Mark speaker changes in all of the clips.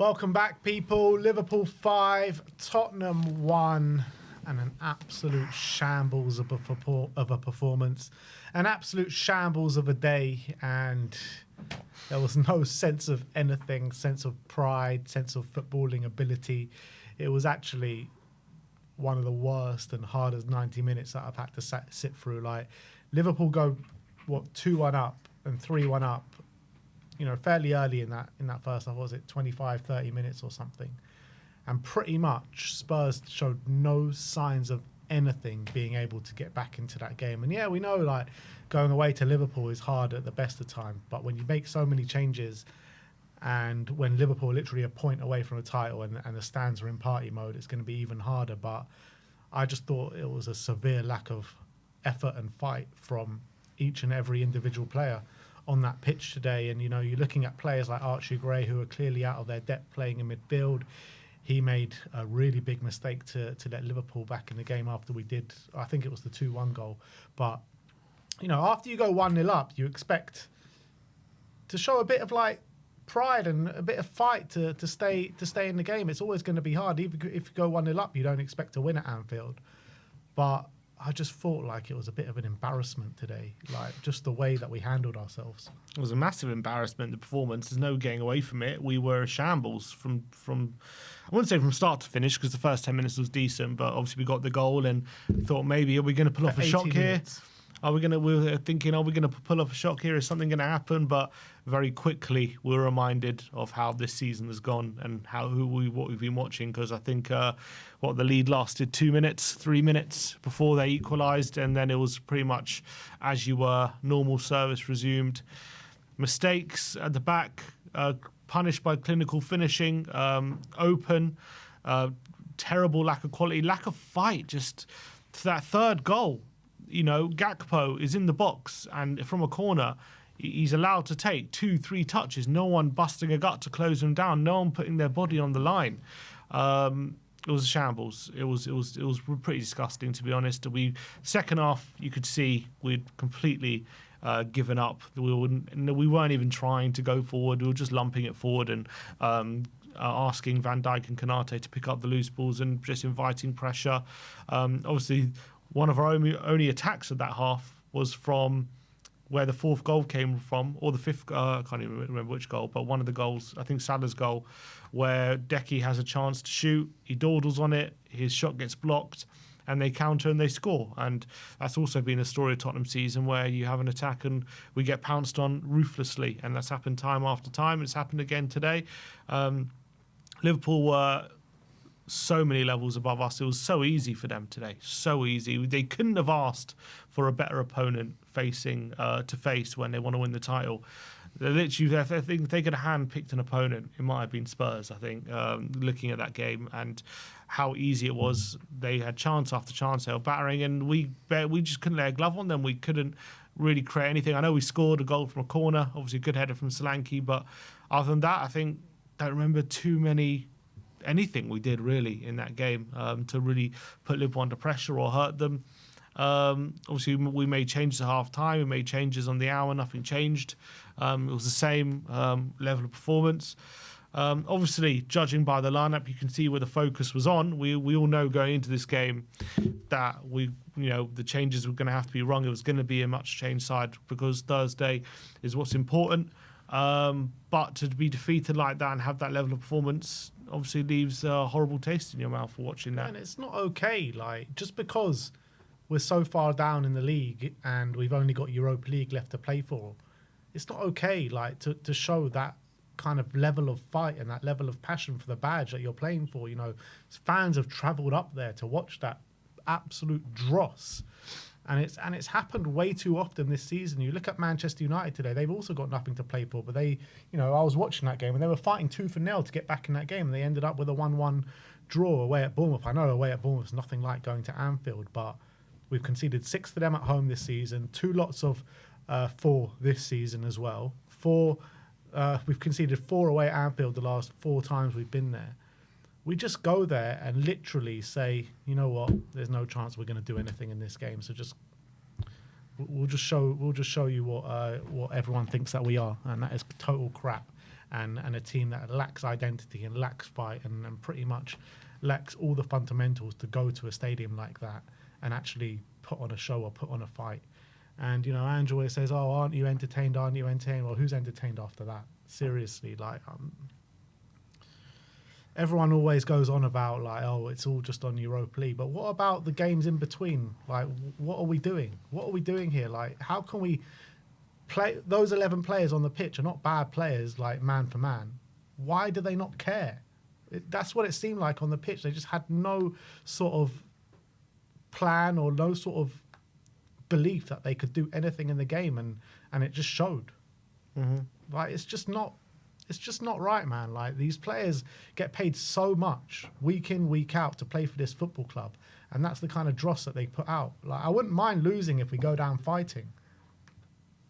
Speaker 1: Welcome back, people. Liverpool 5, Tottenham 1, and an absolute shambles of a performance, an absolute shambles of a day, and there was no sense of anything, sense of pride, sense of footballing ability. It was actually one of the worst and hardest 90 minutes that I've had to sit through. Like, Liverpool go, 2-1 up and 3-1 up, fairly early in that first half. Was it 25, 30 minutes or something? And pretty much Spurs showed no signs of anything being able to get back into that game. And yeah, we know like going away to Liverpool is hard at the best of time, but when you make so many changes and when Liverpool are literally a point away from a title and the stands are in party mode, it's going to be even harder. But I just thought it was a severe lack of effort and fight from each and every individual player on that pitch today. And you're looking at players like Archie Gray, who are clearly out of their depth playing in midfield. He made a really big mistake to let Liverpool back in the game after we did, I think it was the 2-1 goal. But after you go 1-0 up, you expect to show a bit of like pride and a bit of fight to stay in the game. It's always going to be hard. Even if you go 1-0 up, you don't expect to win at Anfield. But I just thought like it was a bit of an embarrassment today, like just the way that we handled ourselves.
Speaker 2: It was a massive embarrassment, the performance. There's no getting away from it. We were a shambles from I wouldn't say from start to finish, because the first 10 minutes was decent, but obviously we got the goal and thought maybe are we going to pull off a shot here? We were thinking, are we going to pull off a shot here? Is something going to happen? But very quickly we were reminded of how this season has gone and what we've been watching. Because I think the lead lasted 2 minutes, 3 minutes before they equalised, and then it was pretty much as you were. Normal service resumed. Mistakes at the back, punished by clinical finishing, open, terrible lack of quality, lack of fight. Just to that third goal. Gakpo is in the box and from a corner, he's allowed to take 2-3 touches. No one busting a gut to close him down. No one putting their body on the line. It was a shambles. It was pretty disgusting, to be honest. Second half, you could see we'd completely given up. We weren't even trying to go forward. We were just lumping it forward and asking Van Dijk and Konate to pick up the loose balls and just inviting pressure. Obviously, one of our only attacks of that half was from where the fourth goal came from, or the fifth, I can't even remember which goal, but one of the goals, I think Salah's goal, where Decky has a chance to shoot, he dawdles on it, his shot gets blocked, and they counter and they score. And that's also been a story of Tottenham season, where you have an attack and we get pounced on ruthlessly, and that's happened time after time. It's happened again today. Liverpool were so many levels above us. It was so easy for them today. So easy. They couldn't have asked for a better opponent to face when they want to win the title. Literally, I think if they could have handpicked an opponent, it might have been Spurs, I think, looking at that game and how easy it was. They had chance after chance, they were battering, and we just couldn't lay a glove on them. We couldn't really create anything. I know we scored a goal from a corner, obviously a good header from Solanke, but other than that, I think, don't remember anything we did really in that game to really put Liverpool under pressure or hurt them. Obviously, we made changes at half time. We made changes on the hour. Nothing changed. It was the same level of performance. Obviously, judging by the lineup, you can see where the focus was on. We all know going into this game that the changes were going to have to be wrong. It was going to be a much changed side because Thursday is what's important. But to be defeated like that and have that level of performance obviously leaves a horrible taste in your mouth for watching that.
Speaker 1: And it's not okay. Like, just because we're so far down in the league and we've only got Europa League left to play for, it's not okay. Like to show that kind of level of fight and that level of passion for the badge that you're playing for. Fans have travelled up there to watch that absolute dross. And it's happened way too often this season. You look at Manchester United today; they've also got nothing to play for. But I was watching that game and they were fighting tooth and nail to get back in that game. And they ended up with a 1-1 draw away at Bournemouth. I know away at Bournemouth is nothing like going to Anfield, but we've conceded 6 to them at home this season. 2 lots of 4 this season as well. We've conceded 4 away at Anfield the last 4 times we've been there. We just go there and literally say, you know what, there's no chance we're going to do anything in this game. So we'll just show you what everyone thinks that we are, and that is total crap. and a team that lacks identity and lacks fight and pretty much lacks all the fundamentals to go to a stadium like that and actually put on a show or put on a fight. And, you know, Andrew always says, oh, aren't you entertained? Aren't you entertained? Well, who's entertained after that? Seriously, like, everyone always goes on about, like, oh, it's all just on Europa League. But what about the games in between? Like, what are we doing? What are we doing here? Like, how can we play? Those 11 players on the pitch are not bad players, like, man for man. Why do they not care? That's what it seemed like on the pitch. They just had no sort of plan or no sort of belief that they could do anything in the game, and it just showed. Like, it's just not right, man. Like, these players get paid so much week in, week out to play for this football club, and that's the kind of dross that they put out. Like, I wouldn't mind losing if we go down fighting,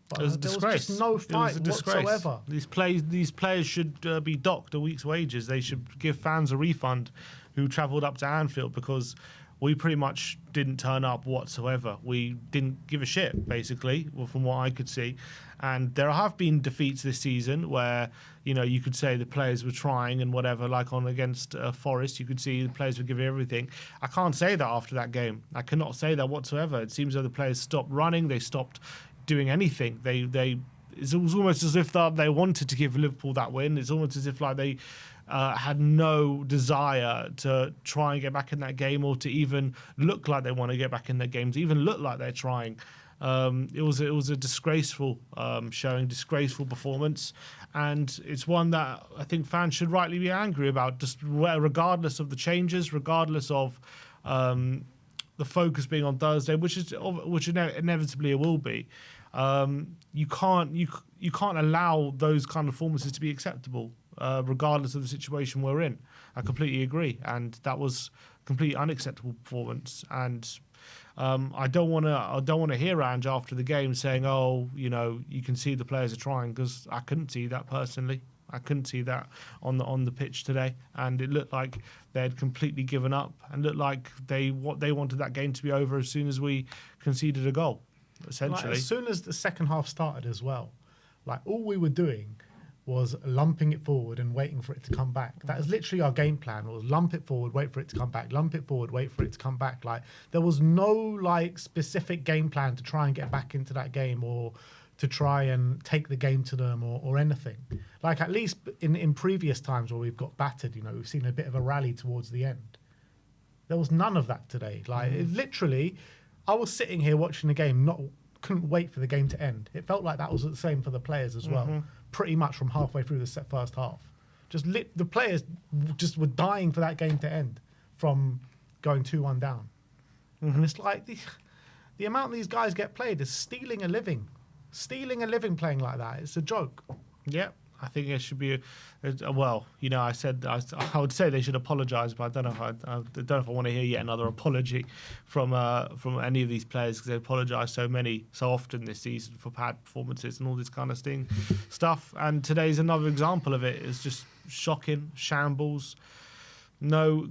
Speaker 1: but
Speaker 2: it was a disgrace.
Speaker 1: Was just no fight whatsoever.
Speaker 2: These players should be docked a week's wages. They should give fans a refund who travelled up to Anfield, because we pretty much didn't turn up whatsoever. We didn't give a shit, basically, from what I could see. And there have been defeats this season where, you know, you could say the players were trying and whatever, like on against Forest, you could see the players were giving everything. I can't say that after that game. I cannot say that whatsoever. It seems that the players stopped running. They stopped doing anything. It was almost as if they wanted to give Liverpool that win. It's almost as if like they had no desire to try and get back in that game, or to even look like they want to get back in that game, to even look like they're trying. It was a disgraceful showing, disgraceful performance, and it's one that I think fans should rightly be angry about, just regardless of the changes, regardless of the focus being on Thursday, which inevitably it will be. You can't allow those kind of performances to be acceptable, regardless of the situation we're in. I completely agree, and that was a completely unacceptable performance. And I don't want to hear Ange after the game saying, "Oh, you know, you can see the players are trying," because I couldn't see that personally. I couldn't see that on the pitch today, and it looked like they had completely given up, and looked like they wanted that game to be over as soon as we conceded a goal. Essentially,
Speaker 1: like, as soon as the second half started as well, like, all we were doing was lumping it forward and waiting for it to come back. That is literally our game plan, was lump it forward, wait for it to come back, lump it forward, wait for it to come back. Like, there was no like specific game plan to try and get back into that game, or to try and take the game to them, or anything. Like, at least in previous times where we've got battered, you know, we've seen a bit of a rally towards the end. There was none of that today. Like, it literally, I was sitting here watching the game, couldn't wait for the game to end. It felt like that was the same for the players as well, pretty much from halfway through the first half. The players just were dying for that game to end from going 2-1 down. And it's like the amount these guys get paid is stealing a living playing like that. It's a joke.
Speaker 2: Yeah. I think it should be, well, you know, I would say they should apologise, but I don't know if I want to hear yet another apology from any of these players, because they apologise so often this season for bad performances and all this kind of stuff. And today's another example of it. It's just shocking, shambles, no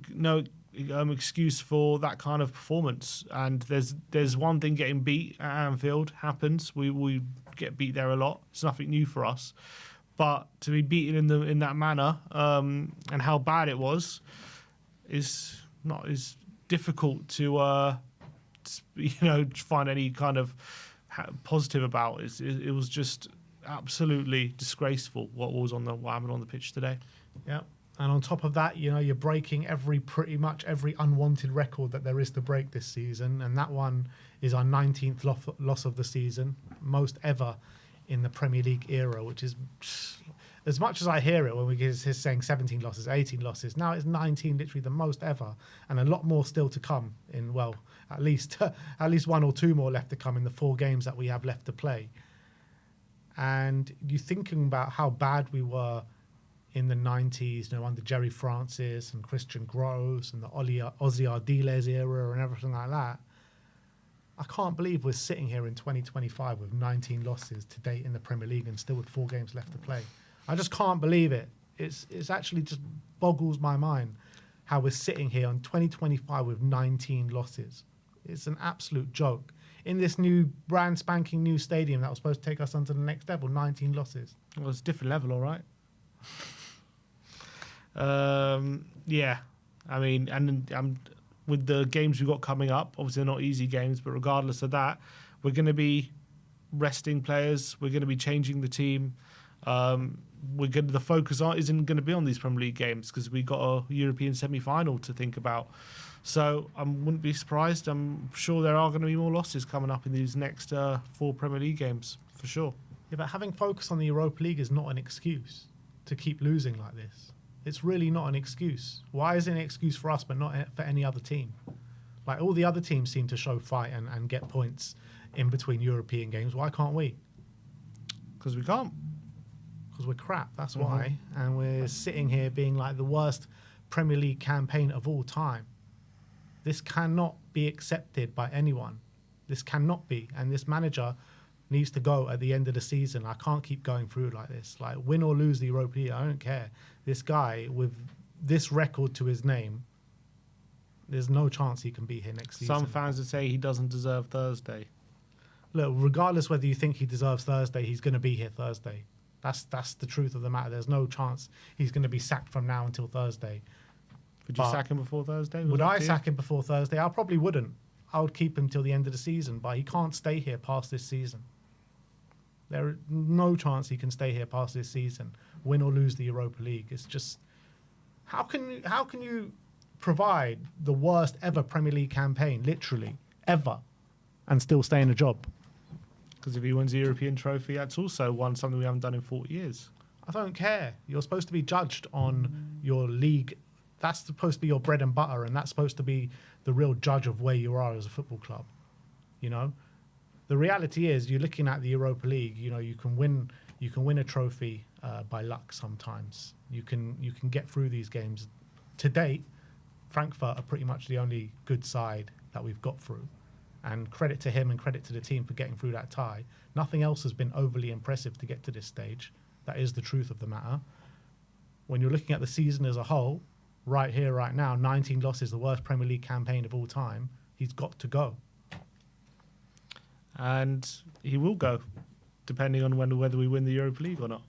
Speaker 2: excuse for that kind of performance. And there's one thing, getting beat at Anfield happens. We get beat there a lot. It's nothing new for us. But to be beaten in that manner, and how bad it was, is difficult to find any kind of positive about. It was just absolutely disgraceful what happened on the pitch today.
Speaker 1: Yeah, and on top of that, you know, you're breaking pretty much every unwanted record that there is to break this season, and that one is our 19th loss of the season, most ever in the Premier League era, which is, as much as I hear it when we get his saying 17 losses, 18 losses, now it's 19, literally the most ever, and a lot more still to come in, well, at least one or two more left to come in the 4 games that we have left to play. And you're thinking about how bad we were in the 90s, you know, under Jerry Francis and Christian Gross and the Ozzy Ardiles era and everything like that. I can't believe we're sitting here in 2025 with 19 losses to date in the Premier League and still with 4 games left to play. I just can't believe it. It's actually just boggles my mind how we're sitting here in 2025 with 19 losses. It's an absolute joke. In this new brand spanking new stadium that was supposed to take us onto the next level, 19 losses.
Speaker 2: Well, it's a different level, all right. Yeah, I mean, and with the games we've got coming up, obviously they're not easy games, but regardless of that, we're going to be resting players. We're going to be changing the team. The focus isn't going to be on these Premier League games because we got a European semi-final to think about. So I wouldn't be surprised. I'm sure there are going to be more losses coming up in these next 4 Premier League games for sure.
Speaker 1: Yeah, but having focus on the Europa League is not an excuse to keep losing like this. It's really not an excuse. Why is it an excuse for us but not for any other team? Like, all the other teams seem to show fight and get points in between European games. Why can't we?
Speaker 2: Because we can't.
Speaker 1: Because we're crap, that's why. And we're sitting here being like the worst Premier League campaign of all time. This cannot be accepted by anyone. This cannot be. And this manager needs to go at the end of the season. I can't keep going through like this. Like, win or lose the Europa League, I don't care. This guy with this record to his name, there's no chance he can be here next season.
Speaker 2: Some fans would say he doesn't deserve Thursday.
Speaker 1: Look, regardless whether you think he deserves Thursday, he's going to be here Thursday. That's the truth of the matter. There's no chance he's going to be sacked from now until Thursday.
Speaker 2: Would you sack him before Thursday?
Speaker 1: Would I sack him before Thursday? I probably wouldn't. I would keep him till the end of the season, but he can't stay here past this season. There is no chance he can stay here past this season, win or lose the Europa League. It's just, how can you provide the worst ever Premier League campaign, literally, ever, and still stay in a job?
Speaker 2: Because if he wins the European trophy, that's also something we haven't done in 40 years.
Speaker 1: I don't care. You're supposed to be judged on your league. That's supposed to be your bread and butter, and that's supposed to be the real judge of where you are as a football club. You know, the reality is, you're looking at the Europa League. You know, you can win a trophy by luck sometimes. You can get through these games. To date, Frankfurt are pretty much the only good side that we've got through. And credit to him and credit to the team for getting through that tie. Nothing else has been overly impressive to get to this stage. That is the truth of the matter. When you're looking at the season as a whole, right here, right now, 19 losses, the worst Premier League campaign of all time, he's got to go.
Speaker 2: And he will go, depending on whether we win the Europa League or not.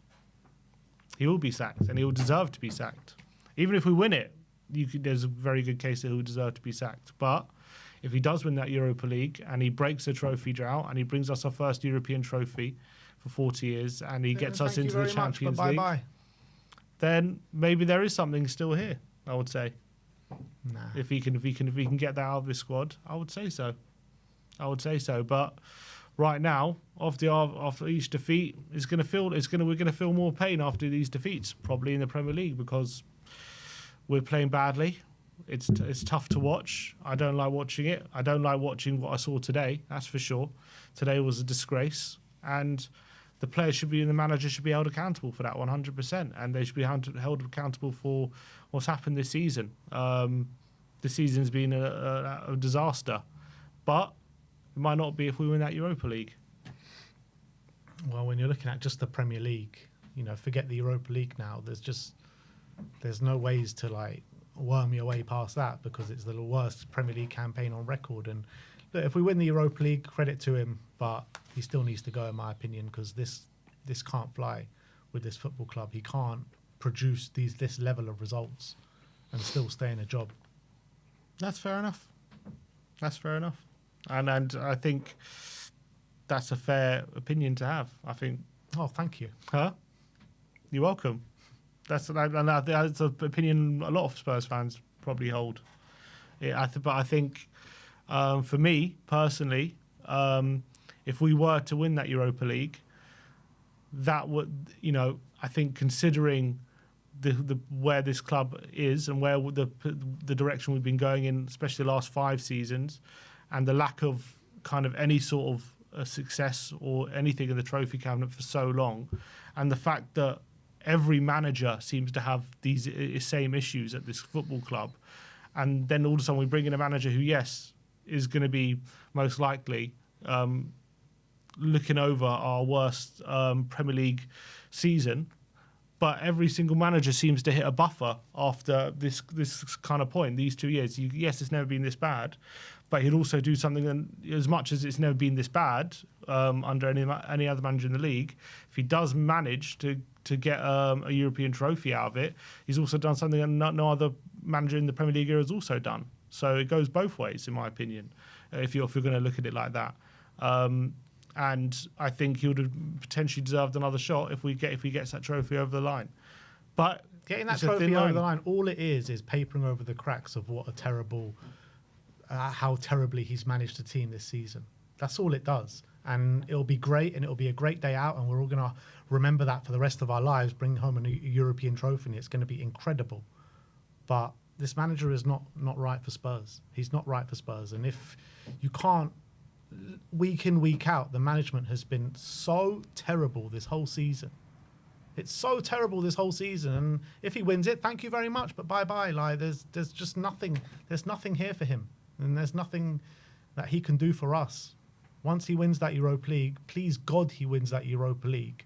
Speaker 2: He will be sacked, and he will deserve to be sacked. Even if we win it, there's a very good case that he will deserve to be sacked. But if he does win that Europa League and he breaks the trophy drought and he brings us our first European trophy for 40 years and he gets us into the Champions League, then maybe there is something still here, I would say.
Speaker 1: Nah.
Speaker 2: If he can get that out of this squad, I would say so. But right now, after each defeat, we're going to feel more pain after these defeats, probably in the Premier League, because we're playing badly. It's tough to watch. I don't like watching it. I don't like watching what I saw today, that's for sure. Today was a disgrace, and the players should be and the manager should be held accountable for that 100%, and they should be held accountable for what's happened this season. This season's been a disaster, but it might not be if we win that Europa League.
Speaker 1: Well, when you're looking at just the Premier League, you know, forget the Europa League now. There's no ways to like worm your way past that, because it's the worst Premier League campaign on record. And look, if we win the Europa League, credit to him, but he still needs to go, in my opinion, because this can't fly with this football club. He can't produce this level of results and still stay in a job.
Speaker 2: That's fair enough. And I think that's a fair opinion to have, I think.
Speaker 1: Oh, thank you.
Speaker 2: Huh? You're welcome. That's an opinion a lot of Spurs fans probably hold. Yeah, but I think for me personally, if we were to win that Europa League, that would, you know, I think considering the where this club is and where the direction we've been going in, especially the last 5 seasons, and the lack of kind of any sort of success or anything in the trophy cabinet for so long, and the fact that every manager seems to have these same issues at this football club, and then all of a sudden we bring in a manager who, yes, is going to be most likely looking over our worst Premier League season, but every single manager seems to hit a buffer after this kind of point, these 2 years. Yes, it's never been this bad, but he'd also do something, and as much as it's never been this bad under any other manager in the league, if he does manage to to get a European trophy out of it. He's also done something that no other manager in the Premier League has also done. So it goes both ways, in my opinion, if you're going to look at it like that. And I think he would have potentially deserved another shot if he gets that trophy over the line. But
Speaker 1: getting that trophy over the line, all it is papering over the cracks of what a terrible, how terribly he's managed the team this season. That's all it does. And it'll be great, and it'll be a great day out, and we're all going to remember that for the rest of our lives, bring home a European trophy, and it's going to be incredible. But this manager is not right for Spurs. He's not right for Spurs. And if you can't, week in, week out, the management has been so terrible this whole season. It's so terrible this whole season. And if he wins it, thank you very much, but bye-bye. Like, there's just nothing. There's nothing here for him. And there's nothing that he can do for us. Once he wins that Europa League, please God he wins that Europa League.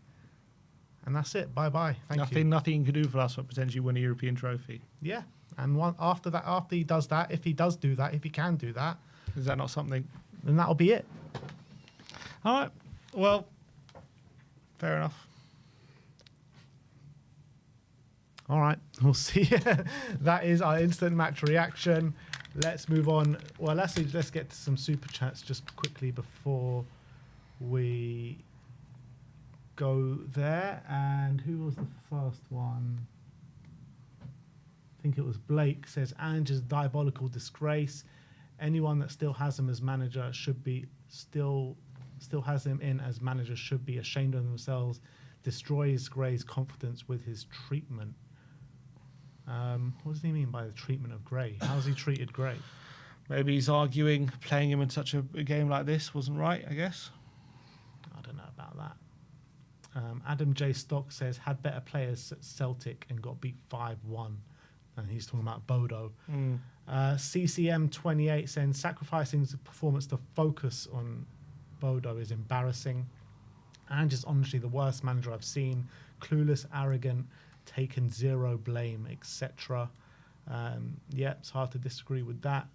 Speaker 1: And that's it. Bye-bye. Thank you.
Speaker 2: Nothing he can do for us but potentially win a European trophy.
Speaker 1: Yeah. And after he does that, if he does do that, if he can do that.
Speaker 2: Is that not something?
Speaker 1: Then that'll be it.
Speaker 2: All right. Well, fair enough.
Speaker 1: All right. We'll see. That is our instant match reaction. Let's move on. Well, let's get to some super chats just quickly before we go there. And who was the first one? I think it was Blake. Says Ange is a diabolical disgrace. Anyone that still has him as manager should be still has him in as manager should be ashamed of themselves. Destroys Gray's confidence with his treatment. What does he mean by the treatment of Gray? How's he treated Gray?
Speaker 2: Maybe he's arguing playing him in such a game like this wasn't right, I guess.
Speaker 1: I don't know about that. Adam J. Stock says, had better players at Celtic and got beat 5-1. And he's talking about Bodo. CCM28 saying, sacrificing the performance to focus on Bodo is embarrassing. And just honestly the worst manager I've seen. Clueless, arrogant, taken zero blame, etc. It's hard to disagree with that.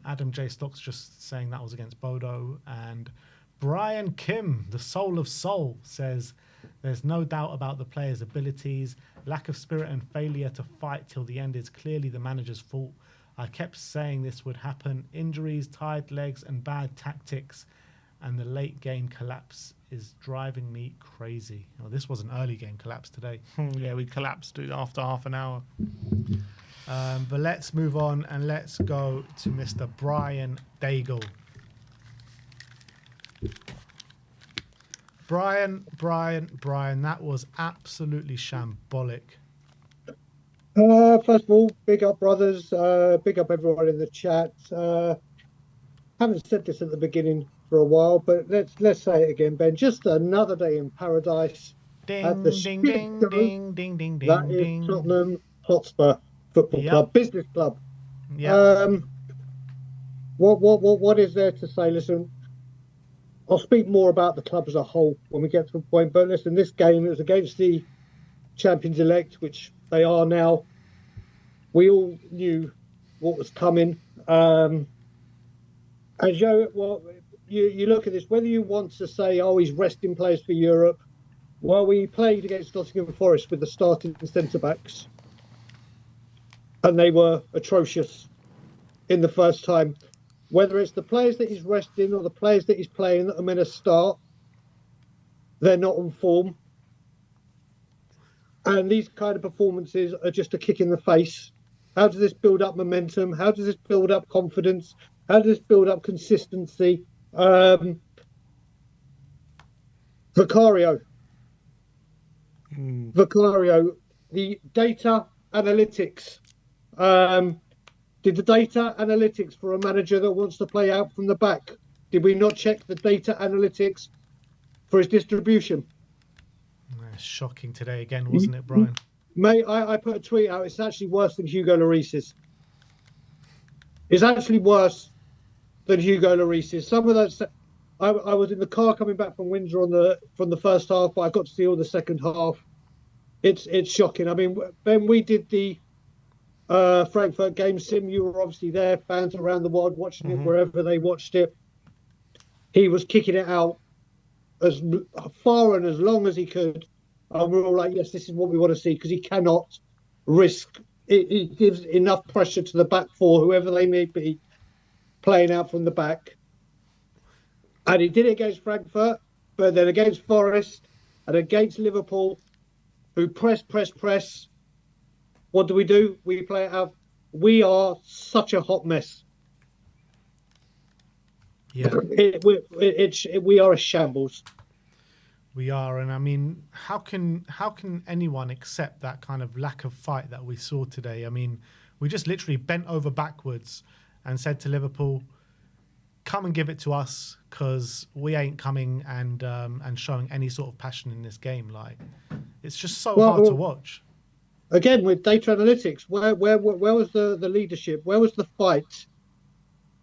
Speaker 1: Adam J. Stock's just saying that was against Bodo. And Brian Kim, the soul of soul, says there's no doubt about the players' abilities. Lack of spirit and failure to fight till the end is clearly the manager's fault. I kept saying this would happen. Injuries, tired legs and bad tactics, and the late game collapse is driving me crazy. Oh, this was an early game collapse today.
Speaker 2: Yeah, we collapsed after half an hour.
Speaker 1: But let's move on and let's go to Mr. Brian Dagul. Brian, that was absolutely shambolic.
Speaker 3: First of all, big up brothers, big up everyone in the chat. Haven't said this at the beginning for a while, but let's say it again, Ben. Just another day in paradise.
Speaker 1: Ding, ding, ding, ding, ding, ding, ding.
Speaker 3: That is Tottenham Hotspur Football Club, business club.
Speaker 1: Yeah.
Speaker 3: What is there to say? Listen, I'll speak more about the club as a whole when we get to the point. But listen, this game, it was against the champions-elect, which they are now. We all knew what was coming. As you look at this, whether you want to say, oh, he's resting players for Europe. Well, we played against Nottingham Forest with the starting centre-backs, and they were atrocious in the first time. Whether it's the players that he's resting or the players that he's playing that are meant to start, they're not on form. And these kind of performances are just a kick in the face. How does this build up momentum? How does this build up confidence? How does this build up consistency? Vicario, the data analytics. Did the data analytics for a manager that wants to play out from the back, did we not check the data analytics for his distribution?
Speaker 1: Shocking today again, wasn't it, Brian?
Speaker 3: Mate, I put a tweet out. It's actually worse than Hugo Lloris's. It's actually worse than Hugo Lloris's. Some of those, I was in the car coming back from Windsor from the first half, but I got to see all the second half. It's shocking. I mean, Ben, we did the Frankfurt game sim. You were obviously there, fans around the world watching it wherever they watched it. He was kicking it out as far and as long as he could And we're all like, yes, this is what we want to see, because he cannot risk it. It gives enough pressure to the back four, whoever they may be, playing out from the back. And he did it against Frankfurt, but then against Forest and against Liverpool, who press. What do? We play it out. We are such a hot mess.
Speaker 1: Yeah,
Speaker 3: we are a shambles.
Speaker 1: we are, and I mean, how can anyone accept that kind of lack of fight that we saw today? I mean, we just literally bent over backwards and said to Liverpool, "Come and give it to us, because we ain't coming and showing any sort of passion in this game." Like, it's just so hard to watch.
Speaker 3: Again, with data analytics, where was the leadership? Where was the fight?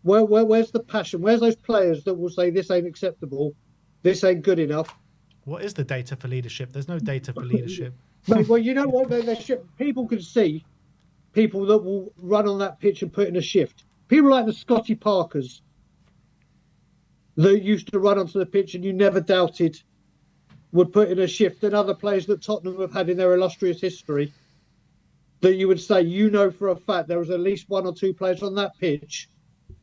Speaker 3: Where's the passion? Where's those players that will say this ain't acceptable, this ain't good enough?
Speaker 1: What is the data for leadership? There's no data for leadership.
Speaker 3: Well, you know what? People can see people that will run on that pitch and put in a shift. People like the Scotty Parkers that used to run onto the pitch and you never doubted would put in a shift, and other players that Tottenham have had in their illustrious history that you would say, you know for a fact there was at least one or two players on that pitch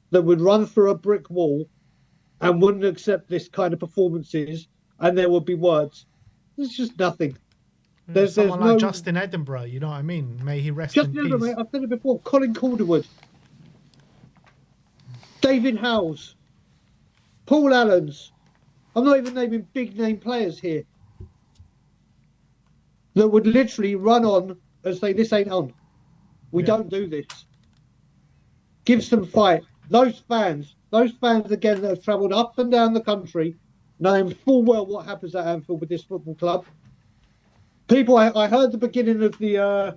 Speaker 3: that would run through a brick wall and wouldn't accept this kind of performances, and there would be words. There's just nothing.
Speaker 1: There's someone like Justin Edinburgh, you know what I mean? May he rest in peace.
Speaker 3: Mate, I've said it before. Colin Calderwood, David Howells, Paul Allens. I'm not even naming big name players here that would literally run on and say, this ain't on. We don't do this. Give some fight. Those fans again that have travelled up and down the country, knowing full well what happens at Anfield with this football club. People, I heard the beginning of the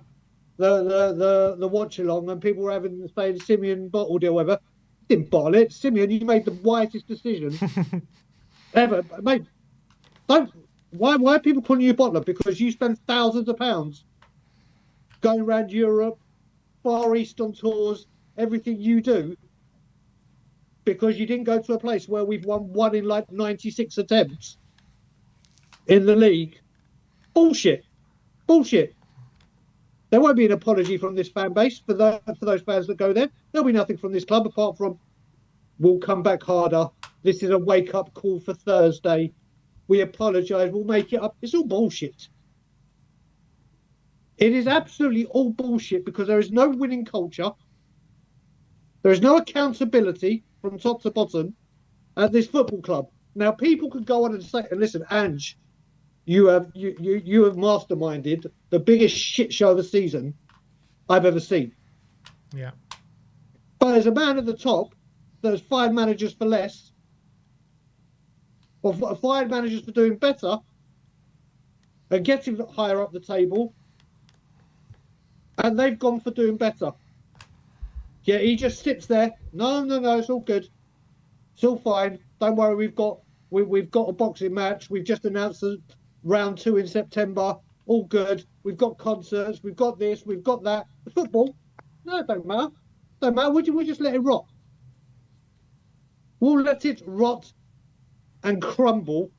Speaker 3: watch along, and people were saying Simeon bottled it or whatever. Didn't bottle it. Simeon, you made the wisest decision ever. Mate, why are people calling you a bottler? Because you spend thousands of pounds going around Europe, Far East on tours, everything you do, because you didn't go to a place where we've won one in like 96 attempts in the league. Bullshit. There won't be an apology from this fan base for those fans that go there. There'll be nothing from this club apart from, we'll come back harder. This is a wake-up call for Thursday. We apologise. We'll make it up. It's all bullshit. It is absolutely all bullshit, because there is no winning culture. There is no accountability from top to bottom at this football club. Now, people could go on and say, and listen, Ange, you have masterminded the biggest shit show of the season I've ever seen.
Speaker 1: Yeah.
Speaker 3: But there's a man at the top that has fired managers for less, or fired managers for doing better, and getting higher up the table, and they've gone for doing better. Yeah, he just sits there. No, it's all good. It's all fine. Don't worry, we've got a boxing match. We've just announced round 2 in September. All good. We've got concerts. We've got this. We've got that. The football? No, it don't matter. Don't matter. We'll just let it rot. We'll let it rot and crumble.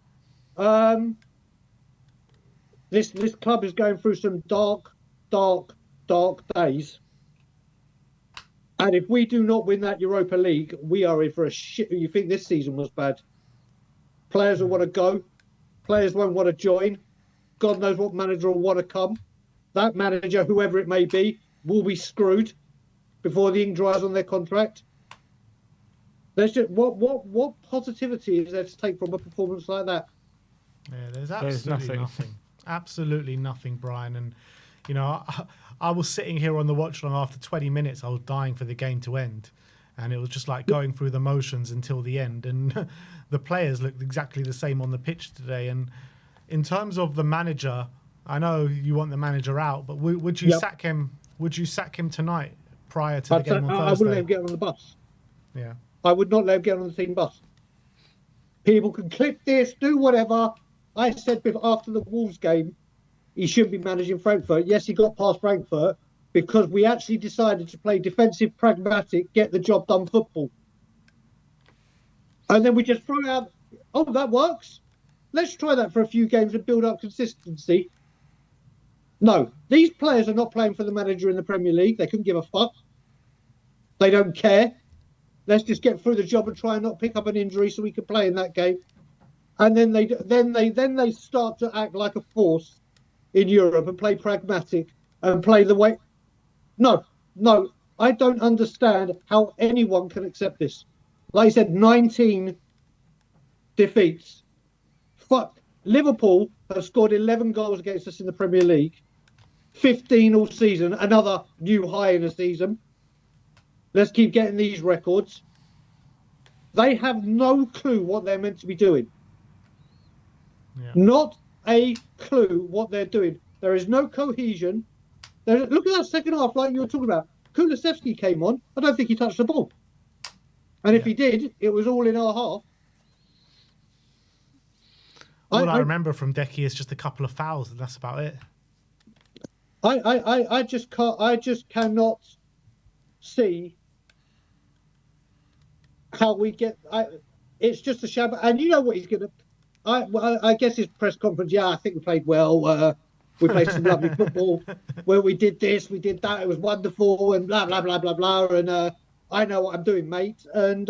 Speaker 3: This club is going through some dark days. And if we do not win that Europa League, we are in for a shit. You think this season was bad? Players will want to go. Players won't want to join. God knows what manager will want to come. That manager, whoever it may be, will be screwed before the ink dries on their contract. There's just what positivity is there to take from a performance like that?
Speaker 1: Yeah, there's absolutely nothing. Absolutely nothing, Brian. And you know, I was sitting here on the watch long after 20 minutes. I was dying for the game to end. And it was just like going through the motions until the end. And the players looked exactly the same on the pitch today. And in terms of the manager, I know you want the manager out, but would you sack him? Would you sack him tonight prior to the game on Thursday?
Speaker 3: I wouldn't let him get on the bus.
Speaker 1: Yeah.
Speaker 3: I would not let him get on the team bus. People can clip this, do whatever. I said after the Wolves game, he shouldn't be managing Frankfurt. Yes, he got past Frankfurt because we actually decided to play defensive, pragmatic, get the job done football. And then we just throw out, oh, that works. let's try that for a few games and build up consistency. No, these players are not playing for the manager in the Premier League. They couldn't give a fuck. They don't care. Let's just get through the job and try and not pick up an injury so we can play in that game. And then they start to act like a force in Europe and play pragmatic and play the way. No, I don't understand how anyone can accept this. Like I said, 19 defeats. Fuck. Liverpool have scored 11 goals against us in the Premier League. 15 all season, another new high in the season. Let's keep getting these records. They have no clue what they're meant to be doing.
Speaker 1: Yeah.
Speaker 3: Not a clue what they're doing. There is no cohesion. Look at that second half, like you were talking about. Kulusevski came on. I don't think he touched the ball. And if he did, it was all in our half.
Speaker 1: All I remember from Decky is just a couple of fouls, and that's about it.
Speaker 3: I just can't. I just cannot see how we get. It's just a shabbat, and you know what he's gonna. I guess his press conference. Yeah, I think we played well. We played some lovely football. Where we did this, we did that. It was wonderful, and blah blah blah blah blah. And I know what I'm doing, mate. And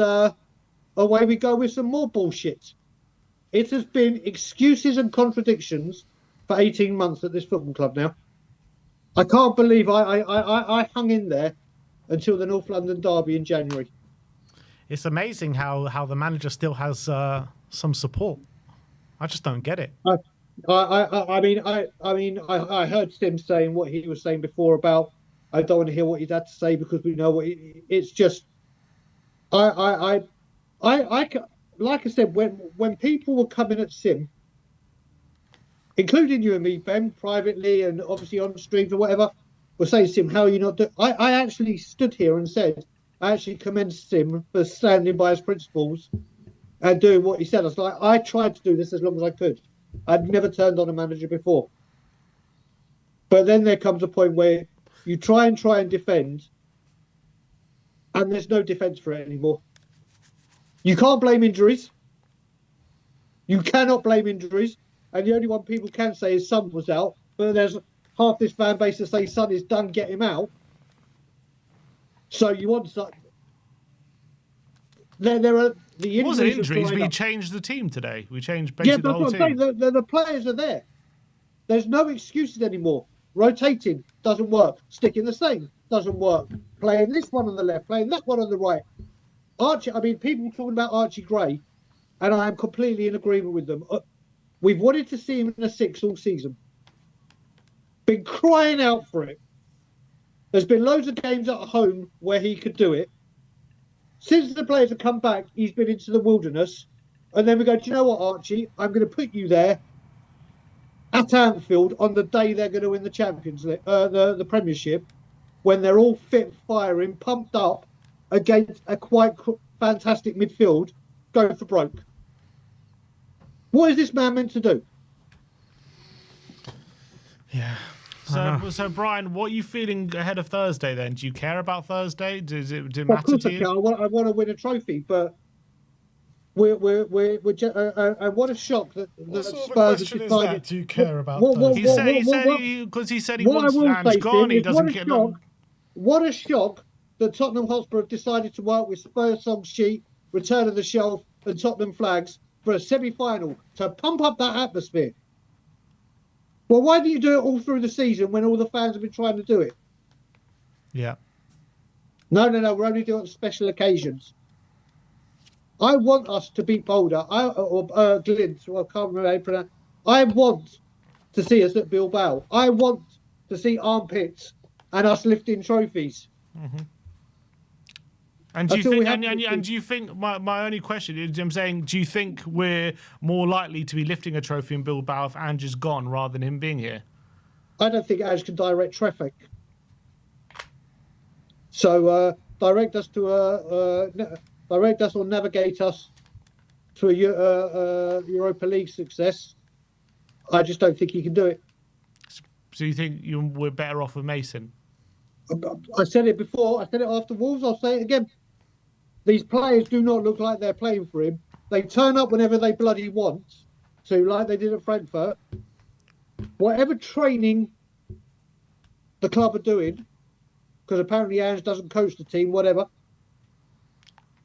Speaker 3: away we go with some more bullshit. It has been excuses and contradictions for 18 months at this football club now. I can't believe I hung in there until the North London derby in January.
Speaker 1: It's amazing how the manager still has some support. I just don't get it.
Speaker 3: I mean, I heard Tim saying what he was saying before about I don't want to hear what he's had to say because we know what it's just. Like I said, when people were coming at Sim, including you and me, Ben, privately and obviously on streams or whatever, were saying, Sim, how are you not doing? I actually stood here and said, I actually commend Sim for standing by his principles and doing what he said. I was like, I tried to do this as long as I could. I'd never turned on a manager before. But then there comes a point where you try and defend, and there's no defence for it anymore. You can't blame injuries. You cannot blame injuries. And the only one people can say is Son was out. But there's half this fan base that say Son is done, get him out. So you want Son. There are the injuries.
Speaker 2: It wasn't injuries. We changed the team today. We changed basically the whole team.
Speaker 3: The players are there. There's no excuses anymore. Rotating doesn't work. Sticking the same doesn't work. Playing this one on the left, playing that one on the right. Archie, I mean, people talking about Archie Gray, and I am completely in agreement with them. We've wanted to see him in a 6 all season. Been crying out for it. There's been loads of games at home where he could do it. Since the players have come back, he's been into the wilderness. And then we go, do you know what, Archie? I'm going to put you there at Anfield on the day they're going to win the Champions League, the Premiership, when they're all fit, firing, pumped up against a quite fantastic midfield, going for broke. What is this man meant to do?
Speaker 1: Yeah.
Speaker 2: So Brian, what are you feeling ahead of Thursday then? Do you care about Thursday? Does it matter to you?
Speaker 3: I want to win a trophy, but what a shock that Spurs have decided.
Speaker 1: Do you care about
Speaker 3: Thursday?
Speaker 2: He said he wants Ange gone. He doesn't care.
Speaker 3: What a shock that Tottenham Hotspur have decided to work with Spurs song sheet, Return of the Shelf, and Tottenham flags for a semi-final to pump up that atmosphere. Well, why didn't you do it all through the season when all the fans have been trying to do it?
Speaker 1: Yeah.
Speaker 3: No, we're only doing it on special occasions. I want us to beat Boulder, or Glint, I can't remember how you pronounce. I want to see us at Bilbao. I want to see armpits and us lifting trophies.
Speaker 2: Mm-hmm. And do you think? And do you think? My only question is, I'm saying, do you think we're more likely to be lifting a trophy in Bilbao if Ange is gone rather than him being here?
Speaker 3: I don't think Ange can direct traffic. So direct us or navigate us to a Europa League success. I just don't think he can do it.
Speaker 2: So you think we're better off with Mason?
Speaker 3: I said it before. I said it after Wolves. I'll say it again. These players do not look like they're playing for him. They turn up whenever they bloody want. to, like they did at Frankfurt, whatever training the club are doing, because apparently Ange doesn't coach the team, whatever,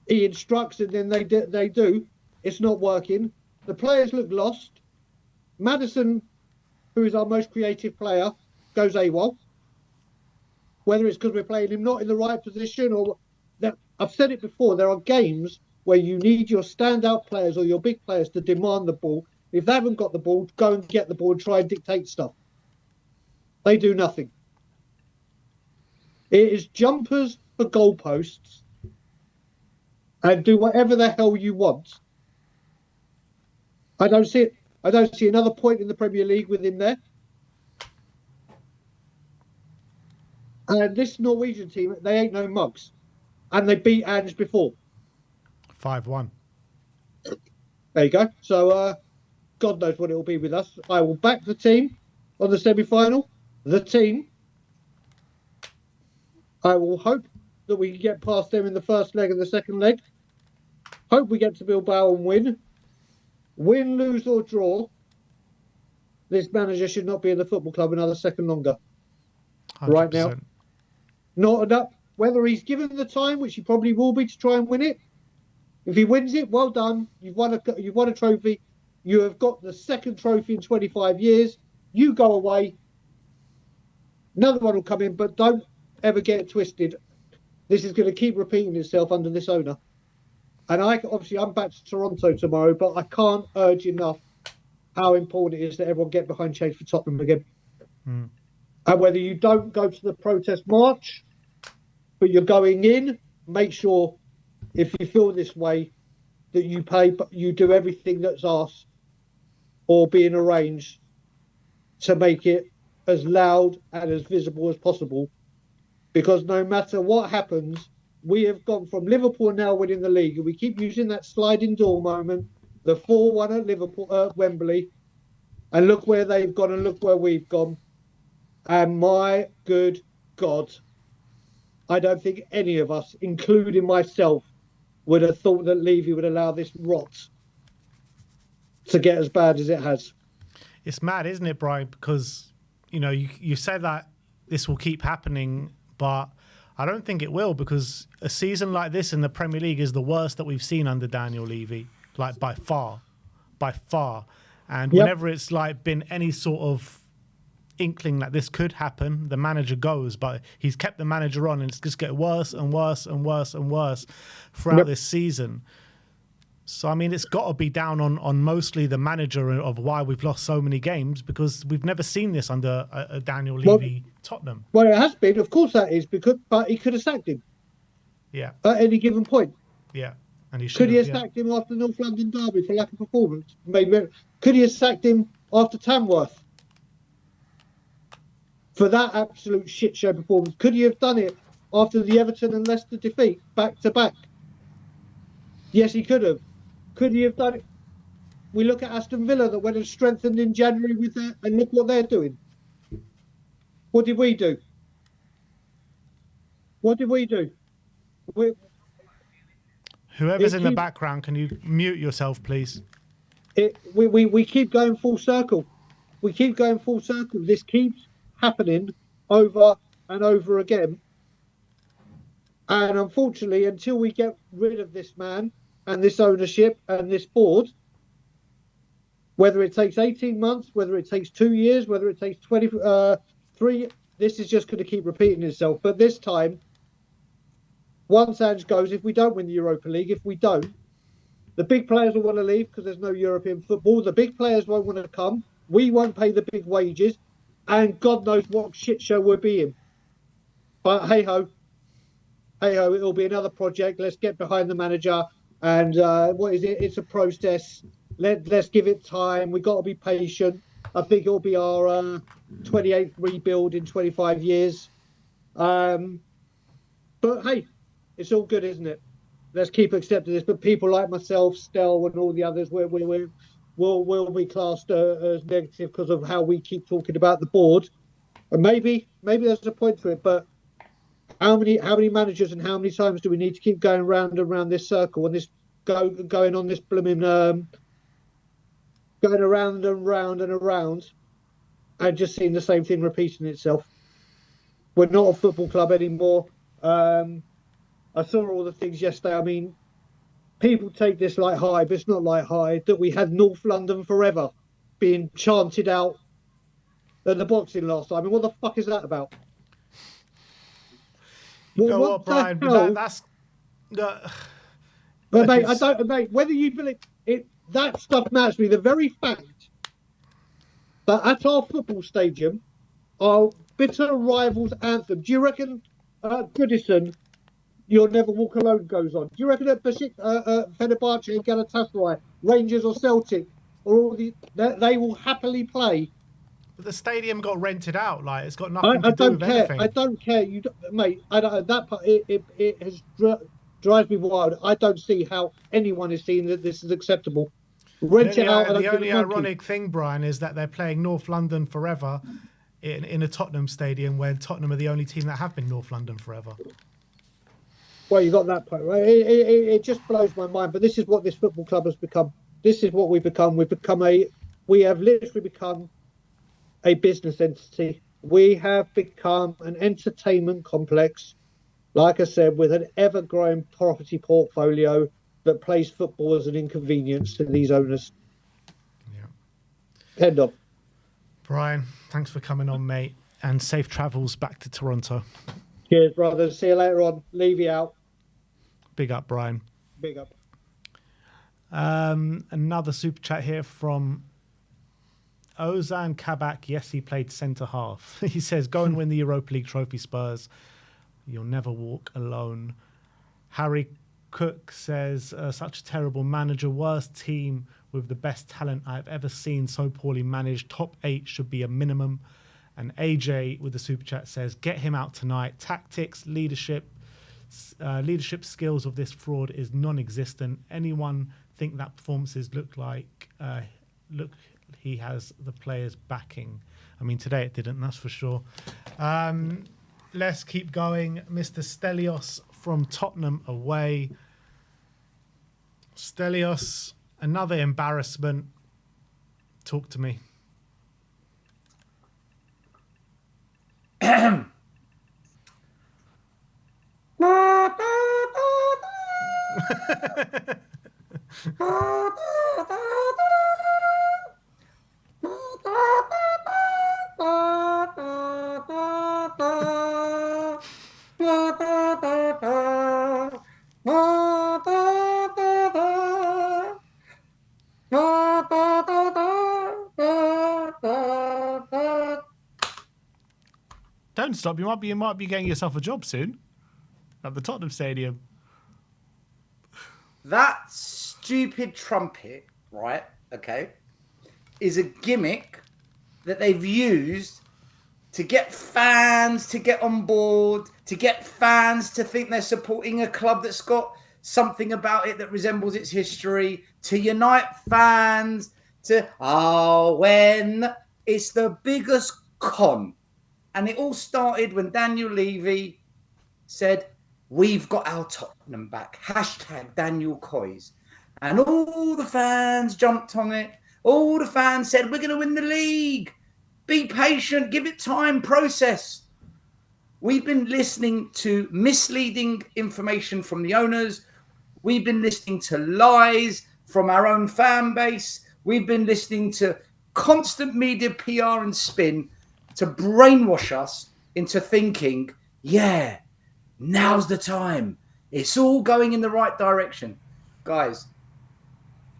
Speaker 3: he instructs and then they do. It's not working. The players look lost. Maddison, who is our most creative player, goes AWOL. Whether it's because we're playing him not in the right position or that, I've said it before, there are games where you need your standout players or your big players to demand the ball. If they haven't got the ball, go and get the ball and try and dictate stuff. They do nothing. It is jumpers for goalposts and do whatever the hell you want. I don't see it. I don't see another point in the Premier League with him there. And this Norwegian team, they ain't no mugs. And they beat Ange before.
Speaker 1: 5-1.
Speaker 3: There you go. So, God knows what it will be with us. I will back the team on the semi-final. The team. I will hope that we can get past them in the first leg and the second leg. Hope we get to Bilbao and win. Win, lose or draw. This manager should not be in the football club another second longer.
Speaker 1: 100%.
Speaker 3: Right now. Not enough. Whether he's given the time, which he probably will be, to try and win it. If he wins it, well done. You've won a trophy. You have got the second trophy in 25 years. You go away. Another one will come in, but don't ever get it twisted. This is going to keep repeating itself under this owner. And I'm back to Toronto tomorrow, but I can't urge enough how important it is that everyone get behind change for Tottenham again.
Speaker 1: Mm.
Speaker 3: And whether you don't go to the protest march, but you're going in, make sure if you feel this way that you do everything that's asked or being arranged to make it as loud and as visible as possible. Because no matter what happens, we have gone from Liverpool now winning the league, and we keep using that sliding door moment, the 4-1 at Liverpool, Wembley, and look where they've gone and look where we've gone. And my good God, I don't think any of us, including myself, would have thought that Levy would allow this rot to get as bad as it has.
Speaker 1: It's mad, isn't it, Brian? Because, you said that this will keep happening, but I don't think it will, because a season like this in the Premier League is the worst that we've seen under Daniel Levy, like by far. And whenever it's like been any sort of inkling that this could happen, the manager goes, but he's kept the manager on, and it's just getting worse and worse and worse and worse throughout this season. So, I mean, it's got to be down on mostly the manager of why we've lost so many games, because we've never seen this under a Daniel Levy Tottenham.
Speaker 3: Well, it has been, of course that is, but he could have sacked him.
Speaker 1: Yeah.
Speaker 3: At any given point.
Speaker 1: Yeah. And he
Speaker 3: could he have sacked him after the North London derby for lack of performance? Maybe. Could he have sacked him after Tamworth for that absolute shit show performance? Could he have done it after the Everton and Leicester defeat back to back? Yes, he could have. Could he have done it? We look at Aston Villa that went and strengthened in January with that, and look what they're doing. What did we do?
Speaker 1: Whoever's in the background, can you mute yourself, please?
Speaker 3: We keep going full circle. This keeps happening over and over again. And unfortunately, until we get rid of this man and this ownership and this board, whether it takes 18 months, whether it takes 2 years, whether it takes 23, this is just going to keep repeating itself. But this time, once Ange goes, if we don't win the Europa League, if we don't, the big players will want to leave because there's no European football. The big players won't want to come. We won't pay the big wages. And God knows what shit show we'll be in. But hey-ho, it'll be another project. Let's get behind the manager. And what is it? It's a process. Let's give it time. We've got to be patient. I think it'll be our 28th rebuild in 25 years. But hey, it's all good, isn't it? Let's keep accepting this. But people like myself, Stel, and all the others, will be classed as negative because of how we keep talking about the board. And maybe there's a point to it. But how many managers and how many times do we need to keep going round and round this circle and this going on this blooming going around and round and around and just seeing the same thing repeating itself. We're not a football club anymore. I saw all the things yesterday. I mean, people take this like high, but it's not like high that we had North London forever being chanted out at the boxing last time. I mean, what the fuck is that about?
Speaker 1: You know what, Brian? But that's.
Speaker 3: But mate, I don't, mate. Whether you believe it, that stuff matters to me. The very fact that at our football stadium, our bitter rivals anthem. Do you reckon Goodison, "You'll Never Walk Alone" goes on? Do you reckon that Fenerbahce and Galatasaray, Rangers or Celtic, or all they will happily play?
Speaker 1: But the stadium got rented out. Like, it's got nothing to do with anything.
Speaker 3: I don't care. You, mate. I don't. That part it has drives me wild. I don't see how anyone is seeing that this is acceptable. Rent it out.
Speaker 1: The only ironic thing, Brian, is that they're playing North London forever in a Tottenham stadium, when Tottenham are the only team that have been North London forever.
Speaker 3: Well, you got that point, right? It just blows my mind. But this is what this football club has become. This is what we've become. We have literally become a business entity. We have become an entertainment complex, like I said, with an ever-growing property portfolio that plays football as an inconvenience to these owners. Yeah. End of.
Speaker 1: Brian, thanks for coming on, mate, and safe travels back to Toronto.
Speaker 3: Cheers, brother. See you later on. Leave you out.
Speaker 1: Big up, Brian.
Speaker 3: Big up.
Speaker 1: Another super chat here from Ozan Kabak. Yes, he played centre half. He says, "Go and win the Europa League trophy, Spurs. You'll never walk alone." Harry Cook says, "Such a terrible manager. Worst team with the best talent I've ever seen. So poorly managed. Top 8 should be a minimum." And AJ with the super chat says, "Get him out tonight. Tactics, leadership skills of this fraud is non-existent. Anyone think that performances look he has the players backing?" I mean, today it didn't, that's for sure. Let's keep going. Mr. Stelios from Tottenham away. Stelios, another embarrassment. Talk to me.
Speaker 2: Don't stop. You might be getting yourself a job soon at the Tottenham Stadium.
Speaker 4: That stupid trumpet, right? Okay, is a gimmick that they've used to get fans to get on board, to get fans to think they're supporting a club that's got something about it that resembles its history, to unite fans, when it's the biggest con. And it all started when Daniel Levy said, "We've got our Tottenham back." Hashtag Daniel Coys. And all the fans jumped on it. All the fans said, "We're going to win the league. Be patient. Give it time. Process." We've been listening to misleading information from the owners. We've been listening to lies from our own fan base. We've been listening to constant media PR and spin to brainwash us into thinking, yeah, now's the time. It's all going in the right direction. Guys,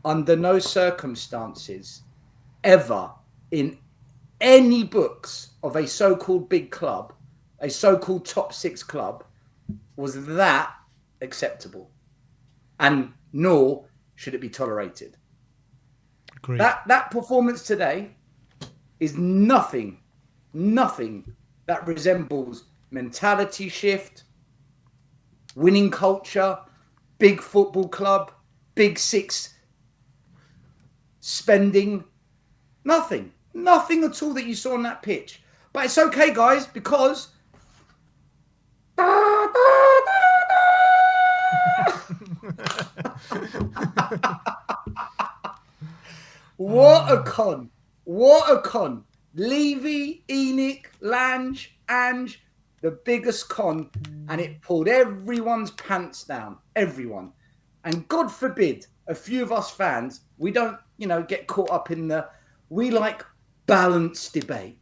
Speaker 4: under no circumstances ever in any books of a so-called big club, a so-called top 6 club, was that acceptable. And nor should it be tolerated.
Speaker 1: Agreed.
Speaker 4: That performance today is nothing that resembles mentality shift, winning culture, big football club, big 6 spending. Nothing at all that you saw on that pitch. But it's okay, guys, because What a con. What a con. Levy, Enoch, Lange, Ange, the biggest con. And it pulled everyone's pants down. Everyone. And God forbid, a few of us fans, we don't, get caught up in we like balanced debate.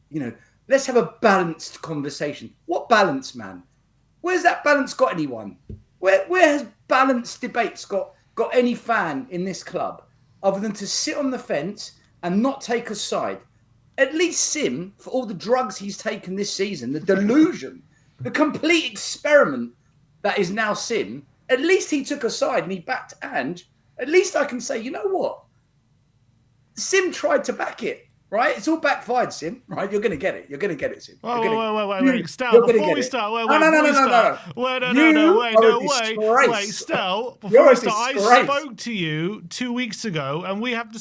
Speaker 4: Let's have a balanced conversation. What balance, man? Where's that balance got anyone? Where has balanced debates got any fan in this club other than to sit on the fence and not take a side? At least Sim, for all the drugs he's taken this season, the delusion, the complete experiment that is now Sim, at least he took a side and he backed Ange. At least I can say, you know what? Sim tried to back it. Right? It's all backfired, Sim. Right? You're going to get it. You're going to get it, Sim.
Speaker 2: Wait. Stel, before we start, wait, Stel, before we start, I spoke to you 2 weeks ago and we held the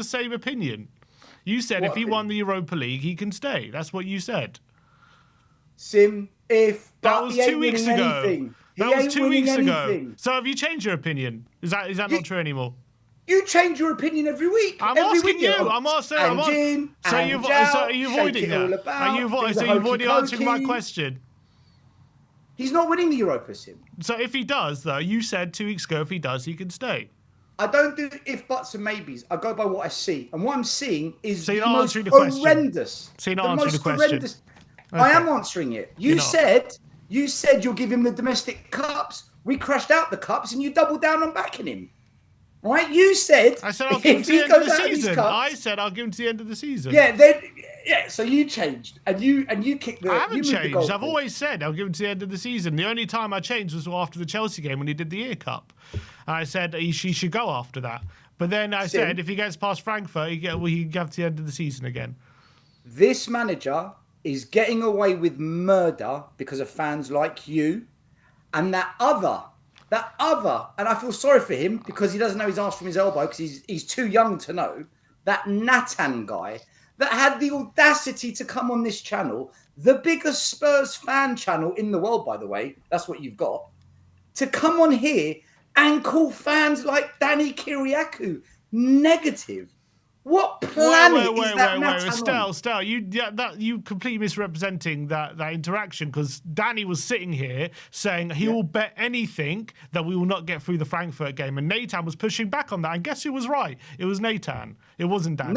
Speaker 2: same opinion. You said if he won the Europa League, he can stay. That's what you said.
Speaker 4: Sim,
Speaker 2: that was 2 weeks ago. That was 2 weeks ago. So have you changed your opinion? Is that not true anymore?
Speaker 4: You change your opinion every week.
Speaker 2: I'm asking you. So are you avoiding that? Are you avoiding answering my question?
Speaker 4: He's not winning the Europa, Sim.
Speaker 2: So if he does, though, you said 2 weeks ago if he does, he can stay.
Speaker 4: I don't do if, buts, and maybes. I go by what I see. And what I'm seeing is
Speaker 2: the
Speaker 4: most horrendous.
Speaker 2: So you're not answering the question.
Speaker 4: Okay. I am answering it. You said you'll give him the domestic cups. We crashed out the cups and you doubled down on backing him. Right? You said
Speaker 2: I said I'll give him to the end of the season. I said I'll give him to the end of the season.
Speaker 4: Yeah, so you changed and you kicked the.
Speaker 2: I haven't changed. I've always said I'll give him to the end of the season. The only time I changed was after the Chelsea game when he did the Ear Cup. And I said he should go after that. But then I said if he gets past Frankfurt, he can have to the end of the season again.
Speaker 4: This manager is getting away with murder because of fans like you and that other, and I feel sorry for him because he doesn't know his arse from his elbow because he's too young to know, that Nathan guy that had the audacity to come on this channel, the biggest Spurs fan channel in the world, by the way, that's what you've got, to come on here and call fans like Danny Kyriakou negative. What planet is that Nathan on?
Speaker 2: Stel, you completely misrepresenting that interaction because Danny was sitting here saying he will bet anything that we will not get through the Frankfurt game, and Nathan was pushing back on that. And guess who was right? It was Nathan. It wasn't Danny.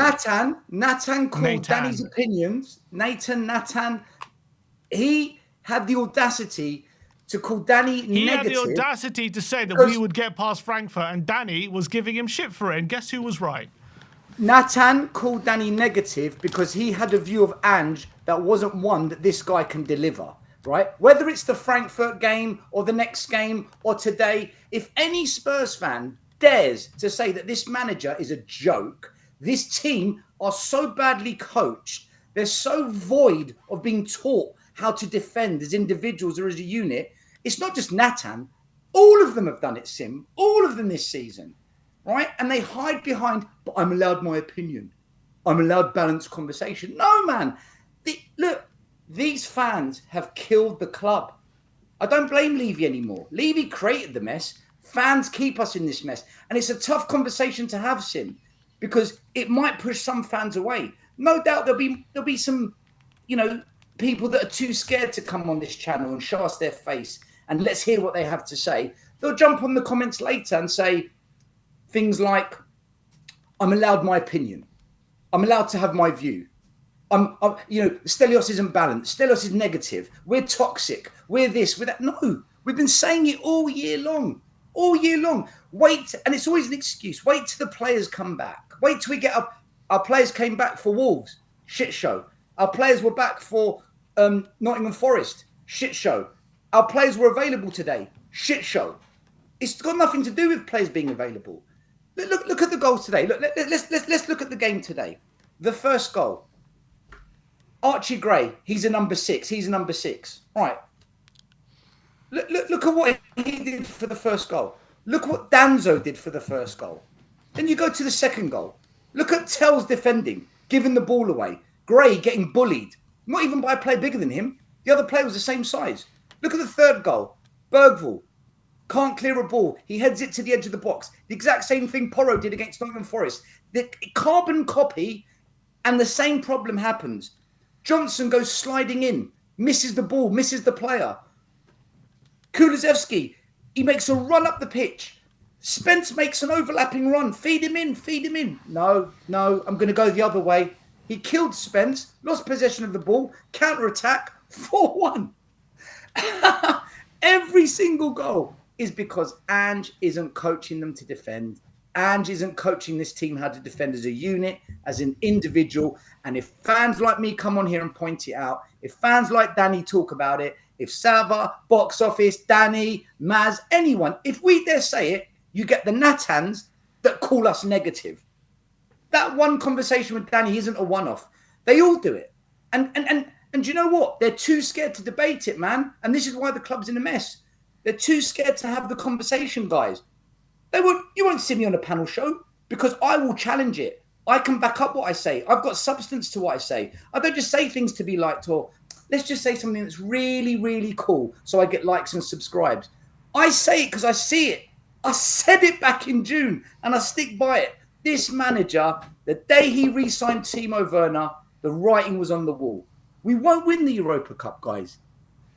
Speaker 4: Nathan called Danny's opinions. Nathan, he had the audacity to call Danny negative.
Speaker 2: He had the audacity to say that we would get past Frankfurt, and Danny was giving him shit for it. And guess who was right?
Speaker 4: Nathan called Danny negative because he had a view of Ange that wasn't one that this guy can deliver, right? Whether it's the Frankfurt game or the next game or today, if any Spurs fan dares to say that this manager is a joke, this team are so badly coached, they're so void of being taught how to defend as individuals or as a unit. It's not just Nathan. All of them have done it, Sim. All of them this season. Right? And they hide behind, but I'm allowed my opinion. I'm allowed balanced conversation. No, man. Look, these fans have killed the club. I don't blame Levy anymore. Levy created the mess. Fans keep us in this mess. And it's a tough conversation to have, Sim, because it might push some fans away. No doubt there'll be some, people that are too scared to come on this channel and show us their face and let's hear what they have to say. They'll jump on the comments later and say, things like, I'm allowed my opinion. I'm allowed to have my view. Stelios isn't balanced. Stelios is negative. We're toxic. We're this, we're that. No, we've been saying it all year long. All year long. Wait, and it's always an excuse. Wait till the players come back. Wait till we get up. Our players came back for Wolves. Shit show. Our players were back for Nottingham Forest. Shit show. Our players were available today. Shit show. It's got nothing to do with players being available. Look at the goals today. Let's look at the game today. The first goal. Archie Gray, he's a number 6. Right. Look at what he did for the first goal. Look what Danzo did for the first goal. Then you go to the second goal. Look at Tell's defending, giving the ball away. Gray getting bullied. Not even by a player bigger than him. The other player was the same size. Look at the third goal. Bergvall. Can't clear a ball. He heads it to the edge of the box. The exact same thing Porro did against Nottingham Forest. The carbon copy, and the same problem happens. Johnson goes sliding in, misses the ball, misses the player. Kulusevski, he makes a run up the pitch. Spence makes an overlapping run. Feed him in, feed him in. No, I'm going to go the other way. He killed Spence, lost possession of the ball, counter-attack, 4-1. Every single goal is because Ange isn't coaching them to defend. Ange isn't coaching this team how to defend as a unit, as an individual. And if fans like me come on here and point it out, if fans like Danny talk about it, if Sava, Box Office, Danny, Maz, anyone, if we dare say it, you get the Natans that call us negative. That one conversation with Danny isn't a one-off. They all do it. And you know what? They're too scared to debate it, man. And this is why the club's in a mess. They're too scared to have the conversation, guys. You won't see me on a panel show because I will challenge it. I can back up what I say. I've got substance to what I say. I don't just say things to be liked, or let's just say something that's really, really cool so I get likes and subscribes. I say it because I see it. I said it back in June and I stick by it. This manager, the day he re-signed Timo Werner, the writing was on the wall. We won't win the Europa Cup, guys.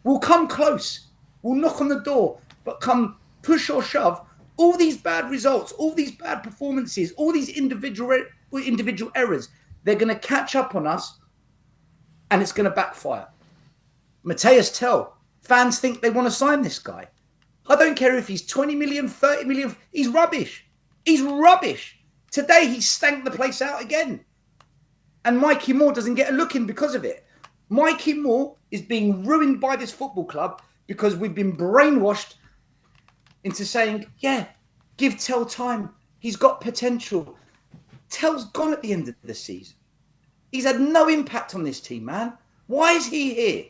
Speaker 4: We'll come close. We'll knock on the door. But come push or shove, all these bad results, all these bad performances, all these individual errors, they're going to catch up on us and it's going to backfire. Matthias Tell, fans think they want to sign this guy. I don't care if he's 20 million, 30 million. He's rubbish. He's rubbish. Today, he stank the place out again. And Mikey Moore doesn't get a look in because of it. Mikey Moore is being ruined by this football club because we've been brainwashed into saying, yeah, give Tell time. He's got potential. Tell's gone at the end of the season. He's had no impact on this team, man. Why is he here?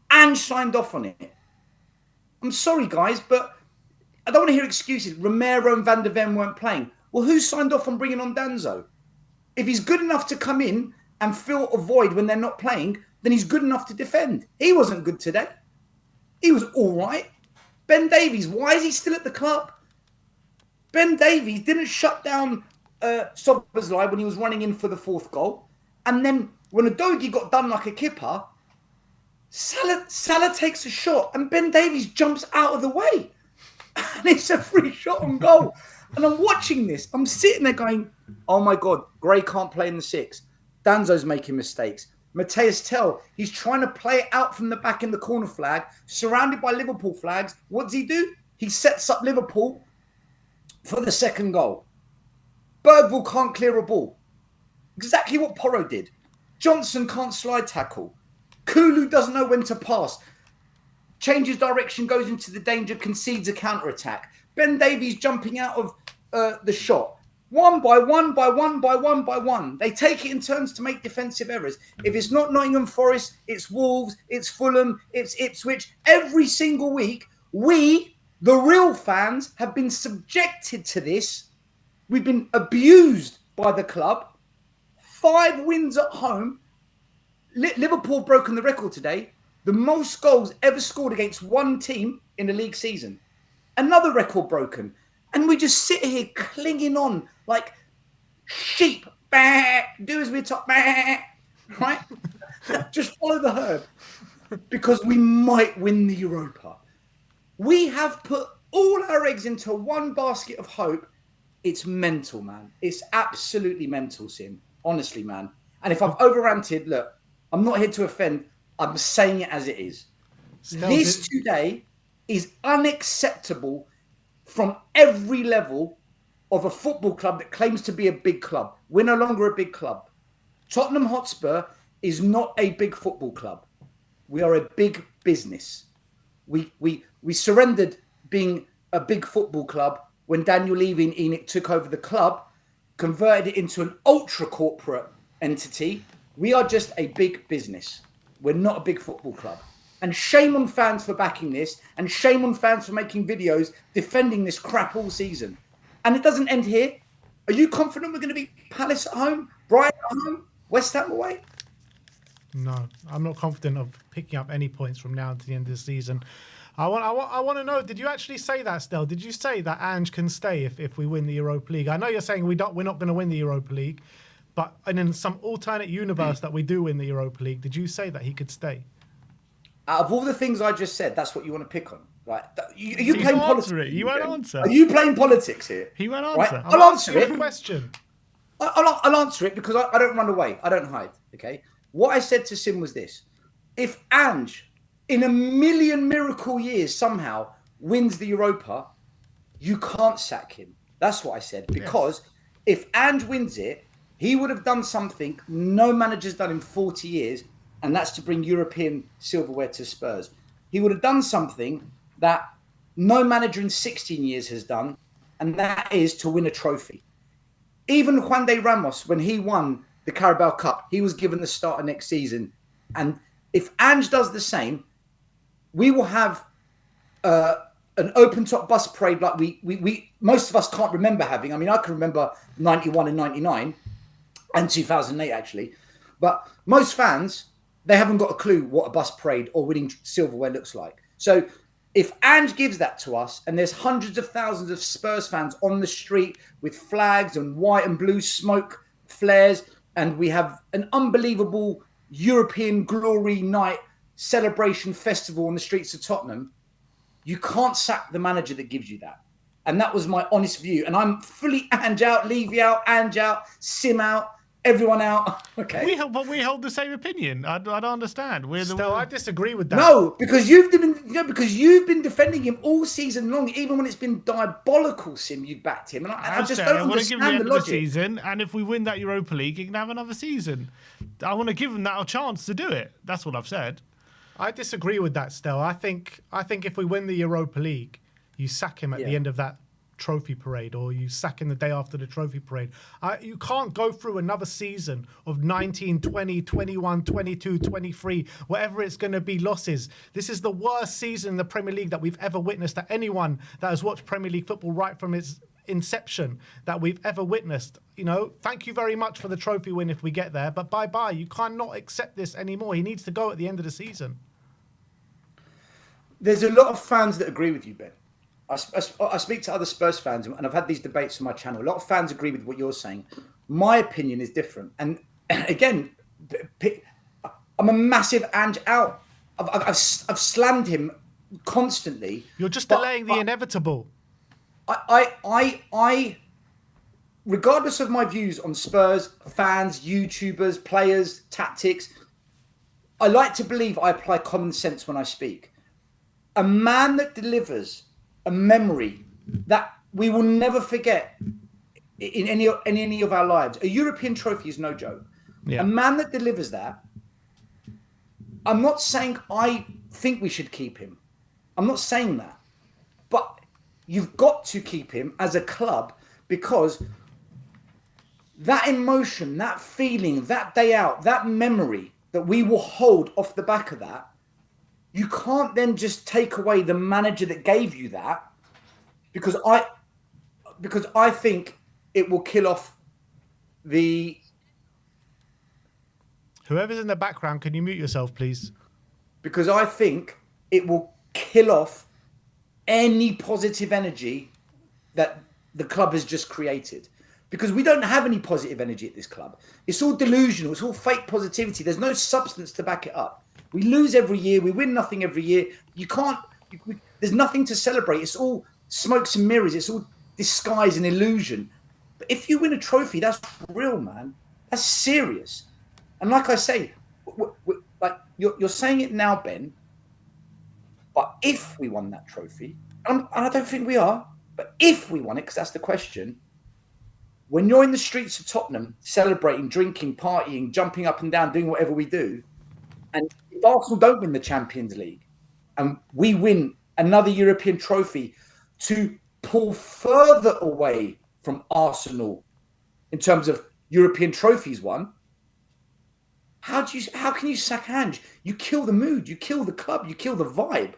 Speaker 4: And signed off on it. I'm sorry, guys, but I don't want to hear excuses. Romero and Van der Ven weren't playing. Well, who signed off on bringing on Danzo? If he's good enough to come in and fill a void when they're not playing, then he's good enough to defend. He wasn't good today. He was all right. Ben Davies, why is he still at the club? Ben Davies didn't shut down Szoboszlai when he was running in for the fourth goal. And then when Udogie got done like a kipper, Salah takes a shot and Ben Davies jumps out of the way. And it's a free shot on goal. And I'm watching this. I'm sitting there going, oh my God, Gray can't play in the six. Danzo's making mistakes. Matthias Tell, he's trying to play it out from the back in the corner flag, surrounded by Liverpool flags. What does he do? He sets up Liverpool for the second goal. Bergvall can't clear a ball. Exactly what Porro did. Johnson can't slide tackle. Kulu doesn't know when to pass. Changes direction, goes into the danger, concedes a counter-attack. Ben Davies jumping out of the shot. One by one by one by one by one. They take it in turns to make defensive errors. If it's not Nottingham Forest, it's Wolves, it's Fulham, it's Ipswich. Every single week, we, the real fans, have been subjected to this. We've been abused by the club. 5 wins at home. Liverpool broken the record today. The most goals ever scored against one team in a league season. Another record broken. And we just sit here clinging on like sheep. Bah, do as we're taught. Bah, right? Just follow the herd. Because we might win the Europa. We have put all our eggs into one basket of hope. It's mental, man. It's absolutely mental, Sim. Honestly, man. And if I've over-ranted, look, I'm not here to offend. I'm saying it as it is. This today is unacceptable from every level of a football club that claims to be a big club. We're no longer a big club. Tottenham Hotspur is not a big football club. We are a big business. We surrendered being a big football club when Daniel Levy and Enoch took over the club, converted it into an ultra-corporate entity. We are just a big business. We're not a big football club. And shame on fans for backing this, and shame on fans for making videos defending this crap all season. And it doesn't end here. Are you confident we're going to beat Palace at home, Brighton at home, West Ham away?
Speaker 1: No, I'm not confident of picking up any points from now to the end of the season. I want to know. Did you actually say that, Stel? Did you say that Ange can stay if we win the Europa League? I know you're saying we're not going to win the Europa League, but in some alternate universe that we do win the Europa League, did you say that he could stay?
Speaker 4: Out of all the things I just said, that's what you want to pick on, right? Are you playing politics?
Speaker 2: You won't answer.
Speaker 4: Are you playing politics here?
Speaker 2: He won't
Speaker 4: Right?
Speaker 2: answer.
Speaker 4: I'll answer it.
Speaker 1: Question.
Speaker 4: I'll answer it because I don't run away. I don't hide. Okay. What I said to Sim was this: if Ange, in a million miracle years, somehow wins the Europa, you can't sack him. That's what I said. Because if Ange wins it, he would have done something no manager's done in 40 years, and that's to bring European silverware to Spurs. He would have done something that no manager in 16 years has done, and that is to win a trophy. Even Juan de Ramos, when he won the Carabao Cup, he was given the start of next season. And if Ange does the same, we will have an open-top bus parade like we most of us can't remember having. I mean, I can remember 91 and 99 and 2008, actually. But most fans, they haven't got a clue what a bus parade or winning silverware looks like. So if Ange gives that to us, and there's hundreds of thousands of Spurs fans on the street with flags and white and blue smoke flares, and we have an unbelievable European glory night celebration festival on the streets of Tottenham, you can't sack the manager that gives you that. And that was my honest view. And I'm fully Ange out, Levy out, Ange out, Sim out, everyone out. Okay.
Speaker 2: We hold the same opinion. I don't understand.
Speaker 1: I disagree with that.
Speaker 4: No, because you've been defending him all season long, even when it's been diabolical. Sim, you've backed him, and I just don't understand the logic.
Speaker 2: Season, and if we win that Europa League, he can have another season. I want to give him that a chance to do it. That's what I've said.
Speaker 1: I disagree with that, Stel. I think if we win the Europa League, you sack him at the end of that trophy parade, or you sack him the day after the trophy parade. You can't go through another season of 19, 20, 21, 22, 23, whatever it's going to be, losses. This is the worst season in the Premier League that we've ever witnessed, that anyone that has watched Premier League football right from its inception that we've ever witnessed. You know, thank you very much for the trophy win if we get there, but bye-bye. You cannot accept this anymore. He needs to go at the end of the season.
Speaker 4: There's a lot of fans that agree with you, Ben. I speak to other Spurs fans, and I've had these debates on my channel. A lot of fans agree with what you're saying. My opinion is different. And again, I'm a massive Ange out. I've slammed him constantly.
Speaker 1: You're just delaying the inevitable.
Speaker 4: I, regardless of my views on Spurs, fans, YouTubers, players, tactics, I like to believe I apply common sense when I speak. A man that delivers a memory that we will never forget in any of our lives. A European trophy is no joke. Yeah. A man that delivers that, I'm not saying I think we should keep him. I'm not saying that. But you've got to keep him as a club, because that emotion, that feeling, that day out, that memory that we will hold off the back of that, you can't then just take away the manager that gave you that, because I think it will kill off the...
Speaker 1: Whoever's in the background, can you mute yourself, please?
Speaker 4: Because I think it will kill off any positive energy that the club has just created. Because we don't have any positive energy at this club. It's all delusional. It's all fake positivity. There's no substance to back it up. We lose every year. We win nothing every year. You can't... there's nothing to celebrate. It's all smokes and mirrors. It's all disguise and illusion. But if you win a trophy, that's real, man. That's serious. And like I say, like you're saying it now, Ben, but if we won that trophy, and I don't think we are, but if we won it, because that's the question, when you're in the streets of Tottenham celebrating, drinking, partying, jumping up and down, doing whatever we do, and if Arsenal don't win the Champions League and we win another European trophy to pull further away from Arsenal in terms of European trophies won, how can you sack Ange? You kill the mood, you kill the club, you kill the vibe.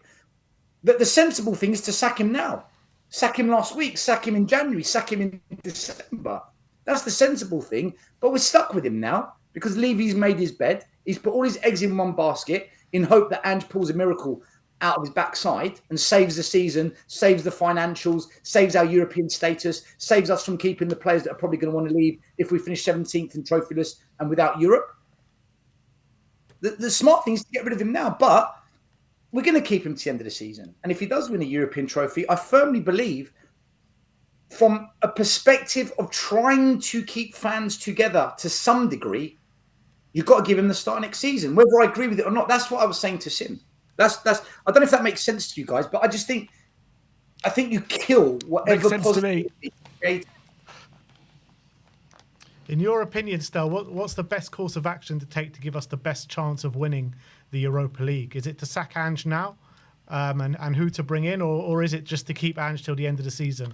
Speaker 4: The sensible thing is to sack him now. Sack him last week, sack him in January, sack him in December. That's the sensible thing. But we're stuck with him now because Levy's made his bed. He's put all his eggs in one basket in hope that Ange pulls a miracle. out of his backside and saves the season, saves the financials, saves our European status, saves us from keeping the players that are probably going to want to leave if we finish 17th and trophyless and without Europe. The smart thing is to get rid of him now, but we're going to keep him to the end of the season. And if he does win a European trophy, I firmly believe, from a perspective of trying to keep fans together to some degree, you've got to give him the start next season. Whether I agree with it or not, that's what I was saying to Sim. That's. I don't know if that makes sense to you guys, but I think you kill whatever positivity.
Speaker 1: In your opinion, Stel, what's the best course of action to take to give us the best chance of winning the Europa League? Is it to sack Ange now, and who to bring in, or is it just to keep Ange till the end of the season?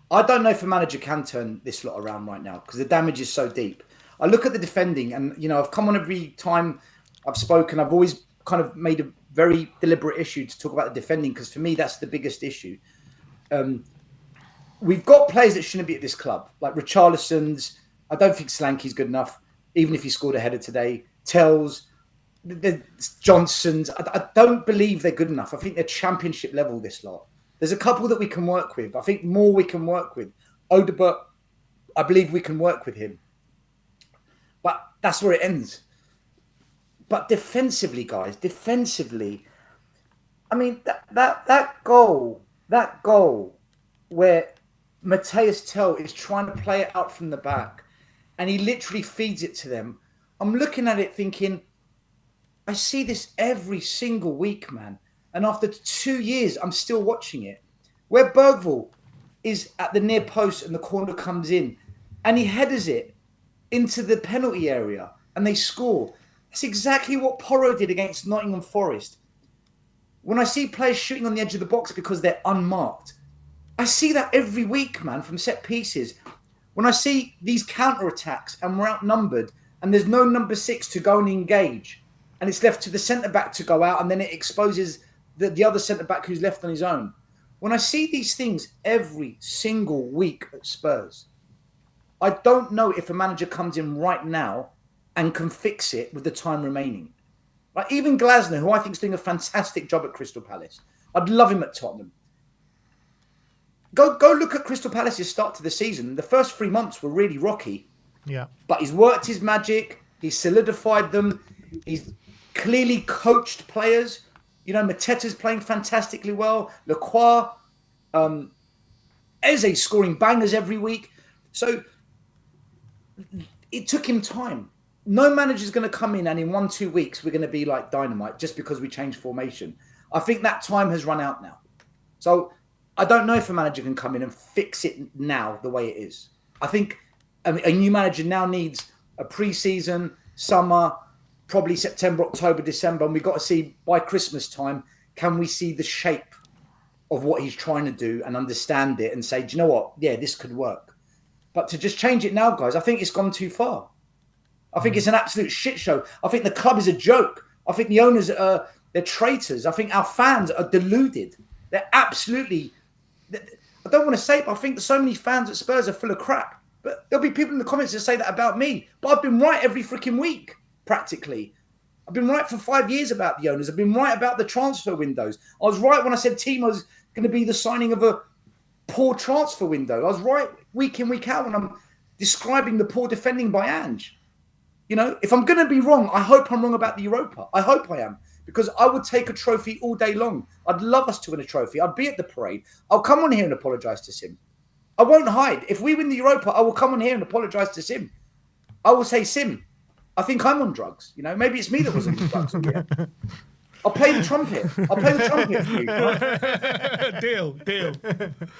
Speaker 4: I don't know if a manager can turn this lot around right now because the damage is so deep. I look at the defending, and I've come on every time I've spoken. I've always kind of made a very deliberate issue to talk about the defending because for me that's the biggest issue. We've got players that shouldn't be at this club, like Richarlison's. I don't think Solanke's good enough, even if he scored a header today. Tells, the Johnsons. I don't believe they're good enough. I think they're championship level, this lot. There's a couple that we can work with. I think more we can work with. Odebert, I believe we can work with him. But that's where it ends. But defensively, guys, I mean, that goal where Matthias Tell is trying to play it out from the back and he literally feeds it to them. I'm looking at it thinking, I see this every single week, man. And after 2 years, I'm still watching it. Where Bergvall is at the near post and the corner comes in and he headers it into the penalty area and they score. That's exactly what Porro did against Nottingham Forest. When I see players shooting on the edge of the box because they're unmarked, I see that every week, man, from set pieces. When I see these counter-attacks and we're outnumbered and there's no number 6 to go and engage and it's left to the centre-back to go out and then it exposes the other centre-back who's left on his own. When I see these things every single week at Spurs, I don't know if a manager comes in right now and can fix it with the time remaining. Like even Glasner, who I think is doing a fantastic job at Crystal Palace. I'd love him at Tottenham. Go look at Crystal Palace's start to the season. The first 3 months were really rocky.
Speaker 1: Yeah.
Speaker 4: But he's worked his magic. He's solidified them. He's clearly coached players. Mateta's playing fantastically well. Lacroix, Eze scoring bangers every week. So it took him time. No manager's going to come in and in 1-2 weeks we're going to be like dynamite just because we changed formation. I think that time has run out now. So I don't know if a manager can come in and fix it now the way it is. I think a new manager now needs a pre-season, summer, probably September, October, December, and we've got to see by Christmas time, can we see the shape of what he's trying to do and understand it and say, do you know what? Yeah, this could work. But to just change it now, guys, I think it's gone too far. I think it's an absolute shit show. I think the club is a joke. I think the owners they're traitors. I think our fans are deluded. They're absolutely... I don't want to say it, but I think that so many fans at Spurs are full of crap. But there'll be people in the comments that say that about me. But I've been right every freaking week, practically. I've been right for 5 years about the owners. I've been right about the transfer windows. I was right when I said Timo's going to be the signing of a poor transfer window. I was right week in, week out when I'm describing the poor defending by Ange. If I'm going to be wrong, I hope I'm wrong about the Europa. I hope I am. Because I would take a trophy all day long. I'd love us to win a trophy. I'd be at the parade. I'll come on here and apologise to Sim. I won't hide. If we win the Europa, I will come on here and apologise to Sim. I will say, Sim, I think I'm on drugs. Maybe it's me that was on drugs. I'll play the trumpet. I'll play the trumpet for you.
Speaker 2: Deal.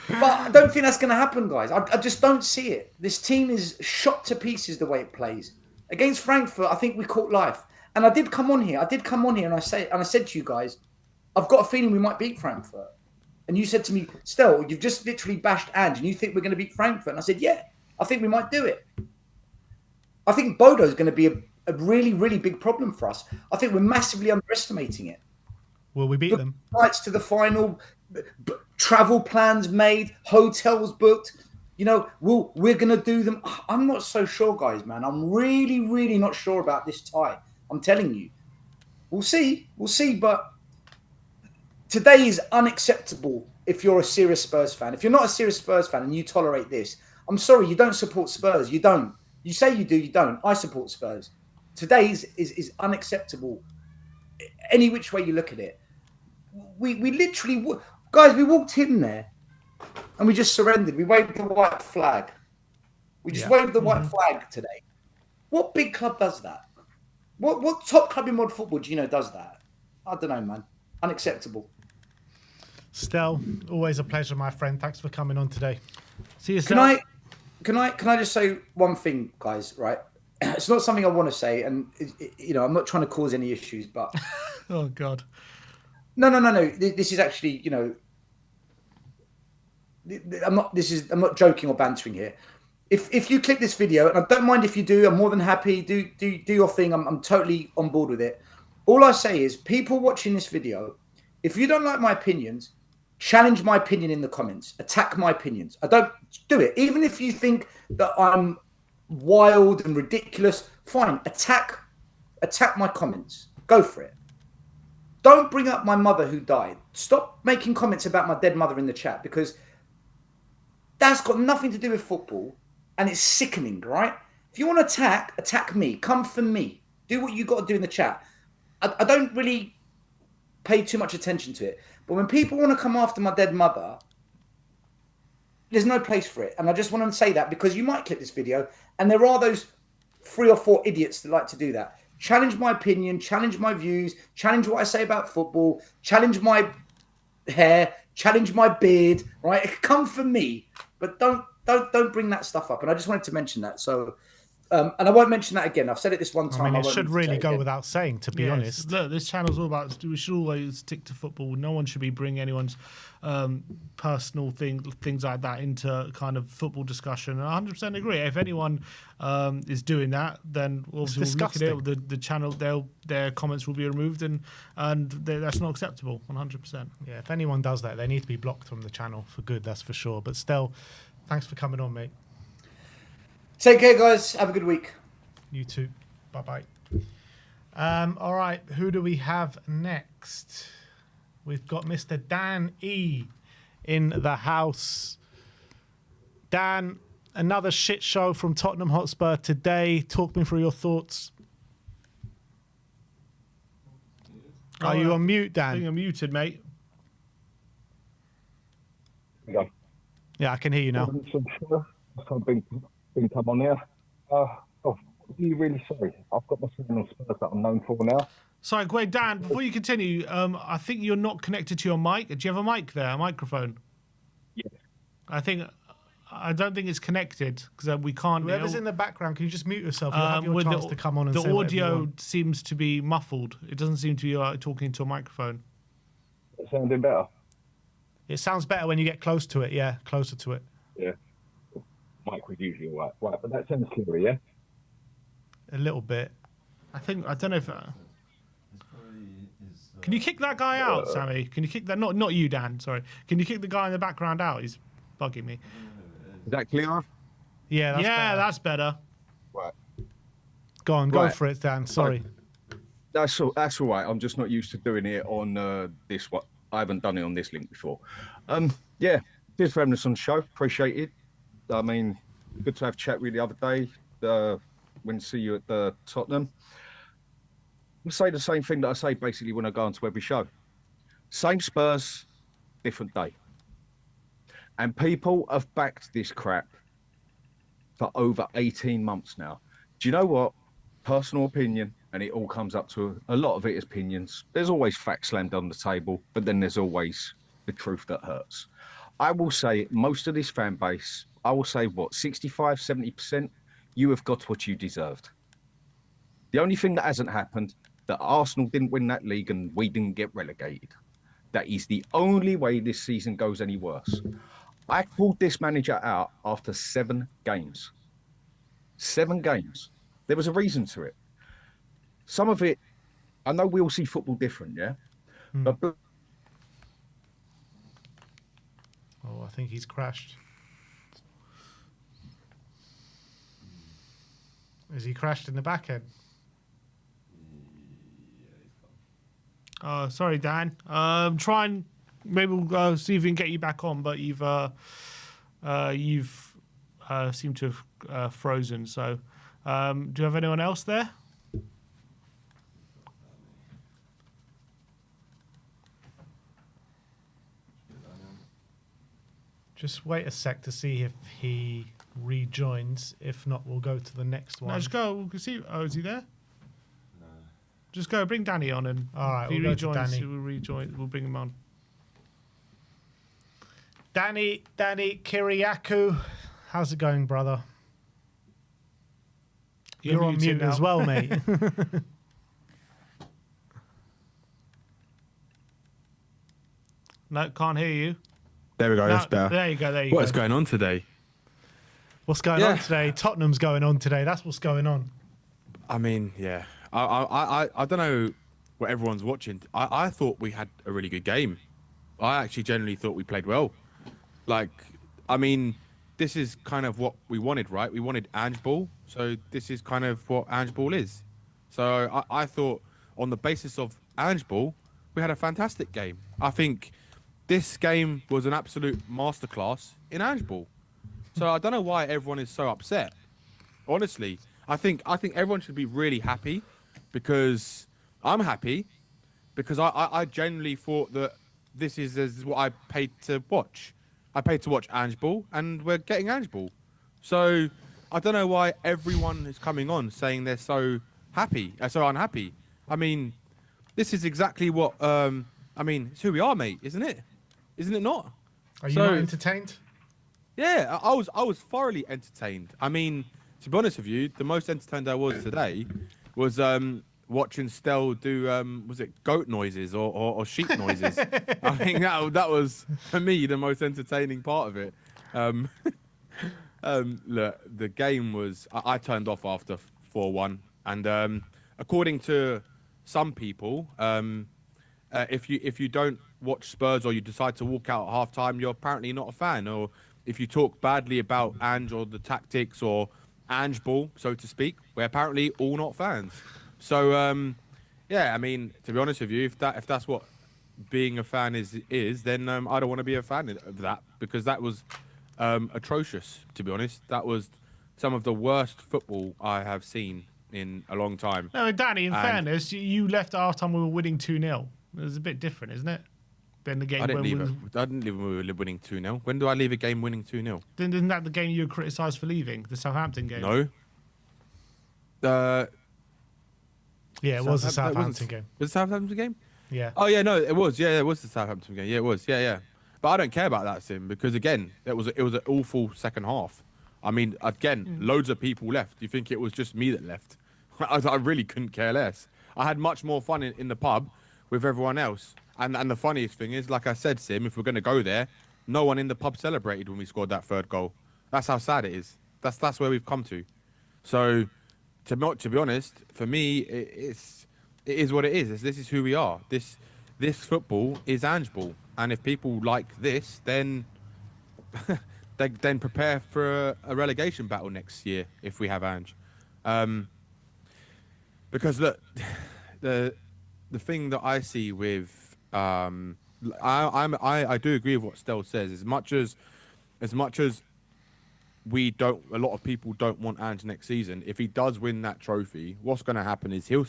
Speaker 4: But I don't think that's going to happen, guys. I just don't see it. This team is shot to pieces the way it plays. Against Frankfurt, I think we caught life. And I did come on here and I said to you guys, I've got a feeling we might beat Frankfurt. And you said to me, Stel, you've just literally bashed Ange and you think we're going to beat Frankfurt. And I said, yeah, I think we might do it. I think Bodo is going to be a really, really big problem for us. I think we're massively underestimating it.
Speaker 1: Will we beat them?
Speaker 4: Flights to the final, travel plans made, hotels booked. You know, we're going to do them. I'm not so sure, guys, man. I'm really, really not sure about this tie. I'm telling you. We'll see. We'll see. But today is unacceptable if you're a serious Spurs fan. If you're not a serious Spurs fan and you tolerate this, I'm sorry, you don't support Spurs. You don't. You say you do, you don't. I support Spurs. Today is unacceptable any which way you look at it. We literally, guys, we walked in there and we just surrendered. We waved the white flag. We just waved the white flag today. What big club does that? What top club in modern football do you know does that? I don't know, man. Unacceptable.
Speaker 1: Stel, always a pleasure, my friend. Thanks for coming on today.
Speaker 2: See you, Stel.
Speaker 4: Can I just say one thing, guys? Right, it's not something I want to say, and you know, I'm not trying to cause any issues, but
Speaker 2: oh God,
Speaker 4: no. This is actually, you know, I'm not joking or bantering here. If you click this video, and I don't mind if you do, I'm more than happy. Do your thing. I'm totally on board with it. All I say is, people watching this video, if you don't like my opinions, challenge my opinion in the comments. Attack my opinions. I don't do it. Even if you think that I'm wild and ridiculous, fine. Attack my comments. Go for it. Don't bring up my mother who died. Stop making comments about my dead mother in the chat, because that's got nothing to do with football, and it's sickening, right? If you want to attack me. Come for me. Do what you got to do in the chat. I don't really pay too much attention to it. But when people want to come after my dead mother, there's no place for it. And I just want to say that, because you might click this video and there are those 3 or 4 idiots that like to do that. Challenge my opinion, challenge my views, challenge what I say about football, challenge my hair, challenge my beard, right? Come for me, but don't bring that stuff up. And I just wanted to mention that. So, and I won't mention that again. I've said it this one time.
Speaker 1: I mean, it should really go without saying, to be honest.
Speaker 2: Look, this channel's all about, we should always stick to football. No one should be bringing anyone's personal things like that into kind of football discussion. And I 100% agree. If anyone is doing that, then obviously we'll look at it. The channel, their comments will be removed, and that's not acceptable. 100%.
Speaker 1: Yeah, if anyone does that, they need to be blocked from the channel for good. That's for sure. But still, thanks for coming on, mate.
Speaker 4: Take care, guys. Have a good week.
Speaker 1: You too. Bye-bye. All right, who do we have next? We've got Mr. Dan E in the house. Dan, another shit show from Tottenham Hotspur today. Talk me through your thoughts. Are you on mute, Dan?
Speaker 2: I think I'm muted, mate.
Speaker 1: Yeah, I can hear you now.
Speaker 5: Come on here. I'm really sorry. I've got my son on Spurs that I'm known for now.
Speaker 2: Sorry, wait, Dan, before you continue, I think you're not connected to your mic. Do you have a mic there, a microphone?
Speaker 5: Yes.
Speaker 2: I don't think it's connected, because we can't.
Speaker 1: Whoever's in the background, can you just mute yourself? You'll have your chance to come on and say
Speaker 2: the
Speaker 1: whatever you
Speaker 2: audio
Speaker 1: want.
Speaker 2: seems to be muffled. It doesn't seem to be talking to a microphone.
Speaker 5: It's sounding better.
Speaker 1: It sounds better when you get close to it. Yeah, closer to it.
Speaker 5: Yeah. Mic was usually all right. Right, but that sounds clearer, yeah?
Speaker 1: A little bit.
Speaker 2: I don't know if. Can you kick that guy out, Sammy? Can you kick that? Not you, Dan. Sorry. Can you kick the guy in the background out? He's bugging me.
Speaker 5: Is that clearer?
Speaker 1: Yeah,
Speaker 2: that's better.
Speaker 5: Right.
Speaker 1: Go on, go for it, Dan. Sorry.
Speaker 5: That's all right. I'm just not used to doing it on this one. I haven't done it on this link before. Yeah, cheers for having us on the show. Appreciate it. I mean, good to have a chat with you the other day. When I see you at the Tottenham. I say the same thing that I say basically when I go onto every show. Same Spurs, different day. And people have backed this crap for over 18 months now. Do you know what? Personal opinion, and it all comes up to a lot of it is opinions. There's always facts slammed on the table, but then there's always the truth that hurts. I will say most of this fan base, I will say what, 65, 70%, you have got what you deserved. The only thing that hasn't happened, that Arsenal didn't win that league and we didn't get relegated. That is the only way this season goes any worse. I called this manager out after 7 games. 7 games. There was a reason to it. Some of it, I know we all see football different, yeah? But
Speaker 1: I think he's crashed. Is he crashed in the back end?
Speaker 2: Sorry, Dan. Try and maybe we'll see if we can get you back on, but you've seemed to have frozen. So, do you have anyone else there?
Speaker 1: Just wait a sec to see if he rejoins. If not, we'll go to the next one.
Speaker 2: No, just go. We can see. Oh, is he there? No. Just go. Bring Danny on, and
Speaker 1: all right,
Speaker 2: if he
Speaker 1: we'll
Speaker 2: rejoins,
Speaker 1: go to Danny.
Speaker 2: we'll rejoin. We'll bring him on.
Speaker 1: Danny Kiriakou, how's it going, brother? You're on mute as well, mate.
Speaker 2: No, can't hear you.
Speaker 6: There we go.
Speaker 2: No,
Speaker 6: That's better.
Speaker 2: there you go. There you go.
Speaker 6: What's going on today?
Speaker 1: What's going on today? Tottenham's going on today. That's what's going on.
Speaker 6: I mean, yeah. I don't know what everyone's watching. I thought we had a really good game. I actually generally thought we played well. Like, I mean, this is kind of what we wanted, right? We wanted Ange Ball. So this is kind of what Ange Ball is. So I thought on the basis of Ange Ball, we had a fantastic game. I think this game was an absolute masterclass in Ange Ball. So I don't know why everyone is so upset. Honestly, I think everyone should be really happy, because I'm happy, because I genuinely thought that this is what I paid to watch. I paid to watch Ange Ball, and we're getting Ange Ball. So I don't know why everyone is coming on saying they're so happy, so unhappy. I mean, this is exactly what it's who we are, mate, isn't it? Isn't it not?
Speaker 1: Are you not entertained?
Speaker 6: Yeah, I was thoroughly entertained. I mean, to be honest with you, the most entertained I was today was watching Stel do was it goat noises or sheep noises? I think that was for me the most entertaining part of it. Look, the game was I turned off after 4-1, and according to some people, if you don't watch Spurs or you decide to walk out at half time, you're apparently not a fan. Or if you talk badly about Ange or the tactics or Ange Ball, so to speak, we're apparently all not fans. So yeah, I mean, to be honest with you, if that's what being a fan is, then I don't want to be a fan of that, because that was atrocious, to be honest. That was some of the worst football I have seen in a long time.
Speaker 2: No, Danny, in fairness, you left at half time we were winning 2-0. It was a bit different, isn't it? Than the game
Speaker 6: I didn't leave when we were winning 2-0. When do I leave a game winning 2-0?
Speaker 2: Then isn't that the game you were criticised for leaving? The Southampton game?
Speaker 6: No.
Speaker 1: Yeah, it was the Southampton game.
Speaker 6: Was it the Southampton game?
Speaker 1: Yeah.
Speaker 6: Oh yeah, no, it was. Yeah, it was the Southampton game. Yeah, it was. Yeah. But I don't care about that, Sim, because again, it was an awful second half. I mean, again, loads of people left. Do you think it was just me that left? I really couldn't care less. I had much more fun in the pub with everyone else. And the funniest thing is, like I said, Sim, if we're going to go there, no one in the pub celebrated when we scored that third goal. That's how sad it is. That's where we've come to. So, to be honest, for me, it is what it is. This is who we are. This football is Ange Ball. And if people like this, then then prepare for a relegation battle next year if we have Ange. Because look, the thing that I see with I do agree with what Stel says. As much as a lot of people don't want Ange next season. If he does win that trophy, what's going to happen is he'll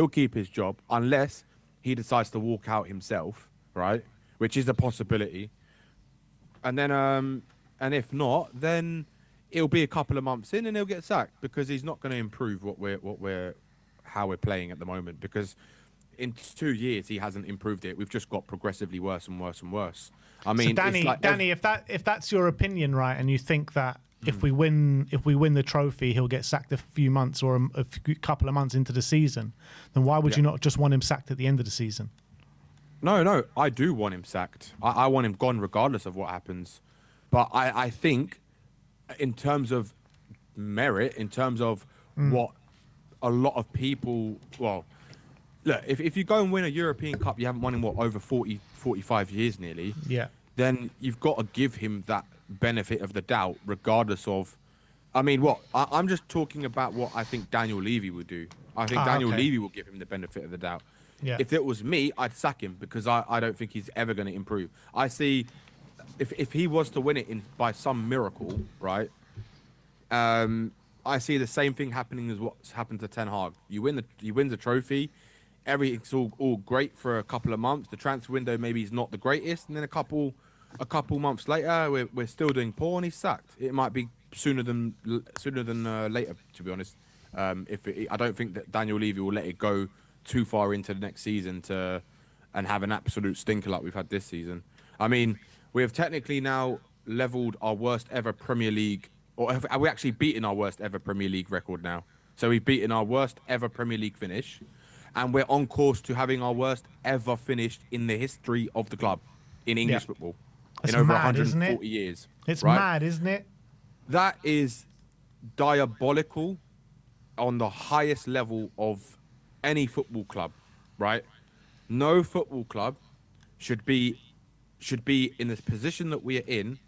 Speaker 6: keep his job unless he decides to walk out himself, right? Which is a possibility. And then and if not, then it'll be a couple of months in and he'll get sacked, because he's not going to improve how we're playing at the moment, because in 2 years he hasn't improved it. We've just got progressively worse and worse and worse. I mean,
Speaker 1: so Danny, if that's your opinion, right, and you think that if we win the trophy, he'll get sacked a few months or a couple of months into the season, then why would you not just want him sacked at the end of the season?
Speaker 6: No, I do want him sacked. I want him gone regardless of what happens. But I think in terms of merit, in terms of what a lot of people, well, look, if you go and win a European Cup, you haven't won in over 40, 45 years nearly.
Speaker 1: Yeah.
Speaker 6: Then you've got to give him that benefit of the doubt, regardless of I mean, what? I'm just talking about what I think Daniel Levy would do. I think Daniel
Speaker 1: okay.
Speaker 6: Levy will give him the benefit of the doubt.
Speaker 1: Yeah.
Speaker 6: If it was me, I'd sack him because I don't think he's ever going to improve. I see if he was to win it by some miracle, right? I see the same thing happening as what's happened to Ten Hag. He wins the trophy. Everything's all great for a couple of months. The transfer window maybe is not the greatest, and then a couple months later, we're still doing poor, and he's sacked. It might be sooner than later, to be honest. I don't think that Daniel Levy will let it go too far into the next season and have an absolute stinker like we've had this season. I mean, we have technically now leveled our worst ever Premier League, or have we actually beaten our worst ever Premier League record now? So we've beaten our worst ever Premier League finish, and we're on course to having our worst ever finish in the history of the club in English football
Speaker 1: That's
Speaker 6: in over
Speaker 1: mad,
Speaker 6: 140 years.
Speaker 1: It's
Speaker 6: right?
Speaker 1: mad, isn't it?
Speaker 6: That is diabolical on the highest level of any football club, right? No football club should be in the position that we are in,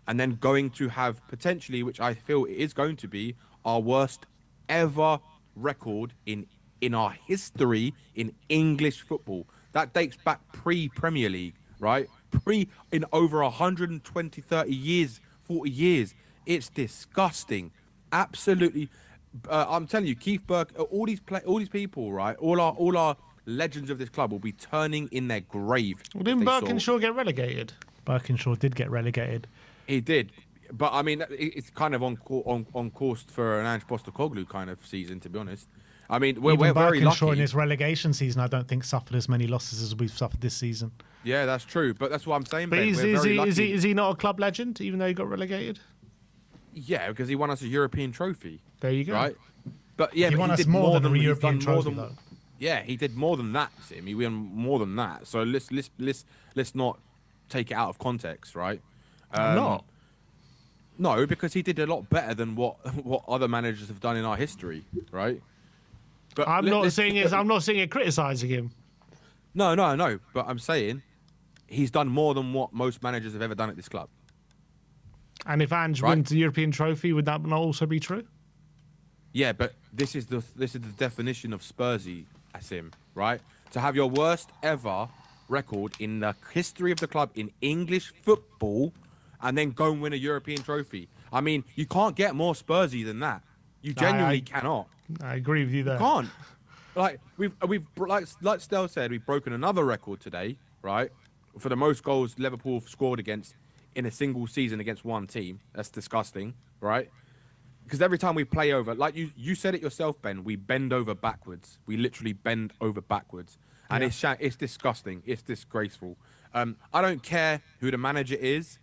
Speaker 6: and then going to have potentially, which I feel it is going to be, our worst ever record in our history in English football. That dates back pre-Premier League, right? In over 120, 30 years, 40 years. It's disgusting. Absolutely. I'm telling you, Keith Burke, all these people, right? All our legends of this club will be turning in their grave.
Speaker 2: Well, didn't Birkinshaw get relegated?
Speaker 1: Birkinshaw did get relegated.
Speaker 6: He did, but I mean, it's kind of on course for an Ange Postecoglou kind of season, to be honest. I mean, we're very lucky.
Speaker 1: In his relegation season, I don't think suffered as many losses as we've suffered this season.
Speaker 6: Yeah, that's true, but that's what I'm saying.
Speaker 2: But
Speaker 6: Ben.
Speaker 2: is he not a club legend, even though he got relegated?
Speaker 6: Yeah, because he won us a European trophy.
Speaker 2: There you go.
Speaker 6: Right, but yeah,
Speaker 1: He
Speaker 6: but
Speaker 1: won
Speaker 6: he
Speaker 1: us
Speaker 6: did
Speaker 1: more than a
Speaker 6: he's
Speaker 1: European
Speaker 6: done more
Speaker 1: trophy,
Speaker 6: than-
Speaker 1: though.
Speaker 6: Yeah, he did more than that, Sim. He won more than that. So let's not take it out of context, right?
Speaker 2: Not.
Speaker 6: No, because he did a lot better than what other managers have done in our history, right? But
Speaker 2: I'm not saying it criticising him.
Speaker 6: No. But I'm saying he's done more than what most managers have ever done at this club.
Speaker 2: And if Ange wins the European trophy, would that not also be true?
Speaker 6: Yeah, but this is the definition of Spursy, Asim, right? To have your worst ever record in the history of the club in English football, and then go and win a European trophy. I mean, you can't get more Spursy than that. You genuinely cannot.
Speaker 2: I agree with you there.
Speaker 6: You can't. Like we've like Stel said, we've broken another record today, right? For the most goals Liverpool have scored against in a single season against one team. That's disgusting, right? Because every time we play over, like you said it yourself, Ben, we bend over backwards. We literally bend over backwards. And it's disgusting. It's disgraceful. I don't care who the manager is.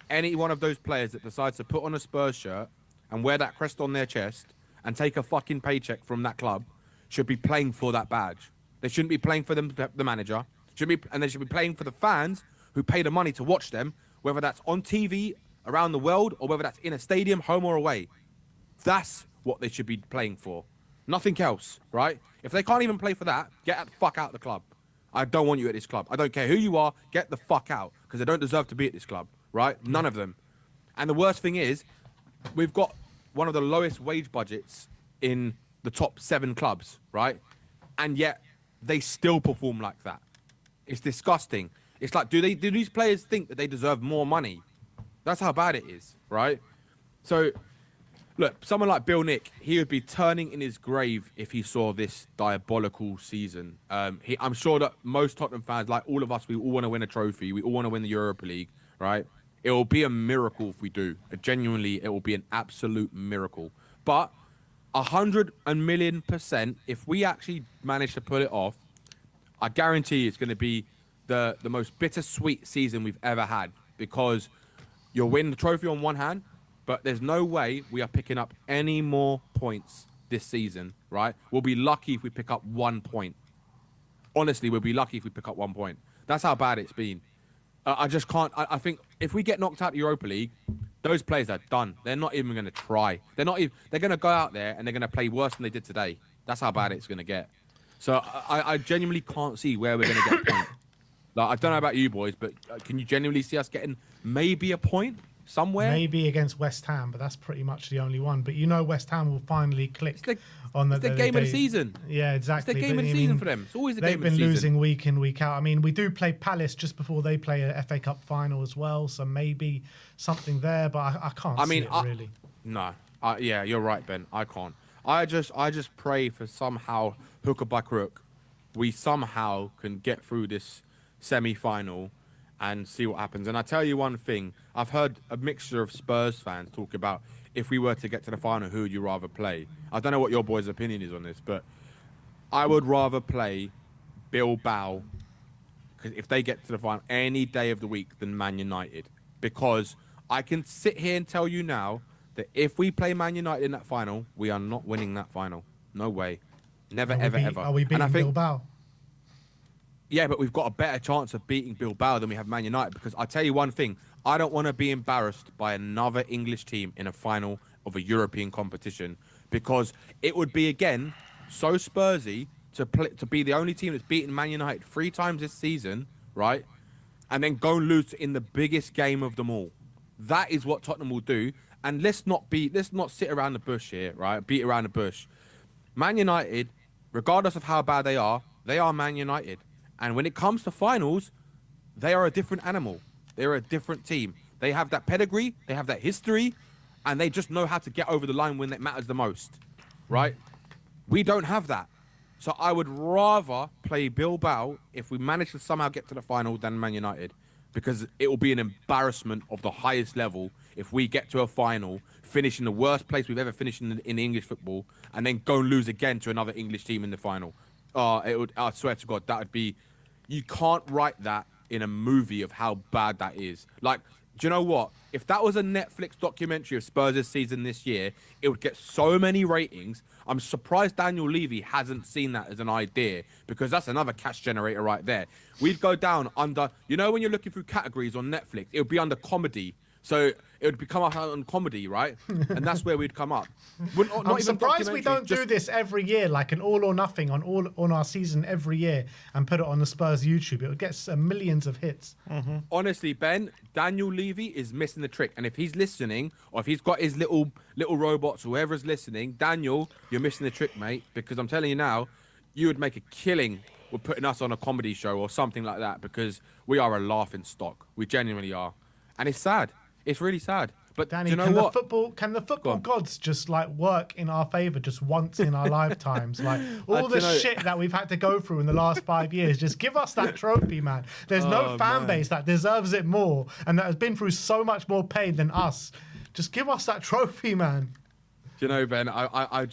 Speaker 6: Any one of those players that decides to put on a Spurs shirt and wear that crest on their chest and take a fucking paycheck from that club should be playing for that badge. They shouldn't be playing for the manager. And they should be playing for the fans who pay the money to watch them, whether that's on TV around the world or whether that's in a stadium, home or away. That's what they should be playing for. Nothing else, right? If they can't even play for that, get the fuck out of the club. I don't want you at this club. I don't care who you are, get the fuck out, because they don't deserve to be at this club, right? None of them. And the worst thing is, we've got one of the lowest wage budgets in the top 7 clubs, right? And yet they still perform like that. It's disgusting. It's like, do these players think that they deserve more money? That's how bad it is, right? So, look, someone like Bill Nick, he would be turning in his grave if he saw this diabolical season. I'm sure that most Tottenham fans, like all of us, we all want to win a trophy. We all want to win the Europa League, right? It will be a miracle if we do. Genuinely, it will be an absolute miracle. But 100,000,000%, if we actually manage to pull it off, I guarantee it's going to be the most bittersweet season we've ever had, because you'll win the trophy on one hand, but there's no way we are picking up any more points this season, right? We'll be lucky if we pick up 1 point. Honestly, we'll be lucky if we pick up 1 point. That's how bad it's been. I just can't. I think if we get knocked out of the Europa League, those players are done. They're not even going to try. They're not even. They're going to go out there and they're going to play worse than they did today. That's how bad it's going to get. So I genuinely can't see where we're going to get a point. Like, I don't know about you boys, but can you genuinely see us getting maybe a point? somewhere.
Speaker 1: Maybe against West Ham, but that's pretty much the only one. But you know, West Ham will finally click on
Speaker 6: It's the game of the season.
Speaker 1: Yeah, exactly.
Speaker 6: It's the game of the season for them. It's always the game of the season.
Speaker 1: They've been losing week in, week out. I mean, we do play Palace just before they play a FA Cup final as well, so maybe something there. But I can't see it really.
Speaker 6: No, yeah, you're right, Ben. I can't. I just pray for somehow hook or by crook, we somehow can get through this semi-final and see what happens. And I tell you one thing, I've heard a mixture of Spurs fans talk about if we were to get to the final, who would you rather play? I don't know what your boys' opinion is on this, but I would rather play Bilbao, because if they get to the final any day of the week, than Man United. Because I can sit here and tell you now that if we play Man United in that final, we are not winning that final. No way. Never, ever.
Speaker 1: Are we beating Bilbao?
Speaker 6: Yeah, but we've got a better chance of beating Bilbao than we have Man United, because I tell you one thing, I don't want to be embarrassed by another English team in a final of a European competition, because it would be, again, so Spursy to be the only team that's beaten Man United 3 times this season, right? And then go and lose in the biggest game of them all. That is what Tottenham will do. And let's not sit around the bush here, right? Beat around the bush. Man United, regardless of how bad they are Man United. And when it comes to finals, they are a different animal. They're a different team. They have that pedigree, they have that history, and they just know how to get over the line when it matters the most, right? We don't have that. So I would rather play Bilbao if we manage to somehow get to the final than Man United, because it will be an embarrassment of the highest level if we get to a final, finish in the worst place we've ever finished in English football, and then go and lose again to another English team in the final. I swear to God, that would be... You can't write that in a movie of how bad that is. Like, do you know what? If that was a Netflix documentary of Spurs' season this year, it would get so many ratings. I'm surprised Daniel Levy hasn't seen that as an idea, because that's another cash generator right there. We'd go down under... You know when you're looking through categories on Netflix, it would be under comedy. So it would become up on comedy, right? And that's where we'd come up.
Speaker 1: I'm surprised we don't do this every year, like an all or nothing on our season every year, and put it on the Spurs YouTube. It would get millions of hits.
Speaker 6: Mm-hmm. Honestly, Ben, Daniel Levy is missing the trick. And if he's listening, or if he's got his little robots, whoever's listening, Daniel, you're missing the trick, mate. Because I'm telling you now, you would make a killing with putting us on a comedy show or something like that, because we are a laughing stock. We genuinely are. And it's sad. It's really sad. But
Speaker 1: Danny,
Speaker 6: do you know
Speaker 1: can the football gods just like work in our favour just once in our lifetimes? Like all the shit that we've had to go through in the last 5 years, just give us that trophy, man. There's no fan base that deserves it more and that has been through so much more pain than us. Just give us that trophy, man.
Speaker 6: Do you know, Ben, I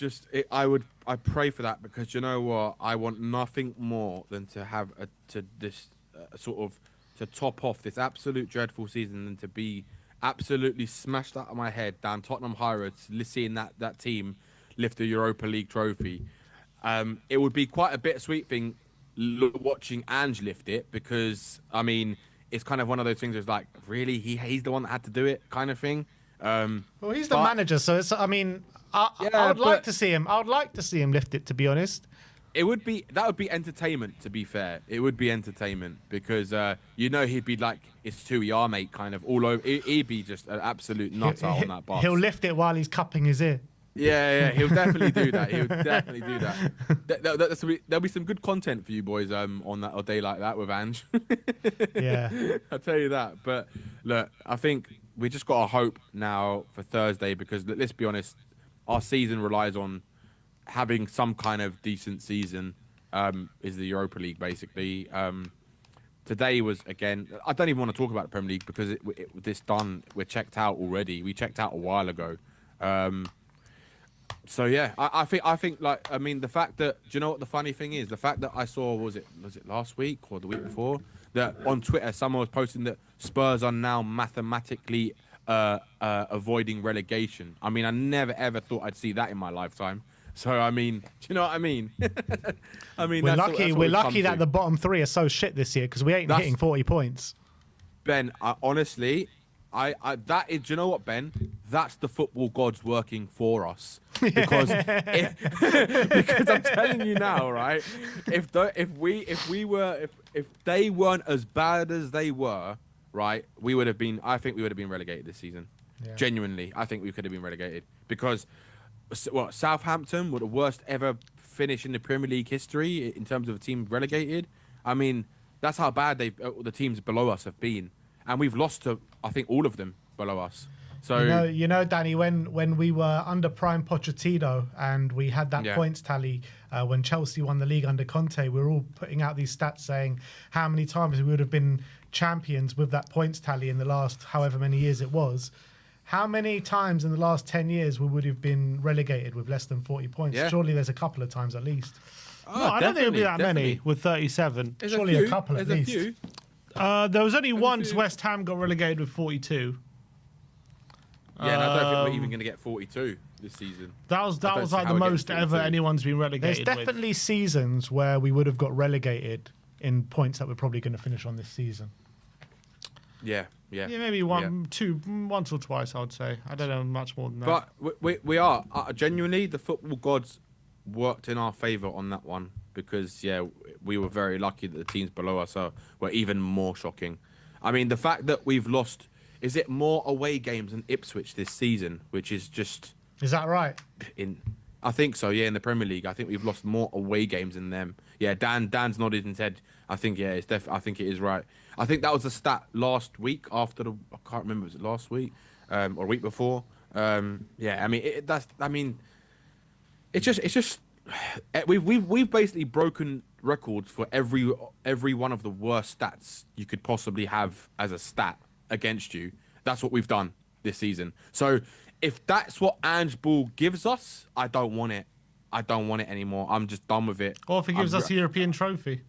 Speaker 6: pray for that, because you know what? I want nothing more than to have to top off this absolute dreadful season and to be absolutely smashed out of my head down Tottenham High Road, seeing that team lift the Europa League trophy. It would be quite a bittersweet thing watching Ange lift it, because I mean it's kind of one of those things that's like, really, he's the one that had to do it, kind of thing.
Speaker 1: Well, he's the manager, so it's, I mean, I would like to see him. I would like to see him lift it, to be honest.
Speaker 6: That would be entertainment, to be fair. It would be entertainment, because he'd be like, it's who we are, mate, kind of all over. He'd be just an absolute nutter on that bus.
Speaker 1: He'll lift it while he's cupping his ear.
Speaker 6: Yeah, he'll definitely do that. He'll definitely do that. There'll be some good content for you boys on that, a day like that with Ange.
Speaker 1: Yeah,
Speaker 6: I'll tell you that. But look, I think we just got to hope now for Thursday, because let's be honest, our season relies on having some kind of decent season. Is the Europa League, basically. Today was, again, I don't even want to talk about the Premier League, because we're checked out already. We checked out a while ago. So yeah, I think like, I mean, the fact that, do you know what the funny thing is? The fact that I saw, was it last week or the week before, that on Twitter someone was posting that Spurs are now mathematically avoiding relegation. I mean, I never ever thought I'd see that in my lifetime. So I mean, do you know what I mean? I mean,
Speaker 1: we're lucky that the bottom 3 are so shit this year, because we ain't hitting 40 points.
Speaker 6: Ben, honestly, do you know what, Ben? That's the football gods working for us, because because I'm telling you now, right? If they weren't as bad as they were, right, we would have been. I think we would have been relegated this season.
Speaker 1: Yeah.
Speaker 6: Genuinely, I think we could have been relegated because, what, Southampton were the worst ever finish in the Premier League history in terms of a team relegated. I mean, that's how bad the teams below us have been, and we've lost to, I think, all of them below us. So
Speaker 1: you know, Danny, when we were under prime Pochettino and we had that points tally when Chelsea won the league under Conte, we were all putting out these stats saying how many times we would have been champions with that points tally in the last however many years it was. How many times in the last 10 years we would have been relegated with less than 40 points?
Speaker 6: Yeah.
Speaker 1: Surely there's a couple of times at least.
Speaker 2: No, I don't think it'll be that many with 37.
Speaker 1: Surely a couple at least.
Speaker 2: There was only once West Ham got relegated with 42.
Speaker 6: Yeah, and I don't think we're even going to get 42 this season.
Speaker 2: That was like the most ever anyone's been relegated.
Speaker 1: There's definitely seasons where we would have got relegated in points that we're probably going to finish on this season.
Speaker 6: Yeah.
Speaker 2: Maybe once or twice, I would say. I don't know much more than that.
Speaker 6: But we are genuinely, the football gods worked in our favour on that one because we were very lucky that the teams below us were even more shocking. I mean, the fact that we've lost. Is it more away games than Ipswich this season, which is just...
Speaker 1: Is that right?
Speaker 6: I think so, yeah, in the Premier League. I think we've lost more away games than them. Yeah, Dan's nodded and said, I think it is right. I think that was the stat last week after I can't remember, was it last week? Or a week before? I mean, it's just... We've basically broken records for every one of the worst stats you could possibly have as a stat against you. That's what we've done this season. So if that's what Ange Ball gives us, I don't want it. I don't want it anymore. I'm just done with it.
Speaker 2: Or if he gives us a European trophy.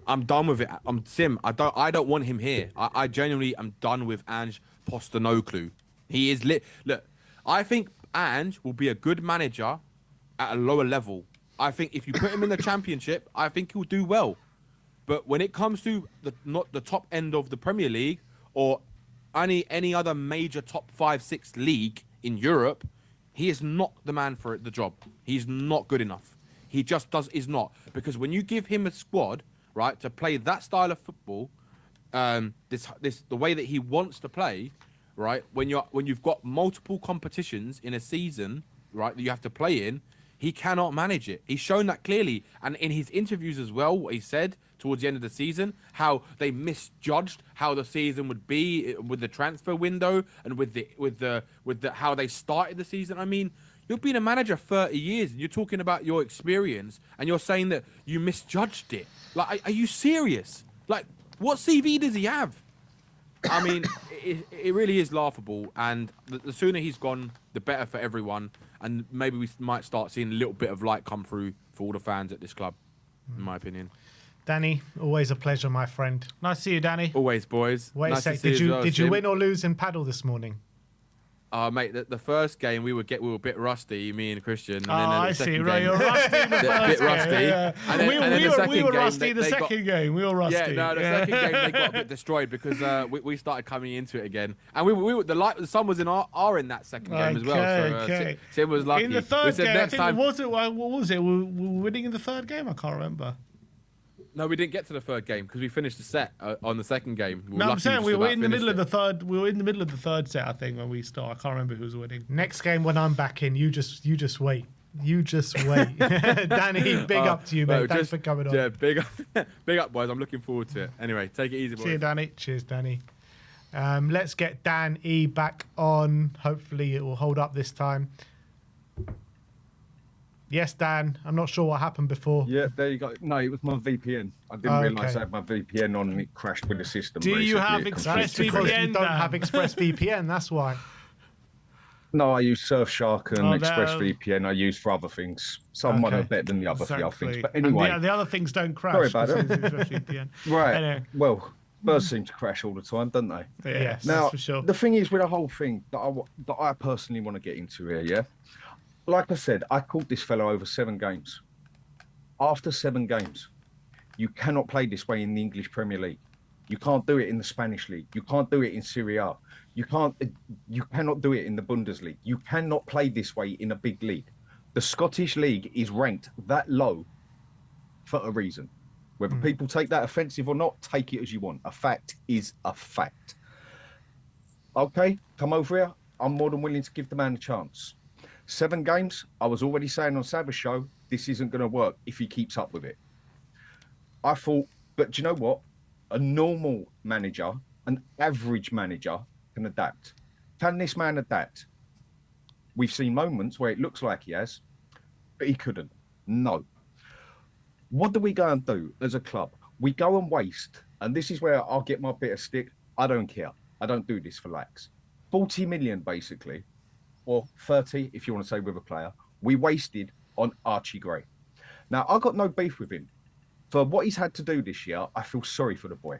Speaker 6: I'm done with it. Sim. I don't want him here. I genuinely am done with Ange Postecoglou. He is lit. Look, I think Ange will be a good manager at a lower level. I think if you put him in the Championship, I think he'll do well. But when it comes to not the top end of the Premier League or any other major top 5-6 league in Europe, he is not the man for the job. He's not good enough. He just is not. Because when you give him a squad, right, to play that style of football, the way that he wants to play, right, when you've got multiple competitions in a season, right, that you have to play in, he cannot manage it. He's shown that clearly, and in his interviews as well, what he said towards the end of the season, how they misjudged how the season would be with the transfer window and with the how they started the season. I mean, you've been a manager 30 years, and you're talking about your experience, and you're saying that you misjudged it. Like, are you serious? Like, what CV does he have? I mean, it really is laughable, and the sooner he's gone, the better for everyone. And maybe we might start seeing a little bit of light come through for all the fans at this club, in my opinion.
Speaker 1: Danny, always a pleasure, my friend.
Speaker 2: Nice to see you, Danny.
Speaker 6: Always, boys.
Speaker 1: Wait
Speaker 6: nice
Speaker 1: a sec. Did you win or lose in paddle this morning?
Speaker 6: Mate, the first game we were a bit rusty, me and Christian. And
Speaker 2: I see, right? You're rusty in the first
Speaker 6: bit rusty.
Speaker 2: Yeah.
Speaker 6: And then
Speaker 2: We were rusty in the second game. We were rusty.
Speaker 6: Yeah, no, the second game they got a bit destroyed because we started coming into it again, and the sun was in our in that second game as well. So Sim was lucky.
Speaker 2: In the third game, I think what was it? We were winning in the third game. I can't remember.
Speaker 6: No, we didn't get to the third game because we finished the set on the second game.
Speaker 2: I'm saying we were in the middle of the third. We were in the middle of the third set, I think, when we started. I can't remember who was winning.
Speaker 1: Next game when I'm back in, you just wait. You just wait. Danny, big up to you, mate. Thanks for coming on.
Speaker 6: Yeah, big up, boys. I'm looking forward to it. Anyway, take it easy, boys.
Speaker 1: See you, Danny. Cheers, Danny. Let's get Dan E back on. Hopefully, it will hold up this time. Yes, Dan. I'm not sure what happened before.
Speaker 5: Yeah, there you go. No, it was my VPN. I didn't realise I had my VPN on and it crashed with the system.
Speaker 2: Do you have ExpressVPN?
Speaker 1: You don't have ExpressVPN, that's why.
Speaker 5: No, I use Surfshark and ExpressVPN. I use for other things. Some are better than the other things. But anyway.
Speaker 2: And the other things don't crash.
Speaker 5: Sorry about
Speaker 2: it.
Speaker 5: Right.
Speaker 2: Anyway.
Speaker 5: Well, birds seem to crash all the time, don't they?
Speaker 2: Yes,
Speaker 5: now,
Speaker 2: that's for sure.
Speaker 5: The thing is with the whole thing that I personally want to get into here, yeah? Like I said, I called this fellow over 7 games. After 7 games, you cannot play this way in the English Premier League. You can't do it in the Spanish League. You can't do it in Serie A. You cannot do it in the Bundesliga. You cannot play this way in a big league. The Scottish League is ranked that low for a reason. Whether people take that offensive or not, take it as you want. A fact is a fact. Okay, come over here. I'm more than willing to give the man a chance. 7 games, I was already saying on Sabbath's show, this isn't going to work if he keeps up with it. I thought, but do you know what? A normal manager, an average manager can adapt. Can this man adapt? We've seen moments where it looks like he has, but he couldn't. No. What do we go and do as a club? We go and waste, and this is where I'll get my bit of stick. I don't care. I don't do this for lax. 40 million, basically, or 30, if you want to say with a player, we wasted on Archie Gray. Now, I've got no beef with him. For what he's had to do this year, I feel sorry for the boy.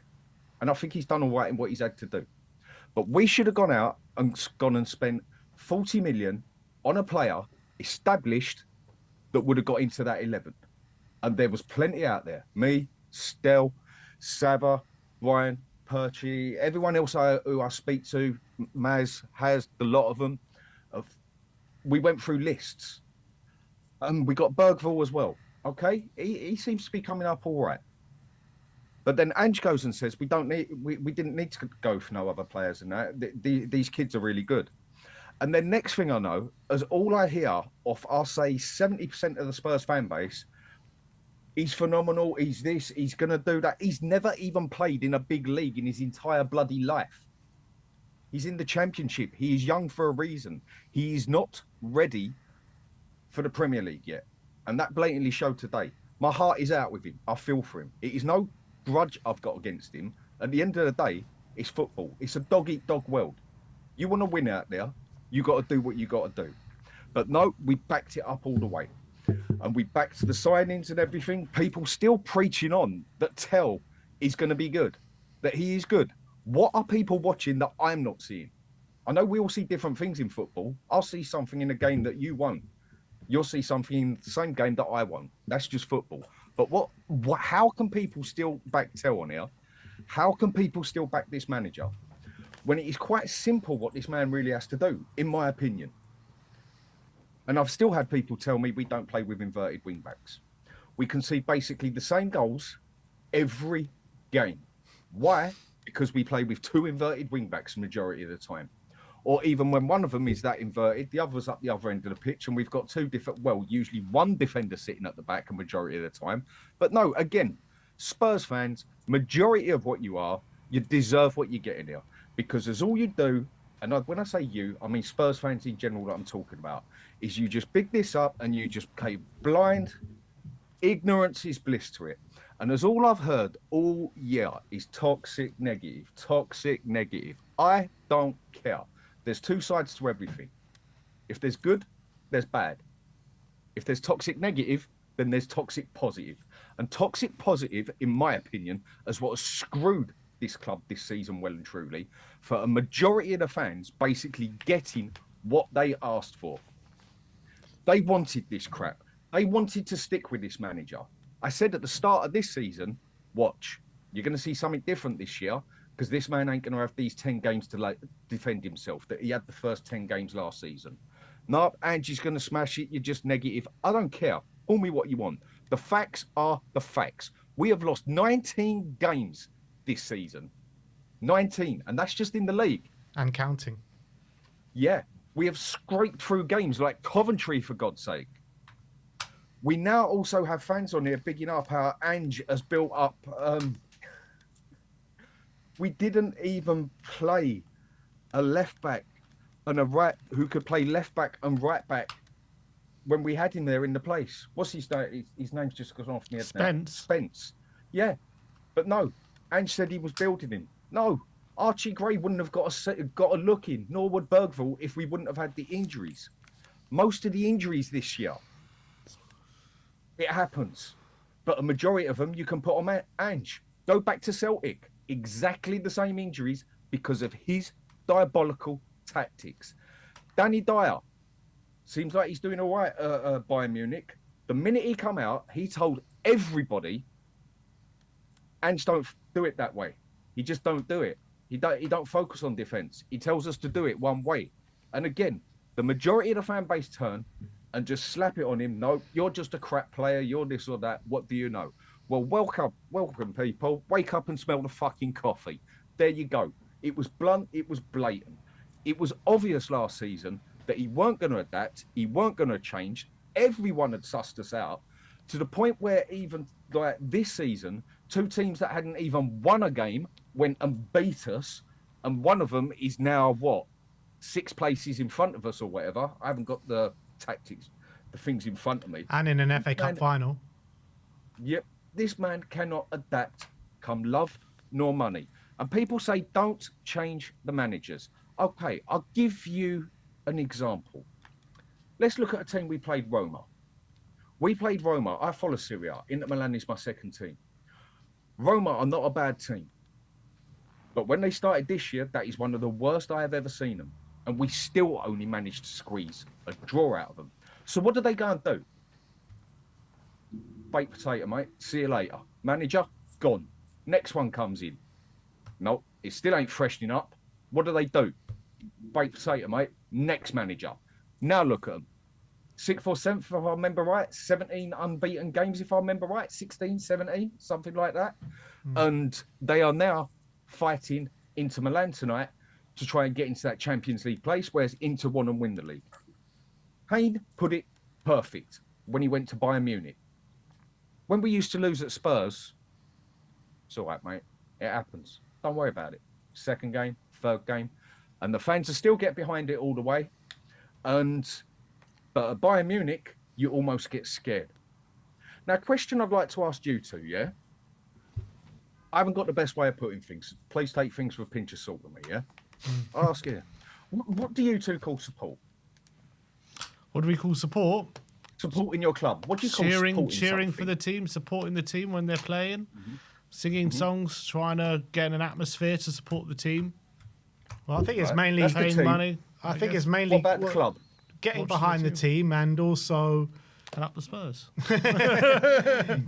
Speaker 5: And I think he's done all right in what he's had to do. But we should have gone out and gone and spent 40 million on a player established that would have got into that 11. And there was plenty out there. Me, Stel, Sava, Brian, Perchy, everyone else who I speak to, Maz, has a lot of them. We went through lists. And we got Bergvall as well. Okay, he seems to be coming up all right. But then Ange goes and says we didn't need to go for no other players than that. These kids are really good. And then next thing I know, as all I hear off, I'll say 70% of the Spurs fan base, he's phenomenal, he's this, he's going to do that. He's never even played in a big league in his entire bloody life. He's in the Championship. He is young for a reason. He is not ready for the Premier League yet. And that blatantly showed today. My heart is out with him. I feel for him. It is no grudge I've got against him. At the end of the day, it's football. It's a dog-eat-dog world. You want to win out there, you got to do what you got to do. But no, we backed it up all the way. And we backed the signings and everything. People still preaching on that Tell is going to be good, that he is good. What are people watching that I'm not seeing? I know we all see different things in football. I'll see something in a game that you won. You'll see something in the same game that I won. That's just football. But how can people still back Tell on here? How can people still back this manager when it is quite simple what this man really has to do, in my opinion? And I've still had people tell me we don't play with inverted wing backs. We concede basically the same goals every game. Why? Because we play with 2 inverted wing backs the majority of the time. Or even when one of them is that inverted, the other's up the other end of the pitch, and we've got 2 different, well, usually one defender sitting at the back a majority of the time. But no, again, Spurs fans, majority of what you are, you deserve what you get in here. Because as all you do, and when I say you, I mean Spurs fans in general that I'm talking about, is you just big this up and you just play blind. Ignorance is bliss to it. And as all I've heard all year is toxic, negative, toxic, negative. I don't care. There's 2 sides to everything. If there's good, there's bad. If there's toxic negative, then there's toxic positive. And toxic positive, in my opinion, is what has screwed this club this season well and truly, for a majority of the fans basically getting what they asked for. They wanted this crap. They wanted to stick with this manager. I said at the start of this season, watch, you're going to see something different this year, because this man ain't going to have these 10 games to defend himself that he had the first 10 games last season. No, Angie's going to smash it. You're just negative. I don't care. Call me what you want. The facts are the facts. We have lost 19 games this season. 19. And that's just in the league.
Speaker 1: And counting.
Speaker 5: Yeah. We have scraped through games like Coventry, for God's sake. We now also have fans on here bigging up how Ange has built up... we didn't even play a left back and a right who could play left back and right back when we had him there in the place. What's his name? His name's just gone off me. Spence. Yeah, but no. Ange said he was building him. No, Archie Gray wouldn't have got a look in, nor would Bergvall if we wouldn't have had the injuries. Most of the injuries this year, it happens, but a majority of them you can put on Ange. Go back to Celtic. Exactly the same injuries because of his diabolical tactics. Danny Dyer seems like he's doing all right at Bayern Munich. The minute he come out, he told everybody, Ange don't do it that way. He just don't do it. He don't focus on defence. He tells us to do it one way. And again, the majority of the fan base turn and just slap it on him. No, you're just a crap player. You're this or that. What do you know? Well, welcome, people. Wake up and smell the fucking coffee. There you go. It was blunt. It was blatant. It was obvious last season that he weren't going to adapt. He weren't going to change. Everyone had sussed us out to the point where even like this season, two teams that hadn't even won a game went and beat us. And one of them is now what? 6 places in front of us or whatever. I haven't got the tactics, the things in front of me.
Speaker 1: And in an FA Cup final.
Speaker 5: Yep. This man cannot adapt come love nor money. And people say, don't change the managers. Okay, I'll give you an example. Let's look at a team we played, Roma. We played Roma. I follow Serie A. Inter Milan is my second team. Roma are not a bad team. But when they started this year, that is one of the worst I have ever seen them. And we still only managed to squeeze a draw out of them. So what do they go and do? Baked potato, mate. See you later. Manager, gone. Next one comes in. No, it still ain't freshening up. What do? Baked potato, mate. Next manager. Now look at them. 6th or 7th, if I remember right. 17 unbeaten games, if I remember right. 16, 17, something like that. And they are now fighting Inter Milan tonight to try and get into that Champions League place, whereas Inter won and win the league. Hayne put it perfect when he went to Bayern Munich. When we used to lose at Spurs, it's all right, mate. It happens. Don't worry about it. Second game, third game. And the fans will still get behind it all the way. But at Bayern Munich, you almost get scared. Now, question I'd like to ask you two, yeah? I haven't got the best way of putting things. Please take things with a pinch of salt with me, yeah? I'll ask you. What do you two call support?
Speaker 2: What do we call support?
Speaker 5: Supporting your club. What do you call supporting
Speaker 2: cheering for
Speaker 5: something?
Speaker 2: the team, supporting the team when they're playing, singing songs, trying to get an atmosphere to support the team.
Speaker 1: Well, I think it's mainly
Speaker 5: That's the
Speaker 2: paying
Speaker 5: team.
Speaker 2: money.
Speaker 1: I think it's mainly
Speaker 5: What about the club?
Speaker 1: getting
Speaker 2: Watching
Speaker 1: behind
Speaker 2: the
Speaker 1: the team and also
Speaker 2: And up the Spurs.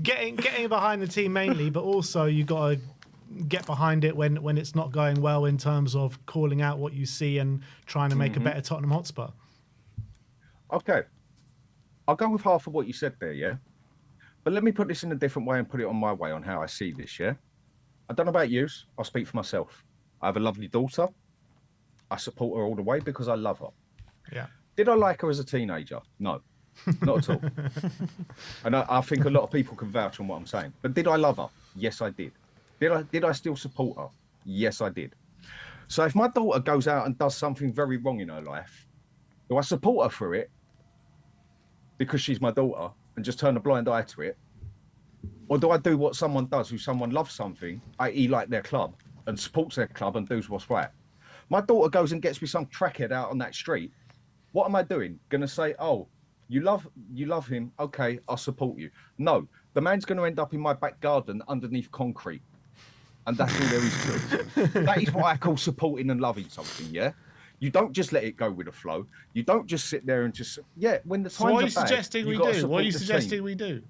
Speaker 1: getting behind the team mainly, but also you got to get behind it when it's not going well in terms of calling out what you see and trying to make a better Tottenham Hotspur.
Speaker 5: Okay. I'll go with half of what you said there, yeah? But let me put this in a different way and put it on my way on how I see this, yeah? I don't know about you. I'll speak for myself. I have a lovely daughter. I support her all the way because I love her.
Speaker 1: Yeah.
Speaker 5: Did I like her as a teenager? No, not at all. And I think a lot of people can vouch on what I'm saying. But did I love her? Yes, I did. Did I still support her? Yes, I did. So if my daughter goes out and does something very wrong in her life, do I support her for it because she's my daughter and just turn a blind eye to it? Or do I do what someone does who someone loves something, i.e. like their club, and supports their club and does what's right? My daughter goes and gets me some crackhead out on that street. What am I doing? Going to say, oh, you love him. Okay, I'll support you. No, the man's going to end up in my back garden underneath concrete. And that's all there is to it. That is what I call supporting and loving something, yeah? You don't just let it go with the flow. You don't just sit there and just, when the times
Speaker 2: So what are you
Speaker 5: bad,
Speaker 2: suggesting we
Speaker 5: you've got to
Speaker 2: do? What are you
Speaker 5: support the
Speaker 2: suggesting
Speaker 5: team.
Speaker 2: we do?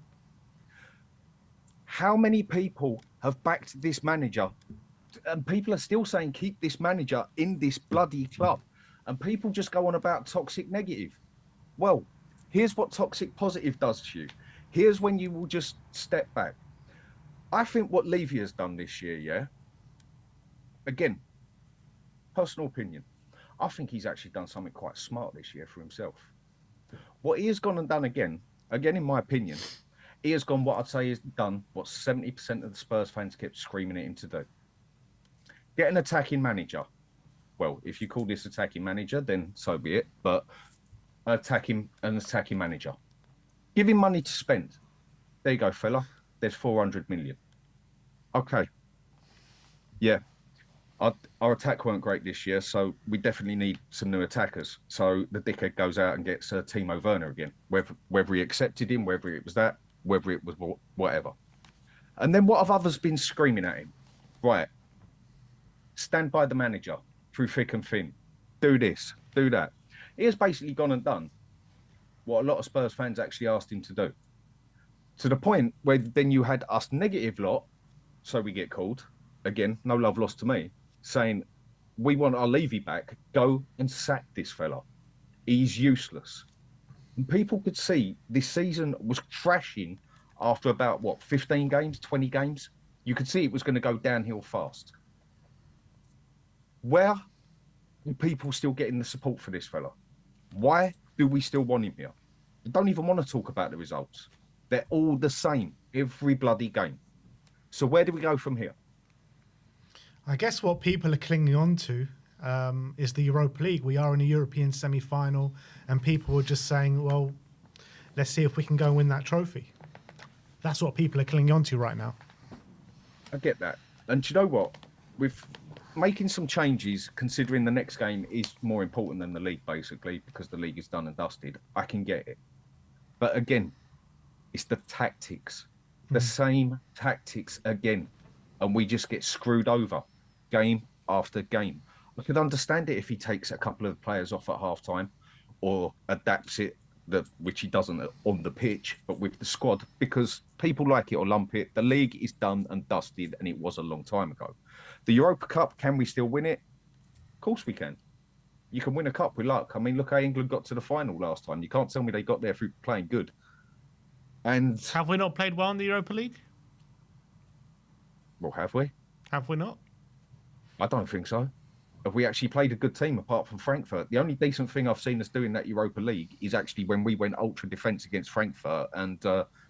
Speaker 5: How many people have backed this manager? And people are still saying, keep this manager in this bloody club. And people just go on about toxic negative. Well, here's what toxic positive does to you. Here's when you will just step back. I think what Levy has done this year, yeah? Again, personal opinion. I think he's actually done something quite smart this year for himself. What he has gone and done again in my opinion, he has gone what I'd say is done what 70% of the Spurs fans kept screaming at him to do. Get an attacking manager. Well, if you call this attacking manager, then so be it. But an attacking manager. Give him money to spend. There you go, fella. There's 400 million. Okay. Yeah. Our attack weren't great this year, so we definitely need some new attackers. So the dickhead goes out and gets Timo Werner again. Whether he accepted him, whether it was that, whether it was whatever. And then what have others been screaming at him? Right. Stand by the manager through thick and thin. Do this, do that. He has basically gone and done what a lot of Spurs fans actually asked him to do. To the point where then you had us negative lot, so we get called, again, no love lost to me, saying, we want our Levy back, go and sack this fella. He's useless. And people could see this season was crashing after about, what, 15 games, 20 games? You could see it was going to go downhill fast. Where are people still getting the support for this fella? Why do we still want him here? We don't even want to talk about the results. They're all the same every bloody game. So where do we go from here?
Speaker 1: I guess what people are clinging on to is the Europa League. We are in a European semi-final, and people are just saying, well, let's see if we can go and win that trophy. That's what people are clinging on to right now.
Speaker 5: I get that. And do you know what? With making some changes, considering the next game is more important than the league, basically, because the league is done and dusted, I can get it. But again, it's the tactics. The same tactics again. And we just get screwed over game after game. I could understand it if he takes a couple of players off at half-time or adapts it, which he doesn't on the pitch, but with the squad, because people like it or lump it. The league is done and dusted, and it was a long time ago. The Europa Cup, can we still win it? Of course we can. You can win a cup with luck. I mean, look how England got to the final last time. You can't tell me they got there through playing good. And
Speaker 2: Have we not played well in the Europa League?
Speaker 5: well, have we?
Speaker 2: Have we not?
Speaker 5: I don't think so. Have we actually played a good team apart from Frankfurt? The only decent thing I've seen us do in that Europa League is actually when we went ultra defence against Frankfurt and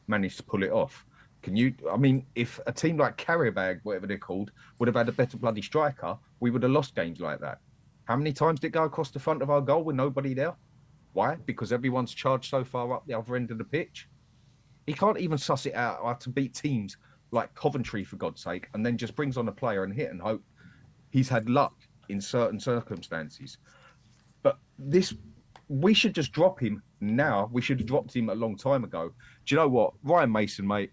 Speaker 5: managed to pull it off. I mean, if a team like Karabag, whatever they're called, would have had a better bloody striker, we would have lost games like that. How many times did it go across the front of our goal with nobody there? Why? Because everyone's charged so far up the other end of the pitch. He can't even suss it out how to beat teams like Coventry, for God's sake, and then just brings on a player and hit and hope he's had luck in certain circumstances. But we should just drop him now. We should have dropped him a long time ago. Do you know what? Ryan Mason, mate,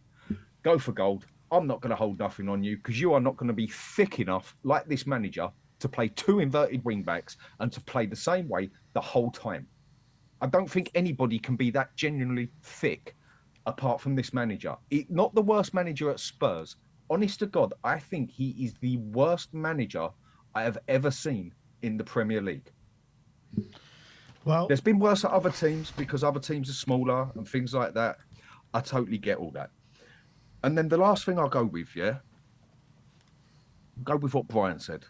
Speaker 5: go for gold. I'm not going to hold nothing on you because you are not going to be thick enough, like this manager, to play two inverted wing backs and to play the same way the whole time. I don't think anybody can be that genuinely thick apart from this manager. Not the worst manager at Spurs. Honest to God, I think he is the worst manager I have ever seen in the Premier League.
Speaker 1: Well,
Speaker 5: there's been worse at other teams because other teams are smaller and things like that. I totally get all that. And then the last thing I'll go with, go with what Brian said.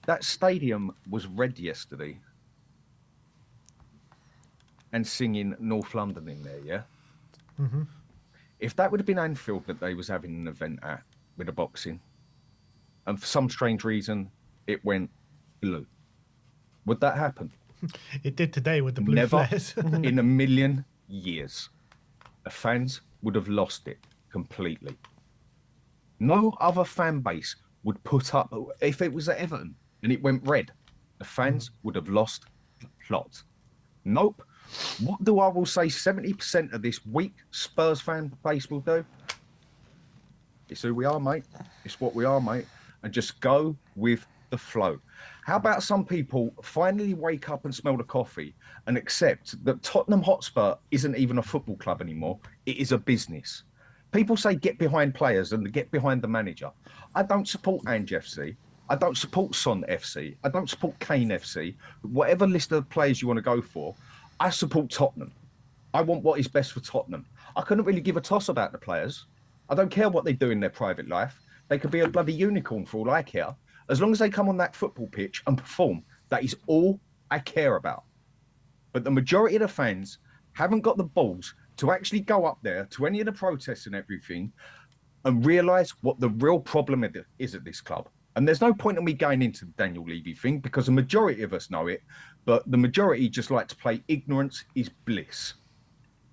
Speaker 5: That stadium was red yesterday and singing North London in there, yeah?
Speaker 1: Mm-hmm.
Speaker 5: If that would have been Anfield that they was having an event at with a boxing, and for some strange reason it went blue, would that happen?
Speaker 1: It did today with the blue
Speaker 5: Never
Speaker 1: flares.
Speaker 5: in a million years. The fans would have lost it completely. No other fan base would put up, if it was at Everton and it went red, the fans would have lost the plot. Nope. What do I will say 70% of this weak Spurs fan base will do? It's who we are, mate. It's what we are, mate. And just go with the flow. How about some people finally wake up and smell the coffee and accept that Tottenham Hotspur isn't even a football club anymore? It is a business. People say get behind players and get behind the manager. I don't support Ange FC. I don't support Son FC. I don't support Kane FC. Whatever list of players you want to go for, I support Tottenham. I want what is best for Tottenham. I couldn't really give a toss about the players. I don't care what they do in their private life. They could be a bloody unicorn for all I care. As long as they come on that football pitch and perform, that is all I care about. But the majority of the fans haven't got the balls to actually go up there to any of the protests and everything and realise what the real problem is at this club. And there's no point in me going into the Daniel Levy thing because the majority of us know it, but the majority just like to play ignorance is bliss.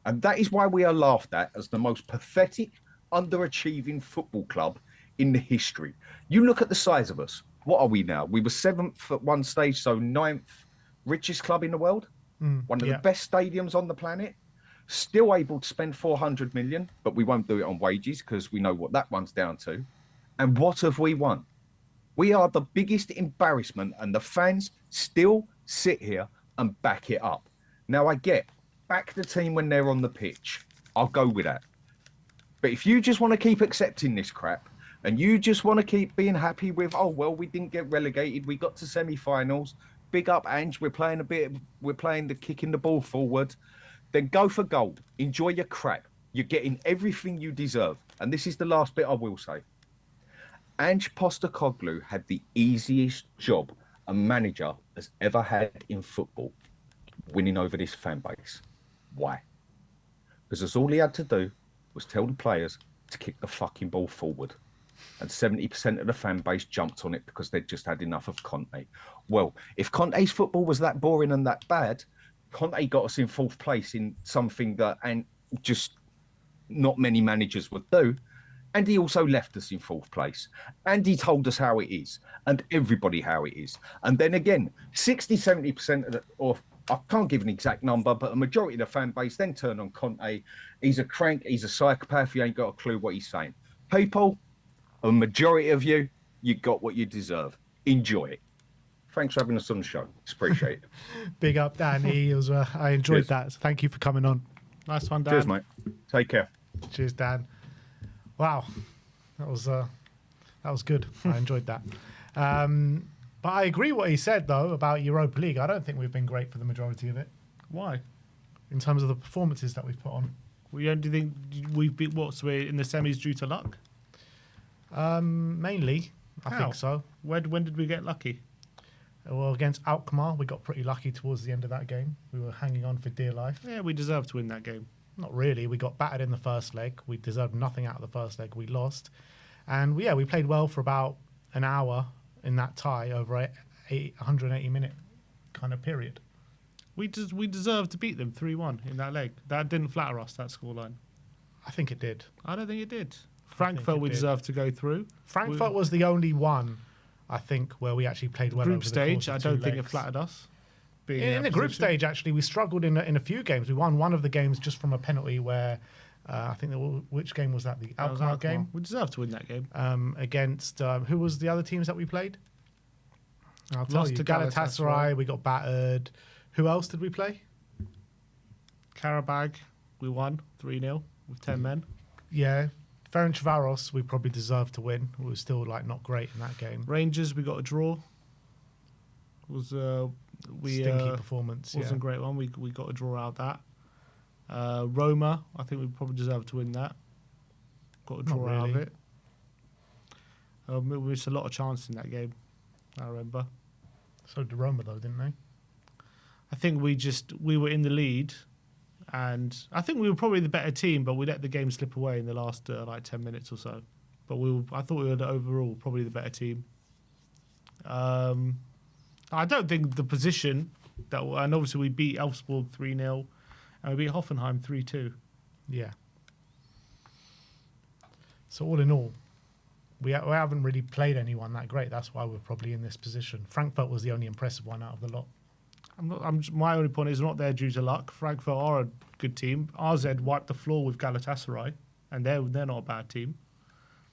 Speaker 5: And that is why we are laughed at as the most pathetic, underachieving football club in the history. You look at the size of us. What are we now? We were 7th at one stage, so 9th richest club in the world. One of the best stadiums on the planet. Still able to spend 400 million, but we won't do it on wages because we know what that one's down to. And what have we won? We are the biggest embarrassment, and the fans still sit here and back it up. Now, I get back the team when they're on the pitch. I'll go with that. But if you just want to keep accepting this crap, and you just want to keep being happy with, oh, well, we didn't get relegated, we got to semi-finals, big up, Ange, we're playing the kicking the ball forward, then go for gold. Enjoy your crap. You're getting everything you deserve. And this is the last bit I will say. Ange Postecoglou had the easiest job a manager has ever had in football, winning over this fan base. Why? Because all he had to do was tell the players to kick the fucking ball forward. And 70% of the fan base jumped on it because they'd just had enough of Conte. Well, if Conte's football was that boring and that bad, Conte got us in fourth place in something that and just not many managers would do. And he also left us in fourth place. And he told us how it is, and everybody how it is. And then again, 60-70% of the, or I can't give an exact number, but a majority of the fan base then turn on Conte. He's a crank, he's a psychopath, he ain't got a clue what he's saying. People, a majority of you, you got what you deserve. Enjoy it. Thanks for having us on the show. It's appreciated.
Speaker 1: Big up, Danny. I enjoyed
Speaker 5: Cheers.
Speaker 1: that. So thank you for coming on.
Speaker 2: Nice one, Dan.
Speaker 5: Cheers, mate. Take care.
Speaker 1: Cheers, Dan. Wow, that was good. I enjoyed that. But I agree what he said though about Europa League. I don't think we've been great for the majority of it
Speaker 2: Why?
Speaker 1: in terms of the performances that we've put on.
Speaker 2: We only think we've been what? So we're in the semis due to luck.
Speaker 1: Mainly, I
Speaker 2: How?
Speaker 1: think so.
Speaker 2: When did we get lucky?
Speaker 1: Well, against Alkmaar, we got pretty lucky towards the end of that game. We were hanging on for dear life.
Speaker 2: Yeah, we deserved to win that game.
Speaker 1: Not really. We got battered in the first leg. We deserved nothing out of the first leg. We lost. And we played well for about an hour in that tie over a 180-minute kind of period.
Speaker 2: We deserved to beat them 3-1 in that leg. That didn't flatter us, that scoreline.
Speaker 1: I think it did.
Speaker 2: I don't think it did.
Speaker 1: think
Speaker 2: Frankfurt,
Speaker 1: it
Speaker 2: we
Speaker 1: did.
Speaker 2: deserved to go through.
Speaker 1: Frankfurt was the only one, I think, where we actually played well
Speaker 2: Group
Speaker 1: over the
Speaker 2: stage,
Speaker 1: course of
Speaker 2: I
Speaker 1: two
Speaker 2: don't think it
Speaker 1: legs.
Speaker 2: flattered us.
Speaker 1: In the group stage, actually, we struggled in a few games. We won one of the games just from a penalty where, I think, which game was that? The Alkmaar game?
Speaker 2: We deserved to win that game.
Speaker 1: Against, who was the other teams that we played? I'll tell
Speaker 2: Lost
Speaker 1: you.
Speaker 2: to
Speaker 1: Galatasaray, we got battered. Who else did we play?
Speaker 2: Karabag, we won 3-0 with 10 men.
Speaker 1: Yeah. Ferencvaros, we probably deserved to win. We were still not great in that game.
Speaker 2: Rangers, we got a draw.
Speaker 1: Stinky performance.
Speaker 2: Wasn't a great one. We got a draw out of that. Roma, I think we probably deserved to win that. Got a
Speaker 1: Not
Speaker 2: draw out of
Speaker 1: really.
Speaker 2: it. We missed a lot of chances in that game. I remember.
Speaker 1: So did Roma, though, didn't they?
Speaker 2: I think we were in the lead, and I think we were probably the better team, but we let the game slip away in the last 10 minutes or so. But I thought we were overall probably the better team. I don't think the position and obviously we beat Elfsborg 3-0, and we beat Hoffenheim 3-2.
Speaker 1: Yeah. So all in all, we haven't really played anyone that great. That's why we're probably in this position. Frankfurt was the only impressive one out of the lot.
Speaker 2: My only point is not there due to luck. Frankfurt are a good team. RZ wiped the floor with Galatasaray, and they're not a bad team.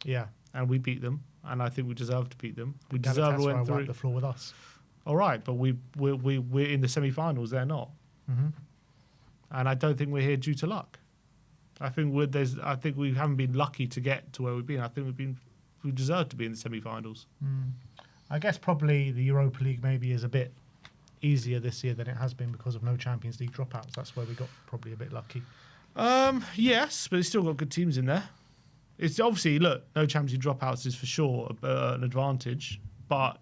Speaker 1: Yeah.
Speaker 2: And we beat them, and I think we deserve to beat them. We deserve to
Speaker 1: Galatasaray
Speaker 2: win
Speaker 1: wiped
Speaker 2: through.
Speaker 1: the floor with us.
Speaker 2: All right, but we're in the semi-finals. They're not, and I don't think we're here due to luck. I think we haven't been lucky to get to where we've been. I think we deserve to be in the semi-finals.
Speaker 1: I guess probably the Europa League maybe is a bit easier this year than it has been because of no Champions League dropouts. That's where we got probably a bit lucky.
Speaker 2: Yes, but it's still got good teams in there. It's obviously, look, no Champions League dropouts is for sure an advantage, but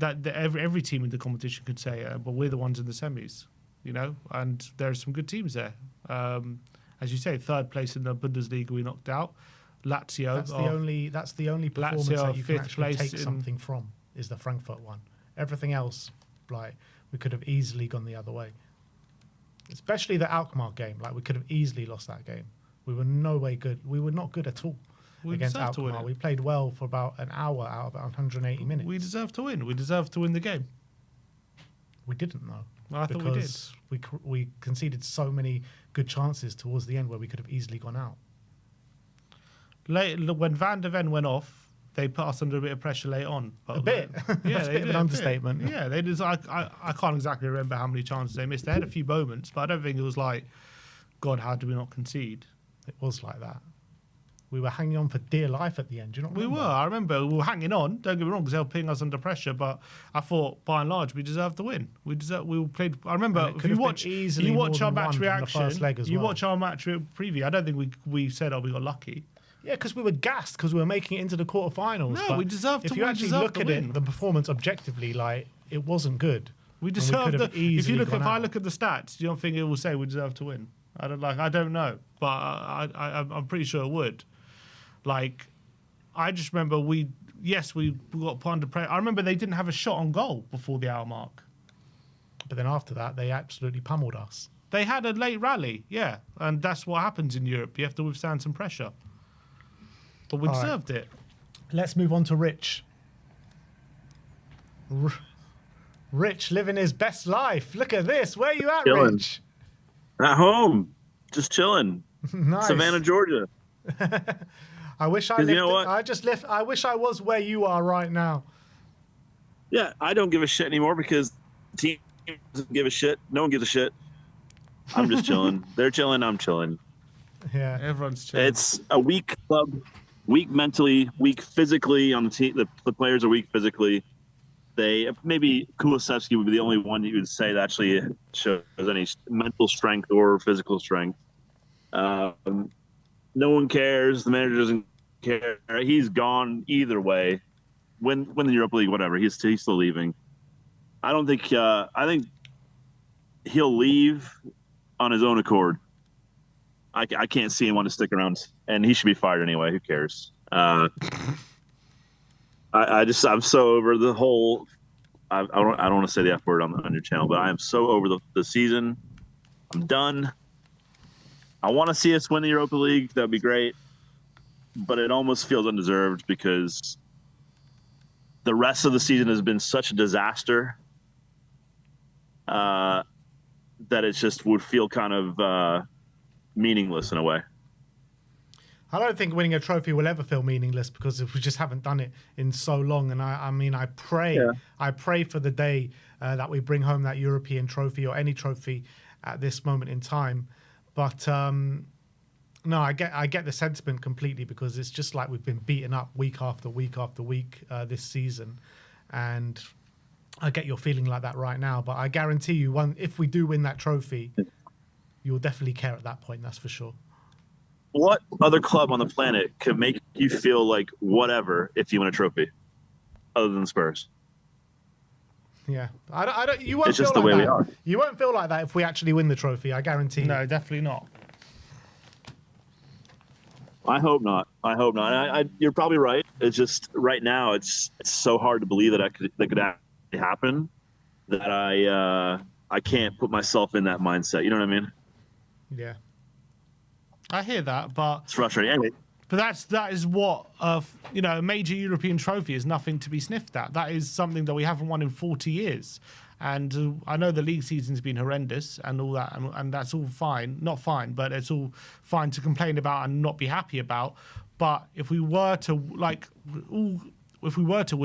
Speaker 2: every team in the competition could say, but we're the ones in the semis, and there are some good teams there. As you say, third place in the Bundesliga we knocked out. Lazio.
Speaker 1: That's the only performance
Speaker 2: Lazio
Speaker 1: that you can
Speaker 2: fifth
Speaker 1: actually
Speaker 2: place
Speaker 1: take something from is the Frankfurt one. Everything else, we could have easily gone the other way. Especially the Alkmaar game. We could have easily lost that game. We were no way good. We were not good at all against
Speaker 2: deserved to win
Speaker 1: Alkmaar.
Speaker 2: it.
Speaker 1: We played well for about an hour out of 180 minutes.
Speaker 2: We deserve to win. We deserve to win the game.
Speaker 1: We didn't, though.
Speaker 2: Well, I thought we did.
Speaker 1: Because we conceded so many good chances towards the end where we could have easily gone out.
Speaker 2: When Van der Ven went off, they put us under a bit of pressure late on. But
Speaker 1: A bit.
Speaker 2: Yeah,
Speaker 1: That's a bit of an understatement.
Speaker 2: Yeah, they did. I can't exactly remember how many chances they missed. They had a few moments, but I don't think it was God, how did we not concede?
Speaker 1: It was like that. We were hanging on for dear life at the end. Do you not
Speaker 2: We
Speaker 1: remember?
Speaker 2: were. I remember we were hanging on. Don't get me wrong, because they were putting us under pressure. But I thought, by and large, we deserved to win. We played. I remember
Speaker 1: And it
Speaker 2: if
Speaker 1: could
Speaker 2: you
Speaker 1: have been
Speaker 2: watch,
Speaker 1: easily
Speaker 2: you
Speaker 1: more
Speaker 2: watch our
Speaker 1: than
Speaker 2: match
Speaker 1: one from the
Speaker 2: reaction.
Speaker 1: first leg as
Speaker 2: you
Speaker 1: well.
Speaker 2: watch our match preview. I don't think we said, "Oh, we got lucky."
Speaker 1: Yeah, because we were gassed because we were making it into the quarterfinals.
Speaker 2: No,
Speaker 1: but
Speaker 2: we deserved
Speaker 1: if
Speaker 2: to-
Speaker 1: you
Speaker 2: we
Speaker 1: actually
Speaker 2: deserved
Speaker 1: look
Speaker 2: to
Speaker 1: at
Speaker 2: win.
Speaker 1: it, the performance objectively, like it wasn't good.
Speaker 2: We
Speaker 1: And
Speaker 2: deserve
Speaker 1: could
Speaker 2: the.
Speaker 1: have
Speaker 2: If you
Speaker 1: easily
Speaker 2: look,
Speaker 1: gone
Speaker 2: if I
Speaker 1: out.
Speaker 2: look at the stats, do you don't think it will say we deserve to win? I don't know, but I'm pretty sure it would. Like, I just remember we got put under pressure. I remember they didn't have a shot on goal before the hour mark.
Speaker 1: But then after that, they absolutely pummeled us.
Speaker 2: They had a late rally, yeah, and that's what happens in Europe. You have to withstand some pressure, but we
Speaker 1: All right.
Speaker 2: deserved it.
Speaker 1: Let's move on to Rich. Rich living his best life. Look at this. Where you at,
Speaker 7: Chilling.
Speaker 1: Rich?
Speaker 7: At home, just chilling.
Speaker 1: Nice.
Speaker 7: Savannah, Georgia.
Speaker 1: I wish I
Speaker 7: 'Cause
Speaker 1: lived.
Speaker 7: you know what?
Speaker 1: I wish I was where you are right now.
Speaker 7: Yeah, I don't give a shit anymore because the team doesn't give a shit. No one gives a shit. I'm just chilling. They're chilling. I'm chilling.
Speaker 1: Yeah.
Speaker 2: Everyone's chilling.
Speaker 7: It's a weak club, weak mentally, weak physically on the team. The players are weak physically. They maybe Kulisevsky would be the only one you would say that actually shows any mental strength or physical strength. No one cares. The manager doesn't care. He's gone either way. Win the Europa League, whatever. He's still leaving. I don't think. I think he'll leave on his own accord. I can't see him want to stick around, and he should be fired anyway. Who cares? I'm so over the whole. I don't want to say the F word on your channel, but I am so over the season. I'm done. I want to see us win the Europa League. That'd be great, but it almost feels undeserved because the rest of the season has been such a disaster that it just would feel kind of meaningless in a way.
Speaker 1: I don't think winning a trophy will ever feel meaningless because we just haven't done it in so long. And I pray for the day that we bring home that European trophy or any trophy at this moment in time. But no, I get the sentiment completely because it's just like we've been beaten up week after week after week this season, and I get you're feeling like that right now. But I guarantee you, if we do win that trophy, you'll definitely care at that point. That's for sure.
Speaker 7: What other club on the planet could make you feel like whatever if you win a trophy, other than Spurs?
Speaker 1: Yeah, I don't. You won't
Speaker 7: It's
Speaker 1: feel
Speaker 7: just the
Speaker 1: like
Speaker 7: way we
Speaker 1: that.
Speaker 7: are.
Speaker 1: You won't feel like that if we actually win the trophy. I guarantee.
Speaker 2: No,
Speaker 1: you.
Speaker 2: definitely not.
Speaker 7: I hope not. You're probably right. It's just right now, it's so hard to believe that could actually happen that I can't put myself in that mindset. You know what I mean?
Speaker 1: Yeah.
Speaker 2: I hear that, but
Speaker 7: It's frustrating. Anyway,
Speaker 2: But that is what a major European trophy is nothing to be sniffed at. That is something that we haven't won in 40 years. And I know the league season's been horrendous and all that, and that's all fine. Not fine, but it's all fine to complain about and not be happy about. But if we were to win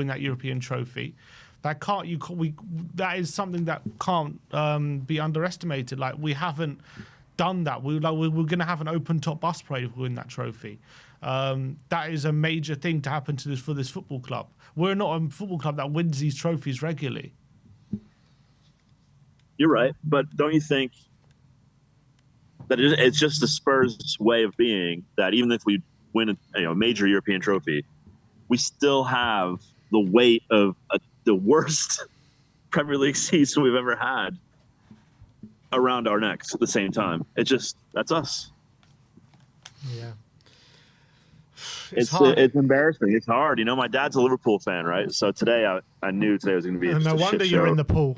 Speaker 2: that European trophy, that is something that can't be underestimated. Like, we haven't done that. We're going to have an open top bus parade if we win that trophy. That is a major thing to happen for this football club. We're not a football club that wins these trophies regularly.
Speaker 7: you're right, but don't you think that it's just the Spurs' way of being that even if we win a major European trophy, we still have the weight of the worst Premier League season we've ever had around our necks at the same time. That's us.
Speaker 1: Yeah.
Speaker 7: It's
Speaker 1: hard.
Speaker 7: it's embarrassing. It's hard. My dad's a Liverpool fan, right? So today I knew today was going to be
Speaker 1: No
Speaker 7: a
Speaker 1: wonder
Speaker 7: shit
Speaker 1: you're
Speaker 7: show.
Speaker 1: in the pool.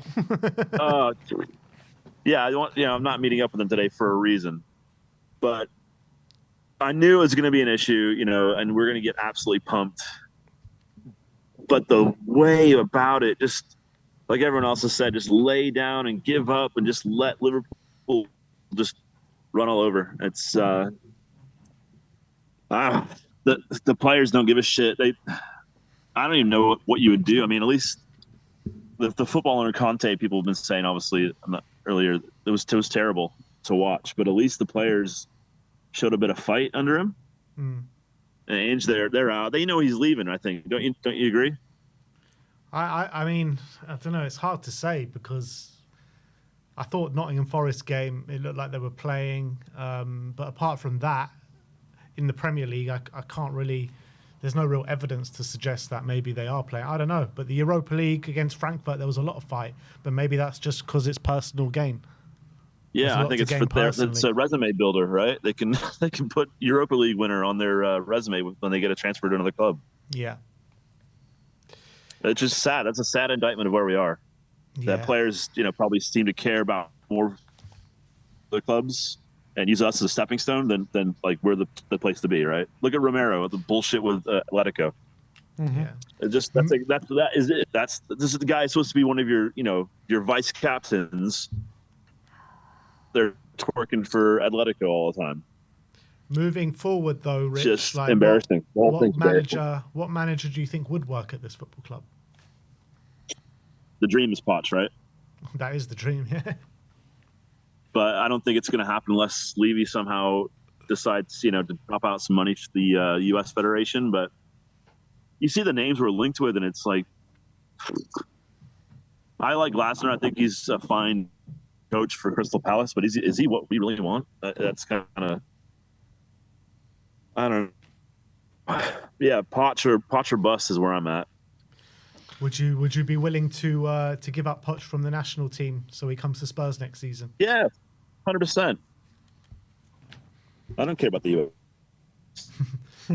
Speaker 7: Yeah, I'm not meeting up with them today for a reason, but I knew it was going to be an issue, and we're going to get absolutely pumped. But the way about it, just like everyone else has said, just lay down and give up and just let Liverpool just run all over. It's the players don't give a shit. I don't even know what you would do. I mean, at least the football under Conte, people have been saying, obviously, earlier, it was terrible to watch. But at least the players showed a bit of fight under him. and Ainge, they're out. They know he's leaving. I think. Don't you agree?
Speaker 1: I mean, I don't know. It's hard to say because I thought Nottingham Forest game, it looked like they were playing. But apart from that, in the Premier League, I can't really. There's no real evidence to suggest that maybe they are playing. I don't know. But the Europa League against Frankfurt, there was a lot of fight. But maybe that's just because it's personal gain.
Speaker 7: Yeah, I think it's for it's a resume builder, right? They can put Europa League winner on their resume when they get a transfer to another club.
Speaker 1: Yeah.
Speaker 7: It's just sad. That's a sad indictment of where we are.
Speaker 1: Yeah.
Speaker 7: That players, probably seem to care about more the clubs and use us as a stepping stone than like we're the place to be, right? Look at Romero, the bullshit with Atletico.
Speaker 1: Mm-hmm. Yeah.
Speaker 7: It just this is the guy who's supposed to be one of your your vice captains. They're twerking for Atletico all the time.
Speaker 1: Moving forward, though, Rich,
Speaker 7: just
Speaker 1: like
Speaker 7: embarrassing.
Speaker 1: What manager do you think would work at this football club?
Speaker 7: The dream is Potts, right?
Speaker 1: That is the dream, yeah.
Speaker 7: But I don't think it's going to happen unless Levy somehow decides, to drop out some money to the U.S. Federation. But you see the names we're linked with, and it's like, I like Glasner. I think he's a fine coach for Crystal Palace, but is he what we really want? That's kind of, I don't know. Yeah, Potts or bust is where I'm at.
Speaker 1: Would you be willing to give up Poch from the national team so he comes to Spurs next season?
Speaker 7: Yeah, 100%. I don't care about the US.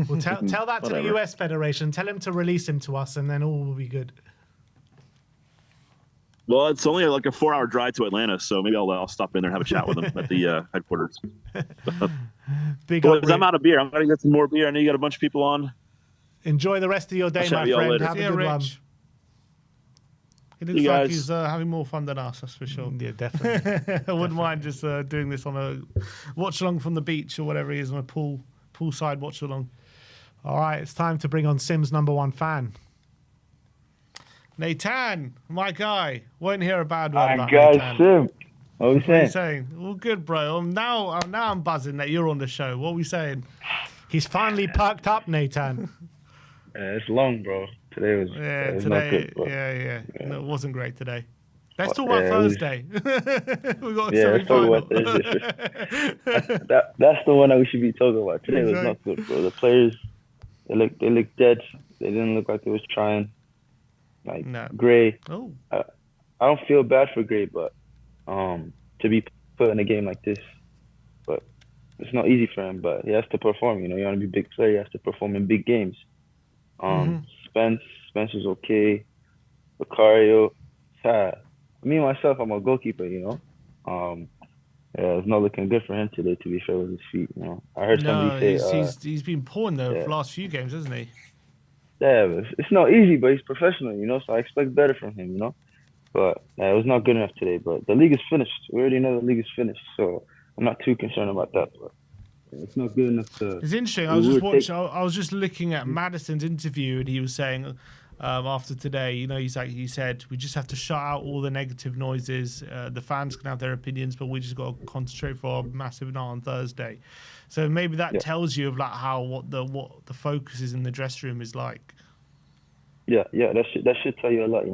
Speaker 1: Well, tell that to the US Federation. Tell him to release him to us, and then all will be good.
Speaker 7: Well, it's only like a 4-hour drive to Atlanta, so maybe I'll stop in there and have a chat with him at the headquarters.
Speaker 1: Big up,
Speaker 7: I'm out of beer. I'm going to get some more beer. I know you got a bunch of people on.
Speaker 1: Enjoy the rest of your day, my friend. Have a good one.
Speaker 2: It looks like he's having more fun than us, that's for sure.
Speaker 1: Yeah, definitely.
Speaker 2: I wouldn't mind just doing this on a watch along from the beach or whatever it is, on a poolside watch along.
Speaker 1: All right, it's time to bring on Sim's #1 fan.
Speaker 2: Nathan, my guy. Won't hear a bad word about
Speaker 8: guy
Speaker 2: Nathan.
Speaker 8: Sim. What are we saying?
Speaker 2: What are you saying? All good, bro. Now I'm buzzing that you're on the show. What are we saying?
Speaker 1: He's finally perked up, Nathan.
Speaker 8: It's long, bro. Today was not good, bro.
Speaker 2: Yeah. No, it wasn't great today. Let's talk about Thursday. We got
Speaker 8: let's talk about Thursday. That's the one that we should be talking about. Today was not good, bro. The players, they looked dead. They didn't look like they was trying. Gray.
Speaker 2: Oh.
Speaker 8: I don't feel bad for Gray, but to be put in a game like this, but it's not easy for him. But he has to perform. You want to be a big player. He has to perform in big games. Spence was okay. Vicario, sad. Me myself, I'm a goalkeeper. It's not looking good for him today. To be fair with his feet, I heard somebody say
Speaker 2: he's been poor for the last few games, hasn't he?
Speaker 8: Yeah, but it's not easy, but he's professional, so I expect better from him, But it was not good enough today. But the league is finished. We already know the league is finished, so I'm not too concerned about that. But it's not good enough to.
Speaker 2: It's interesting. I was just looking at Maddison's interview, and he was saying after today, he said we just have to shut out all the negative noises. The fans can have their opinions, but we just got to concentrate for our massive night on Thursday. So maybe that tells you of what the focus is in the dressing room is like.
Speaker 8: Yeah, that should tell you a lot,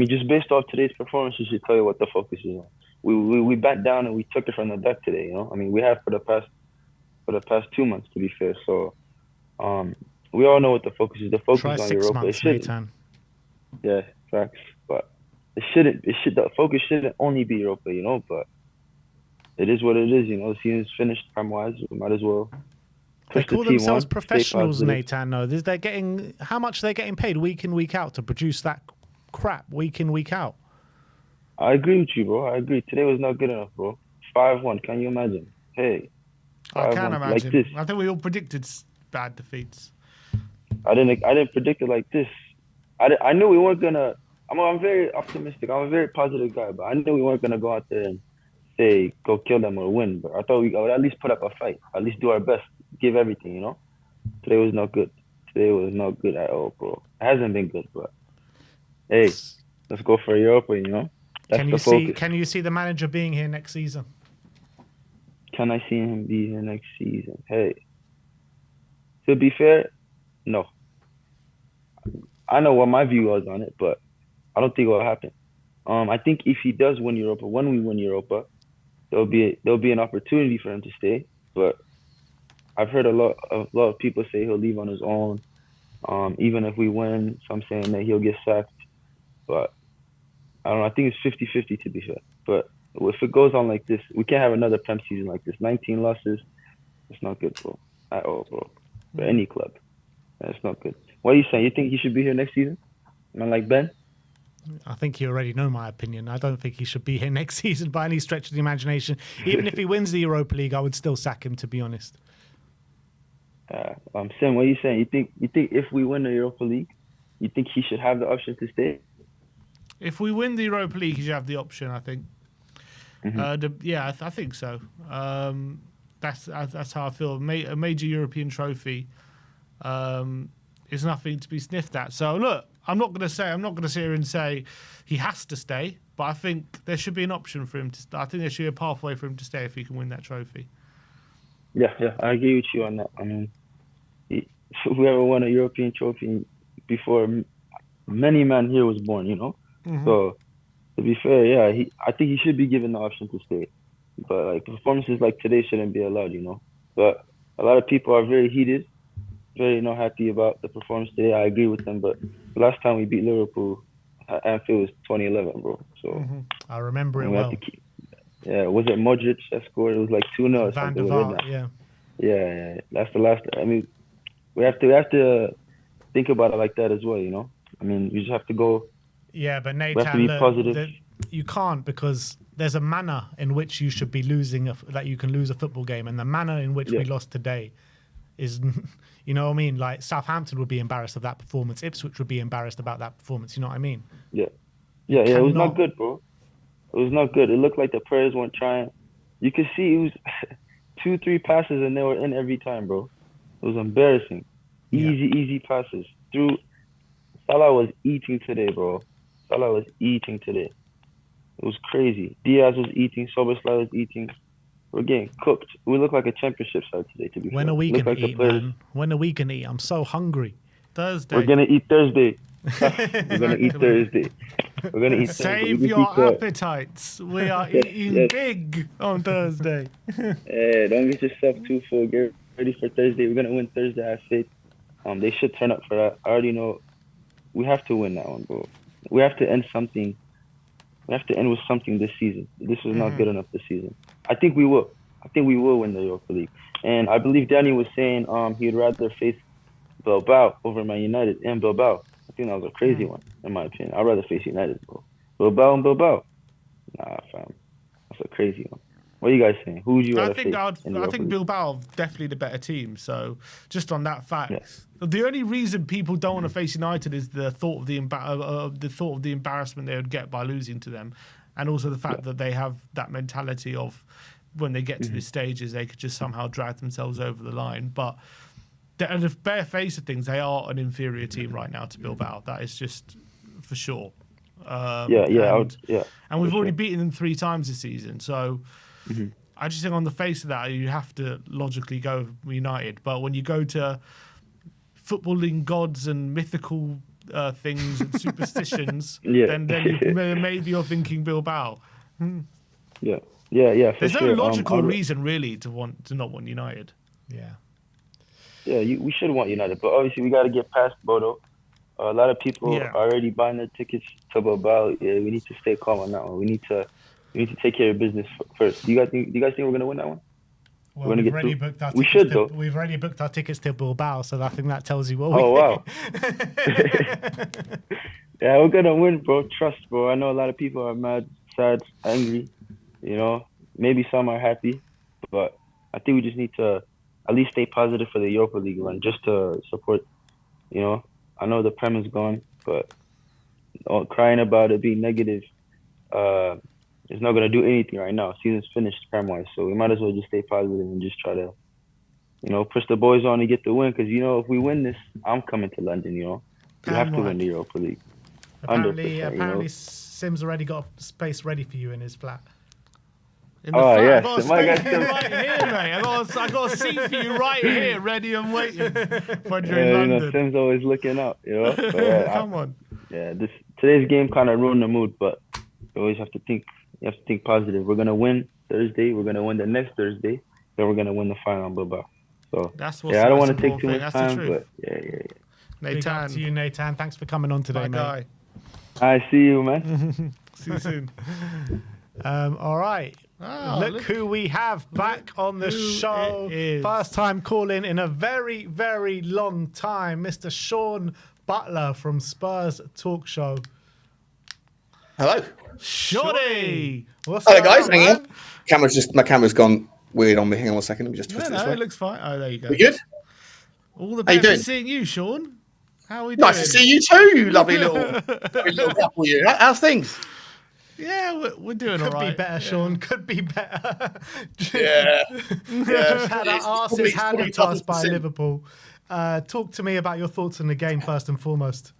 Speaker 8: just based off today's performance, it should tell you what the focus is on. We backed down and we took it from the deck today, we have for the past 2 months, to be fair. So we all know what the focus is. The focus is on Europa.
Speaker 1: Months, Nathan.
Speaker 8: Yeah, facts. But the focus shouldn't only be Europa, but it is what it is, The season's finished time-wise. We might as well.
Speaker 1: They call themselves professionals, Nathan. No, how much are they getting paid week in, week out to produce that crap week in, week out?
Speaker 8: I agree with you, bro. I agree. Today was not good enough, bro. 5-1. Can you imagine? Hey.
Speaker 2: I can imagine.
Speaker 8: Like this.
Speaker 2: I think we all predicted bad defeats.
Speaker 8: I didn't predict it like this. I knew we weren't gonna. I'm very optimistic. I'm a very positive guy, but I knew we weren't gonna go out there and say go kill them or win. But I thought we would at least put up a fight. At least do our best. Give everything. Today was not good. Today was not good at all, bro. It hasn't been good, but hey, let's go for Europa.
Speaker 1: Can you see the manager being here next season?
Speaker 8: Can I see him be here next season? Hey, To be fair, no. I know what my view was on it, but I don't think it will happen. I think if he does win Europa, when we win Europa, there'll be an opportunity for him to stay. But I've heard a lot of people say he'll leave on his own. Even if we win, some saying that he'll get sacked. But I don't know. I think it's 50-50 to be fair. But if it goes on like this, we can't have another Prem season like this. 19 losses, it's not good, bro. At all, bro. For any club, that's not good. What are you saying? You think he should be here next season? Man, like Ben?
Speaker 1: I think you already know my opinion. I don't think he should be here next season by any stretch of the imagination. Even if he wins the Europa League, I would still sack him, to be honest.
Speaker 8: Sim, what are you saying? You think if we win the Europa League, you think he should have the option to stay?
Speaker 2: If we win the Europa League, he should have the option, I think. I think so. That's how I feel. A major European trophy is nothing to be sniffed at. So look, I'm not going to sit here and say he has to stay, but I think there should be an option for him to. I think there should be a pathway for him to stay if he can win that trophy.
Speaker 8: Yeah, I agree with you on that. I mean, whoever won a European trophy before many man here was born, you know.
Speaker 2: Mm-hmm.
Speaker 8: So to be fair, yeah, I think he should be given the option to stay. But like performances like today shouldn't be allowed, you know. But a lot of people are very heated, very not happy about the performance today. I agree with them. But last time we beat Liverpool at Anfield was 2011, bro. So
Speaker 1: I remember it
Speaker 8: we
Speaker 1: well.
Speaker 8: have to yeah, was it Modric that scored? It was like 2-0 or
Speaker 1: Van
Speaker 8: something.
Speaker 1: der Vaart, yeah.
Speaker 8: Yeah. That's the last. I mean, we have to think about it like that as well, you know. I mean, we just have to go.
Speaker 1: Yeah, but
Speaker 8: We have to
Speaker 1: Nathan,
Speaker 8: be
Speaker 1: look,
Speaker 8: positive.
Speaker 1: you can't, because there's a manner in which you should be losing, that you can lose a football game, and the manner in which we lost today is, you know what I mean? Like Southampton would be embarrassed of that performance. Ipswich would be embarrassed about that performance. You know what I mean?
Speaker 8: Yeah. It was not good, bro. It was not good. It looked like the players weren't trying. You could see it was 2-3 passes and they were in every time, bro. It was embarrassing. Easy passes. Salah was eating today, bro. Salah was eating today. It was crazy. Diaz was eating. Soboslai was eating. We're getting cooked. We look like a championship side today, to be fair.
Speaker 1: When are we going to eat, man? When are we going to eat? I'm so hungry.
Speaker 2: Thursday.
Speaker 8: We're going to eat Thursday. We're going to eat Thursday. We're going to eat
Speaker 2: Save
Speaker 8: Thursday.
Speaker 2: your appetites. We are eating big on Thursday.
Speaker 8: Don't get yourself too full. Get ready for Thursday. We're going to win Thursday, I have faith. They should turn up for that. I already know. We have to win that one, bro. We have to end something. We have to end with something this season. This was not good enough this season. I think we will. I think we will win the Europa League. And I believe Danny was saying he'd rather face Bilbao over Man United and Bilbao. I think that was a crazy one, in my opinion. I'd rather face United, bro. Bilbao and Bilbao. Nah, fam. That's a crazy one. What are you guys saying? Who would you rather face? I
Speaker 2: think Bilbao are definitely the better team. So just on that fact, the only reason people don't want to face United is the thought of the embarrassment they would get by losing to them, and also the fact that they have that mentality of when they get to these stages they could just somehow drag themselves over the line. But at the bare face of things, they are an inferior team right now to Bilbao. That is just for sure. And we've already beaten them 3 times this season. So I just think on the face of that, you have to logically go United. But when you go to footballing gods and mythical things and superstitions, then maybe you're thinking Bilbao.
Speaker 8: Yeah.
Speaker 2: There's no logical reason really to not want United.
Speaker 8: We should want United, but obviously we got to get past Bodo. A lot of people are already buying their tickets to Bilbao. Yeah, we need to stay calm on that one. We need to take care of business first. Do you guys think we're gonna win that one?
Speaker 1: Well, we've already booked our tickets. We've already booked our tickets to Bilbao, so I think that tells you what we.
Speaker 8: Oh wow! Yeah, we're gonna win, bro. Trust, bro. I know a lot of people are mad, sad, angry. You know, maybe some are happy, but I think we just need to at least stay positive for the Europa League run, just to support. You know, I know the Prem is gone, but crying about it, being negative, it's not gonna do anything right now. Season's finished Prem-wise, so we might as well just stay positive and just try to, you know, push the boys on to get the win. Because you know, if we win this, I'm coming to London. You know, we have to win the Europa League.
Speaker 1: Apparently, Sim's already got a space ready for you in his flat.
Speaker 2: In the
Speaker 8: Oh,
Speaker 2: flat. I
Speaker 8: yes.
Speaker 2: got a
Speaker 8: My
Speaker 2: space
Speaker 8: guy's
Speaker 2: for you
Speaker 8: still-
Speaker 2: right here, mate. I got a seat for you right here, ready and waiting when you're in
Speaker 8: You know,
Speaker 2: London.
Speaker 8: Sim's always looking up, you know. But yeah,
Speaker 2: Come on.
Speaker 8: today's game kind of ruined the mood, but you always have to think. You have to think positive. We're gonna win Thursday. We're gonna win the next Thursday. Then we're gonna win the final, blah. So
Speaker 2: That's what's
Speaker 8: yeah,
Speaker 2: the
Speaker 8: I don't
Speaker 2: most
Speaker 8: want to take
Speaker 2: important
Speaker 8: too
Speaker 2: thing.
Speaker 8: much
Speaker 2: That's the
Speaker 8: time,
Speaker 2: truth.
Speaker 8: but yeah.
Speaker 1: Big up to you,
Speaker 2: Nathan,
Speaker 1: Nathan. Thanks for coming on today,
Speaker 2: my
Speaker 1: mate.
Speaker 2: guy.
Speaker 8: I see you, man.
Speaker 2: See you soon.
Speaker 1: All right. Look who we have back on the
Speaker 2: who
Speaker 1: show.
Speaker 2: it is.
Speaker 1: First time calling in a very, very long time. Mr. Sean Butler from Spurs Talk Show.
Speaker 9: Hello.
Speaker 1: Shorty! What's
Speaker 9: Hello,
Speaker 1: going
Speaker 9: guys.
Speaker 1: on,
Speaker 9: Hang
Speaker 1: man?
Speaker 9: on. My camera's gone weird on me. Hang on a second. Let me just twist it this
Speaker 2: No,
Speaker 9: way.
Speaker 2: it looks fine. Oh, there you go.
Speaker 9: We good?
Speaker 2: All the
Speaker 9: How you
Speaker 2: best for
Speaker 9: doing?
Speaker 2: seeing you, Sean. How are we doing?
Speaker 9: Nice to see you too, you lovely little couple. You. How's things?
Speaker 2: Yeah, we're doing all
Speaker 1: Could be
Speaker 2: right.
Speaker 1: better, Sean. Could be better.
Speaker 9: Yeah.
Speaker 1: Just had our
Speaker 9: It's
Speaker 1: asses
Speaker 9: probably
Speaker 1: handed to
Speaker 9: tough
Speaker 1: us
Speaker 9: to
Speaker 1: by
Speaker 9: see.
Speaker 1: Liverpool. Talk to me about your thoughts on the game first and foremost.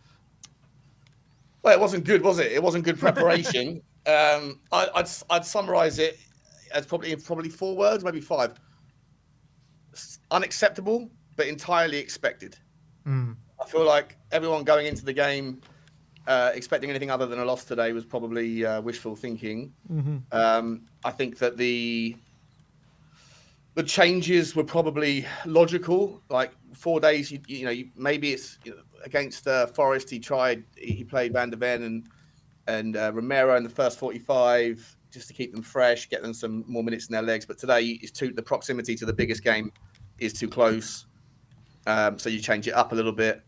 Speaker 9: Well, it wasn't good, was it? It wasn't good preparation. I'd summarise it as probably 4 words, maybe 5. Unacceptable, but entirely expected. I feel like everyone going into the game expecting anything other than a loss today was probably wishful thinking. I think that the changes were probably logical. Like 4 days, maybe it's against Forest. He played Van der Ven and Romero in the first 45 just to keep them fresh, get them some more minutes in their legs. But today, the proximity to the biggest game is too close. So you change it up a little bit.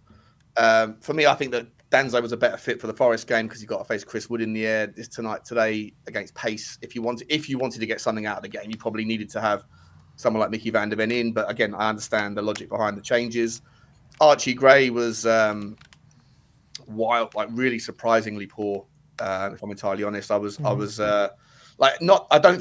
Speaker 9: For me, I think that Danzo was a better fit for the Forest game because he got to face Chris Wood in the air today against pace. If you wanted to get something out of the game, you probably needed to have someone like Mickey Van der Ven in. But again, I understand the logic behind the changes. Archie Gray was wild, like really surprisingly poor. If I'm entirely honest, I don't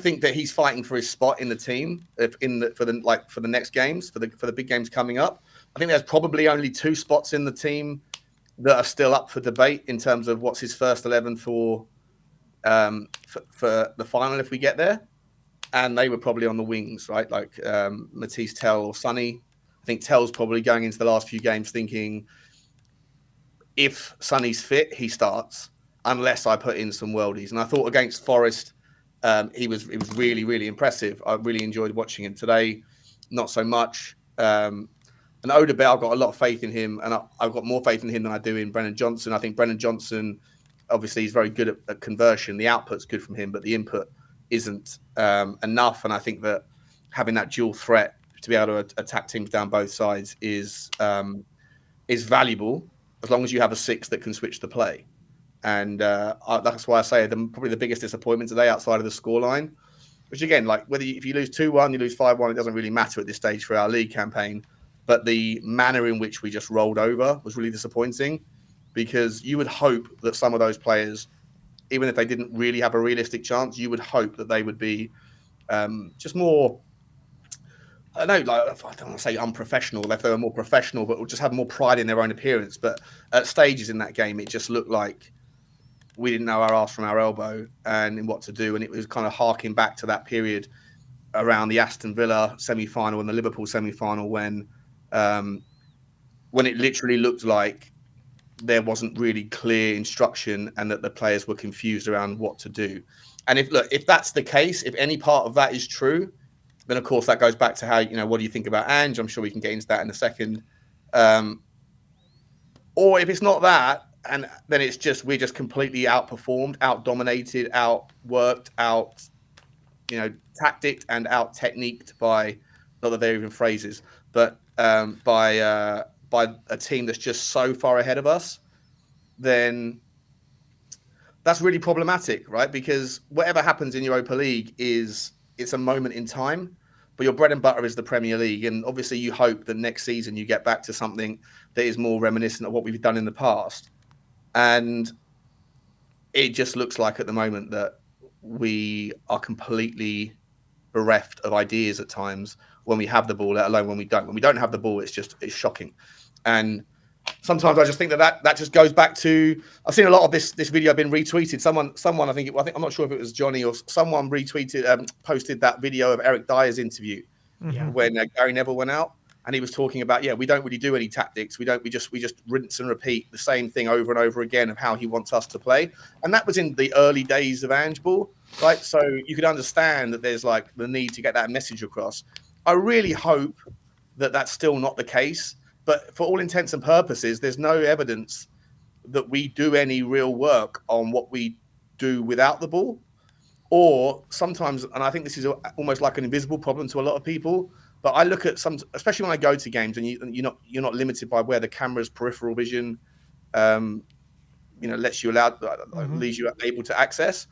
Speaker 9: think that he's fighting for his spot in the team for the next games, for the big games coming up. I think there's probably only 2 spots in the team that are still up for debate in terms of what's his first 11 for the final if we get there. And they were probably on the wings, right? Like Matisse Tell or Sonny. I think Tell's probably going into the last few games thinking if Sonny's fit, he starts, unless I put in some worldies. And I thought against Forest, it was really, really impressive. I really enjoyed watching him today. Not so much. And Odobel, I've got a lot of faith in him, and I've got more faith in him than I do in Brennan Johnson. I think Brennan Johnson, obviously, he's very good at conversion. The output's good from him, but the input isn't enough. And I think that having that dual threat to be able to attack teams down both sides is valuable as long as you have a 6 that can switch the play. And that's why I say probably the biggest disappointment today outside of the scoreline, which again, like if you lose 2-1, you lose 5-1, it doesn't really matter at this stage for our league campaign. But the manner in which we just rolled over was really disappointing because you would hope that some of those players, even if they didn't really have a realistic chance, you would hope that they would be just more, I don't know, like, I don't want to say unprofessional, if they were more professional, but would just have more pride in their own appearance. But at stages in that game, it just looked like we didn't know our arse from our elbow and in what to do. And it was kind of harking back to that period around the Aston Villa semi-final and the Liverpool semi-final when it literally looked like there wasn't really clear instruction and that the players were confused around what to do. And if that's the case, if any part of that is true, then of course that goes back to how, what do you think about Ange? I'm sure we can get into that in a second. Or if it's not that, and then it's just, we're just completely outperformed, out-dominated, out-worked, tacticked and out-techniqued by, not that they're even phrases, but by a team that's just so far ahead of us, then that's really problematic, right? Because whatever happens in Europa League it's a moment in time, but your bread and butter is the Premier League. And obviously you hope that next season you get back to something that is more reminiscent of what we've done in the past. And it just looks like at the moment that we are completely bereft of ideas at times when we have the ball, let alone when we don't. When we don't have the ball, it's shocking. And sometimes I just think that just goes back to, I've seen a lot of this video been retweeted. Someone I think I'm not sure if it was Johnny or someone retweeted, posted that video of Eric Dyer's interview when Gary Neville went out, and he was talking about, we don't really do any tactics. We just rinse and repeat the same thing over and over again of how he wants us to play. And that was in the early days of Ange Ball, right? So you could understand that there's like the need to get that message across. I really hope that that's still not the case. But for all intents and purposes, there's no evidence that we do any real work on what we do without the ball. Or sometimes, and I think this is almost like an invisible problem to a lot of people, but I look at some, especially when I go to games, and you're not limited by where the camera's peripheral vision, leaves you able to access.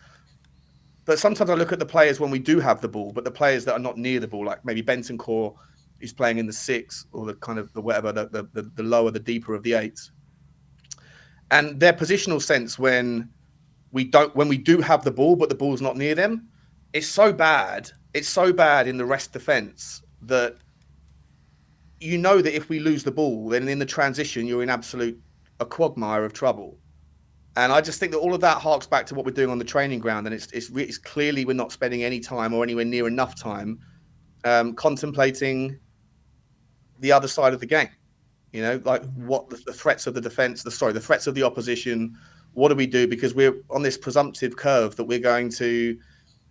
Speaker 9: But sometimes I look at the players when we do have the ball, but the players that are not near the ball, like maybe Bentancur, who's playing in the 6 or the kind of the whatever, the lower, the deeper of the 8s, and their positional sense when we do have the ball, but the ball's not near them, it's so bad. It's so bad in the rest defense that that if we lose the ball, then in the transition, you're in a quagmire of trouble. And I just think that all of that harks back to what we're doing on the training ground. And it's clearly we're not spending any time or anywhere near enough time contemplating the other side of the game. Like what the threats of the defense, the threats of the opposition. What do we do? Because we're on this presumptive curve that we're going to,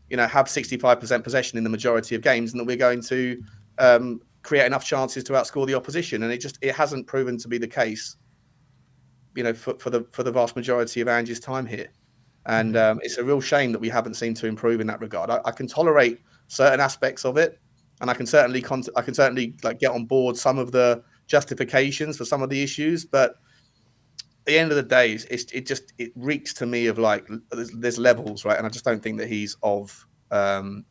Speaker 9: have 65% possession in the majority of games, and that we're going to create enough chances to outscore the opposition. And it hasn't proven to be the case, for the vast majority of Ange's time here. And it's a real shame that we haven't seemed to improve in that regard. I can tolerate certain aspects of it, and I can certainly like get on board some of the justifications for some of the issues, but at the end of the day, it reeks to me of like there's levels, right? And I just don't think that he's not of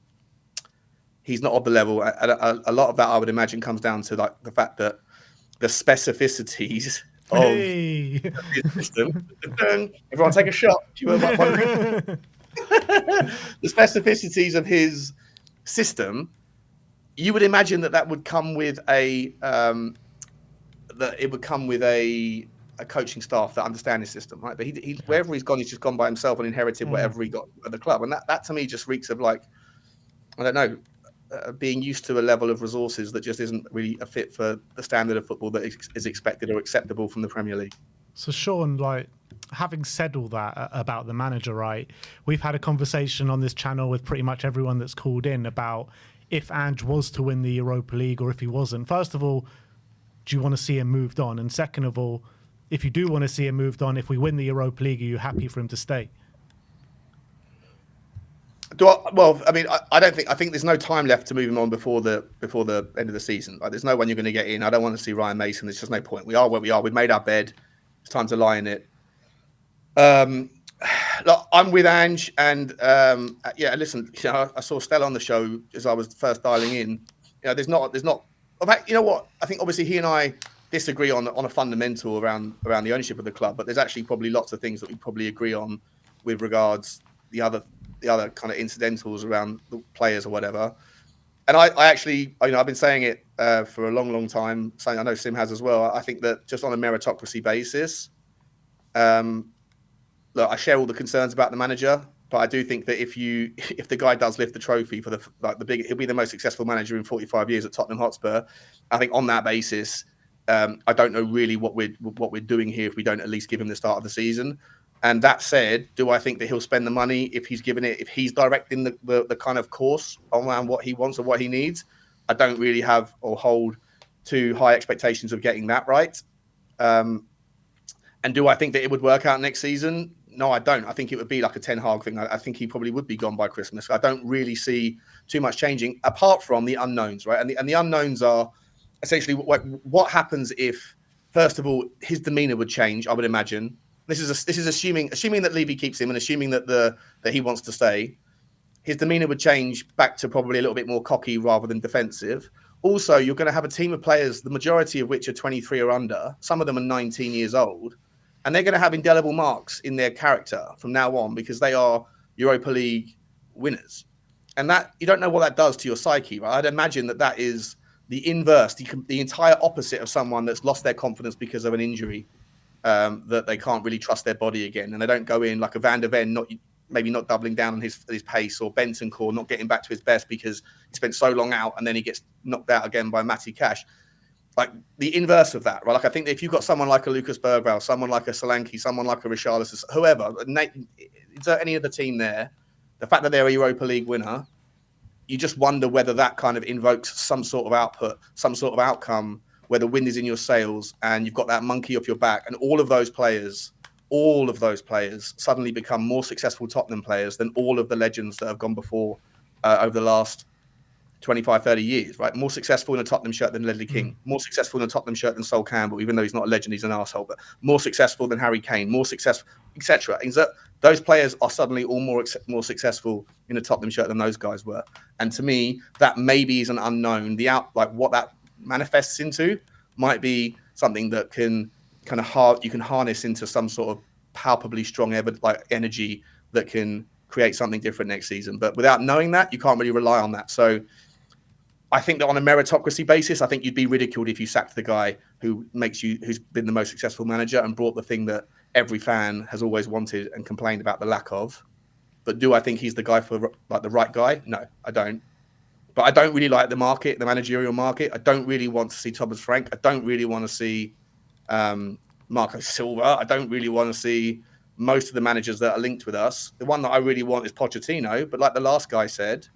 Speaker 9: the level. A lot of that, I would imagine, comes down to like the fact that the specificities of his system. Everyone take a shot. The specificities of his system, you would imagine that would come with a coaching staff that understand his system, right? But he wherever he's gone, he's just gone by himself and inherited whatever he got at the club. And that to me just reeks of like, I don't know, being used to a level of resources that just isn't really a fit for the standard of football that is expected or acceptable from the Premier League.
Speaker 1: So Sean, like, having said all that about the manager, right, we've had a conversation on this channel with pretty much everyone that's called in about if Ange was to win the Europa League or if he wasn't. First of all, do you want to see him moved on? And second of all, if you do want to see him moved on, if we win the Europa League, are you happy for him to stay?
Speaker 9: I think there's no time left to move him on before the end of the season. Like, there's no one you're going to get in. I don't want to see Ryan Mason. There's just no point. We are where we are. We've made our bed. It's time to lie in it. Look, I'm with Ange, and listen, I saw Stella on the show as I was first dialing in. There's not. In fact, you know what? I think obviously he and I disagree on a fundamental around the ownership of the club, but there's actually probably lots of things that we probably agree on with regards the other kind of incidentals around the players or whatever. And I actually, I've been saying it for a long time. Saying I know Sim has as well. I think that just on a meritocracy basis, look, I share all the concerns about the manager, but I do think that if the guy does lift the trophy for he'll be the most successful manager in 45 years at Tottenham Hotspur. I think on that basis, I don't know really what we're doing here if we don't at least give him the start of the season. And that said, do I think that he'll spend the money if he's directing the kind of course around what he wants or what he needs? I don't really have or hold too high expectations of getting that right. And do I think that it would work out next season? No, I don't. I think it would be like a Ten Hag thing. I think he probably would be gone by Christmas. I don't really see too much changing apart from the unknowns, right? And the unknowns are essentially what happens if, first of all, his demeanor would change, I would imagine. This is assuming that Levy keeps him and assuming that he wants to stay. His demeanor would change back to probably a little bit more cocky rather than defensive. Also, you're going to have a team of players, the majority of which are 23 or under. Some of them are 19 years old. And they're going to have indelible marks in their character from now on because they are Europa League winners. And that you don't know what that does to your psyche, right? I'd imagine that is the inverse, the entire opposite of someone that's lost their confidence because of an injury, that they can't really trust their body again, and they don't go in like a Van der Ven, maybe not doubling down on his pace, or Bentancur not getting back to his best because he spent so long out and then he gets knocked out again by Matty Cash. Like the inverse of that, right? Like I think that if you've got someone like a Lucas Bergvall, someone like a Solanke, someone like a Richarlison, whoever, insert any other team there, the fact that they're a Europa League winner, you just wonder whether that kind of invokes some sort of output, some sort of outcome where the wind is in your sails and you've got that monkey off your back, and all of those players suddenly become more successful Tottenham players than all of the legends that have gone before over the last 25, 30 years, right? More successful in a Tottenham shirt than Ledley King, more successful in a Tottenham shirt than Sol Campbell, even though he's not a legend, he's an arsehole, but more successful than Harry Kane, more successful, etc. Those players are suddenly all more successful in a Tottenham shirt than those guys were. And to me, that maybe is an unknown. What that manifests into might be something that can you can harness into some sort of palpably strong energy that can create something different next season. But without knowing that, you can't really rely on that. So I think that on a meritocracy basis, I think you'd be ridiculed if you sacked the guy who's been the most successful manager and brought the thing that every fan has always wanted and complained about the lack of. But do I think he's the guy for like the right guy? No, I don't. But I don't really like the managerial market. I don't really want to see Thomas Frank. I don't really want to see Marco Silva. I don't really want to see most of the managers that are linked with us. The one that I really want is Pochettino. But like the last guy said,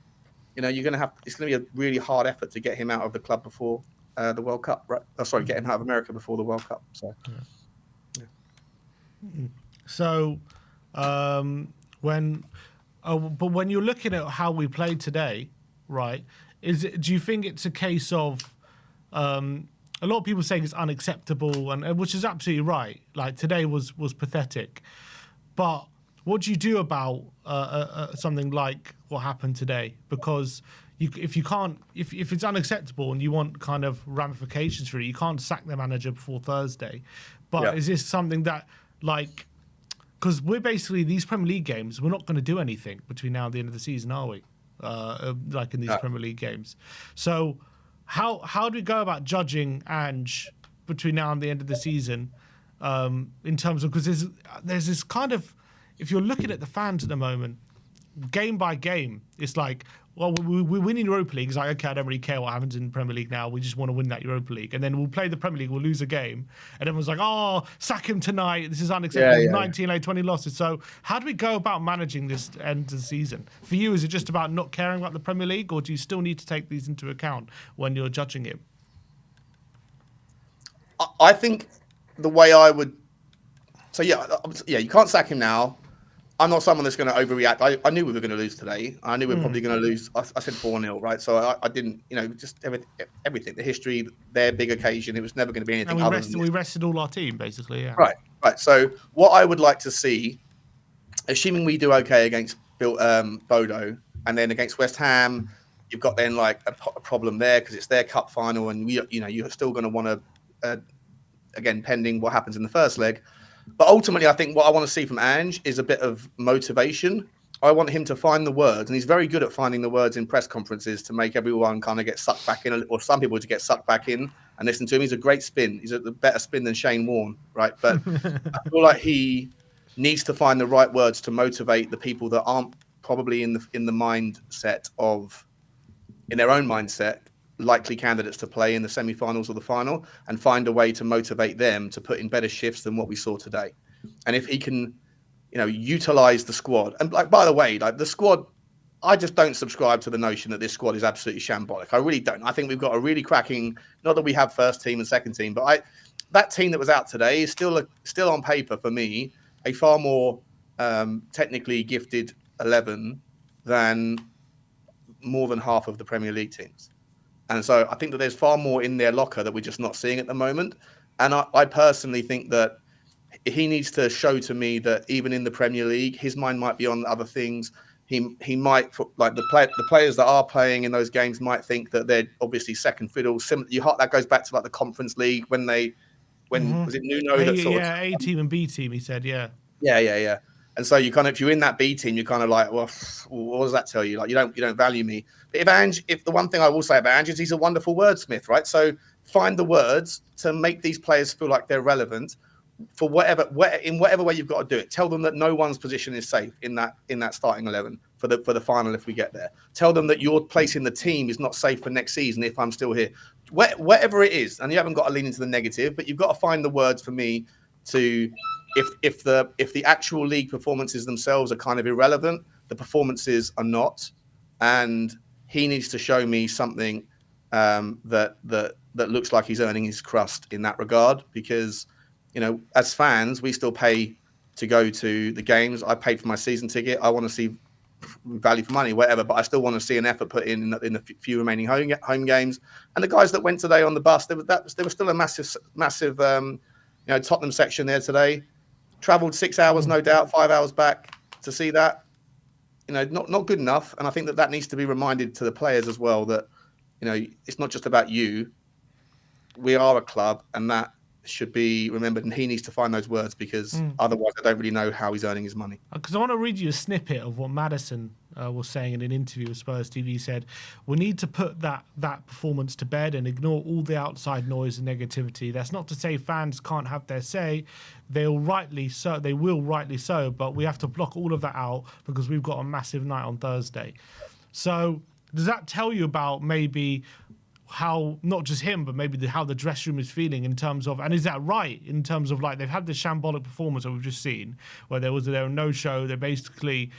Speaker 9: it's going to be a really hard effort to get him out of the club before the World Cup, right? Get him out of America before the World Cup. So, yeah.
Speaker 2: So, when you're looking at how we played today, right? Do you think it's a case of a lot of people saying it's unacceptable, and which is absolutely right. Like today was pathetic, but what do you do about something like what happened today? Because if it's unacceptable and you want kind of ramifications for it, you can't sack the manager before Thursday. But is this something that because we're basically these Premier League games, we're not going to do anything between now and the end of the season, are we? Like in these Premier League games. So how do we go about judging Ange between now and the end of the season in terms of, because there's this kind of, if you're looking at the fans at the moment, game by game, it's like, well, we win in Europa League. It's like, okay, I don't really care what happens in the Premier League now. We just want to win that Europa League. And then we'll play the Premier League, we'll lose a game. And everyone's like, oh, sack him tonight. This is unacceptable. 19 out 20 losses. So how do we go about managing this end of the season? For you, is it just about not caring about the Premier League, or do you still need to take these into account when you're judging it?
Speaker 9: I think the way I would... So, you can't sack him now. I'm not someone that's going to overreact. I knew we were going to lose today. I knew we were probably going to lose. I said 4-0, right? So I didn't, just everything, the history, their big occasion. It was never going to be anything other than this.
Speaker 2: We rested all our team, basically, yeah.
Speaker 9: Right. So what I would like to see, assuming we do okay against Bodo, and then against West Ham, you've got then like a problem there because it's their cup final, and you're still going to want to, again, pending what happens in the first leg. But ultimately, I think what I want to see from Ange is a bit of motivation. I want him to find the words, and he's very good at finding the words in press conferences to make everyone kind of get sucked back in, or some people to get sucked back in and listen to him. He's a great spin. He's a better spin than Shane Warne, right? But I feel like he needs to find the right words to motivate the people that aren't probably in the mindset of, in their own mindset, likely candidates to play in the semi-finals or the final, and find a way to motivate them to put in better shifts than what we saw today. And if he can, utilize the squad. And by the way, the squad, I just don't subscribe to the notion that this squad is absolutely shambolic. I really don't. I think we've got a really cracking, not that we have first team and second team, but that team that was out today is still on paper for me, a far more technically gifted 11 than more than half of the Premier League teams. And so I think that there's far more in their locker that we're just not seeing at the moment. And I personally think that he needs to show to me that even in the Premier League, his mind might be on other things. He might, like the players that are playing in those games might think that they're obviously second fiddle. That goes back to like the Conference League when was it Nuno?
Speaker 2: A team and B team, he said, yeah.
Speaker 9: Yeah. And so you kind of, if you're in that B team, you're kind of like, well, what does that tell you? Like you don't value me. But if the one thing I will say about Ange is he's a wonderful wordsmith, right? So find the words to make these players feel like they're relevant for in whatever way you've got to do it. Tell them that no one's position is safe in that starting 11 for the final if we get there. Tell them that your place in the team is not safe for next season if I'm still here. Whatever it is, and you haven't got to lean into the negative, but you've got to find the words for me to. If the actual league performances themselves are kind of irrelevant, the performances are not, and he needs to show me something that looks like he's earning his crust in that regard. Because, you know, as fans, we still pay to go to the games. I paid for my season ticket. I want to see value for money, whatever, but I still want to see an effort put in the few remaining home games. And the guys that went today on the bus, there was still a massive Tottenham section there today. Travelled 6 hours, no doubt, 5 hours back to see that. You know, not good enough. And I think that needs to be reminded to the players as well that, you know, it's not just about you. We are a club, and that should be remembered. And he needs to find those words because otherwise I don't really know how he's earning his money.
Speaker 2: Because I want to read you a snippet of what Maddison was saying in an interview with Spurs TV. He said, "We need to put that performance to bed and ignore all the outside noise and negativity. That's not to say fans can't have their say. They will rightly so, but we have to block all of that out because we've got a massive night on Thursday." So does that tell you about maybe how, not just him, but maybe how the dressing room is feeling in terms of, and is that right, in terms of like they've had this shambolic performance that we've just seen where there was a no-show, they basically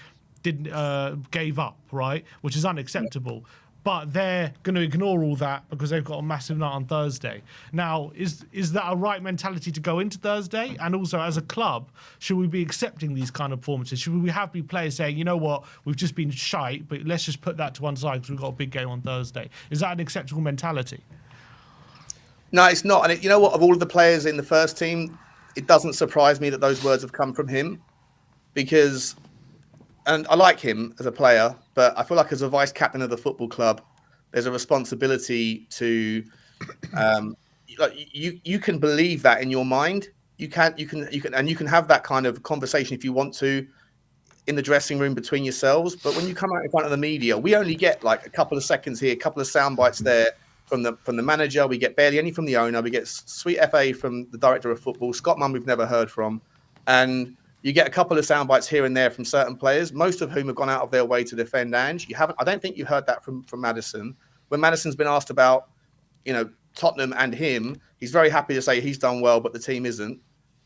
Speaker 2: gave up, right, which is unacceptable. But they're going to ignore all that because they've got a massive night on Thursday. Now, is that a right mentality to go into Thursday? And also, as a club, should we be accepting these kind of performances? Should we have players saying, you know what, we've just been shite, but let's just put that to one side because we've got a big game on Thursday? Is that an acceptable mentality?
Speaker 9: No, it's not. And you know what? Of all of the players in the first team, it doesn't surprise me that those words have come from him because... And I like him as a player, but I feel like as a vice captain of the football club, there's a responsibility to, you can believe that in your mind. You can have that kind of conversation if you want to, in the dressing room between yourselves. But when you come out in front of the media, we only get like a couple of seconds here, a couple of sound bites there from the manager. We get barely any from the owner. We get sweet FA from the director of football, Scott Munn, we've never heard from, and you get a couple of sound bites here and there from certain players, most of whom have gone out of their way to defend Ange. I don't think you heard that from Maddison. When Maddison's been asked about, you know, Tottenham and him, he's very happy to say he's done well, but the team isn't.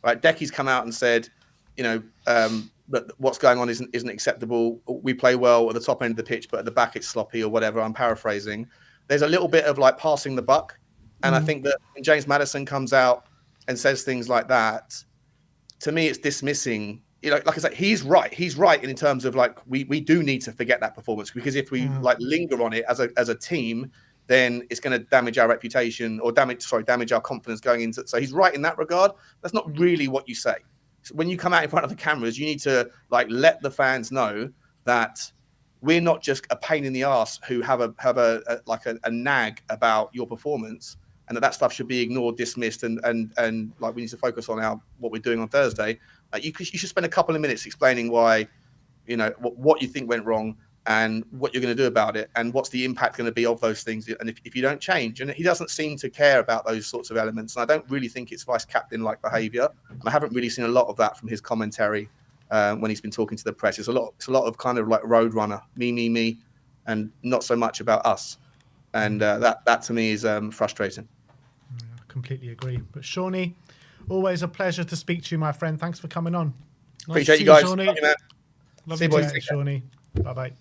Speaker 9: Right? Decky's come out and said, you know, that what's going on isn't acceptable. We play well at the top end of the pitch, but at the back it's sloppy or whatever. I'm paraphrasing. There's a little bit of like passing the buck, and I think that when James Maddison comes out and says things like that, to me, it's dismissing. You know, like I said, he's right. He's right in terms of like we do need to forget that performance because if we like linger on it as a team, then it's going to damage our reputation or damage our confidence going into. So he's right in that regard. That's not really what you say. So when you come out in front of the cameras, you need to like let the fans know that we're not just a pain in the arse who have a nag about your performance. And that stuff should be ignored, dismissed, and like we need to focus on what we're doing on Thursday. You should spend a couple of minutes explaining why, you know, what you think went wrong and what you're going to do about it and what's the impact going to be of those things. And if you don't change, and he doesn't seem to care about those sorts of elements. And I don't really think it's vice captain-like behaviour. And I haven't really seen a lot of that from his commentary when he's been talking to the press. It's a lot of kind of like roadrunner, me, and not so much about us. And that to me is frustrating.
Speaker 1: Completely agree. But Shawnee, always a pleasure to speak to you, my friend. Thanks for coming on.
Speaker 9: Appreciate you guys.
Speaker 1: Shawnee.
Speaker 9: Love you, man.
Speaker 1: Love
Speaker 9: See
Speaker 1: you,
Speaker 9: you, boys.
Speaker 1: too, Shawnee. Bye-bye.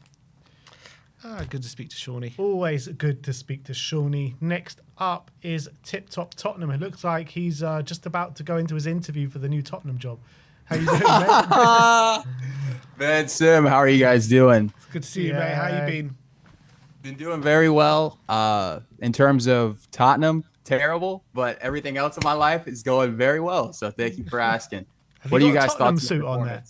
Speaker 2: Good to speak to Shawnee.
Speaker 1: Always good to speak to Shawnee. Next up is Tiptop Tottenham. It looks like he's just about to go into his interview for the new Tottenham job. How you doing, mate?
Speaker 10: Man, Sim, how are you guys doing?
Speaker 1: It's good to see you, mate. How you been?
Speaker 10: Been doing very well. In terms of Tottenham, terrible, but everything else in my life is going very well. So thank you for asking. What do you guys thought?
Speaker 1: Suit on there?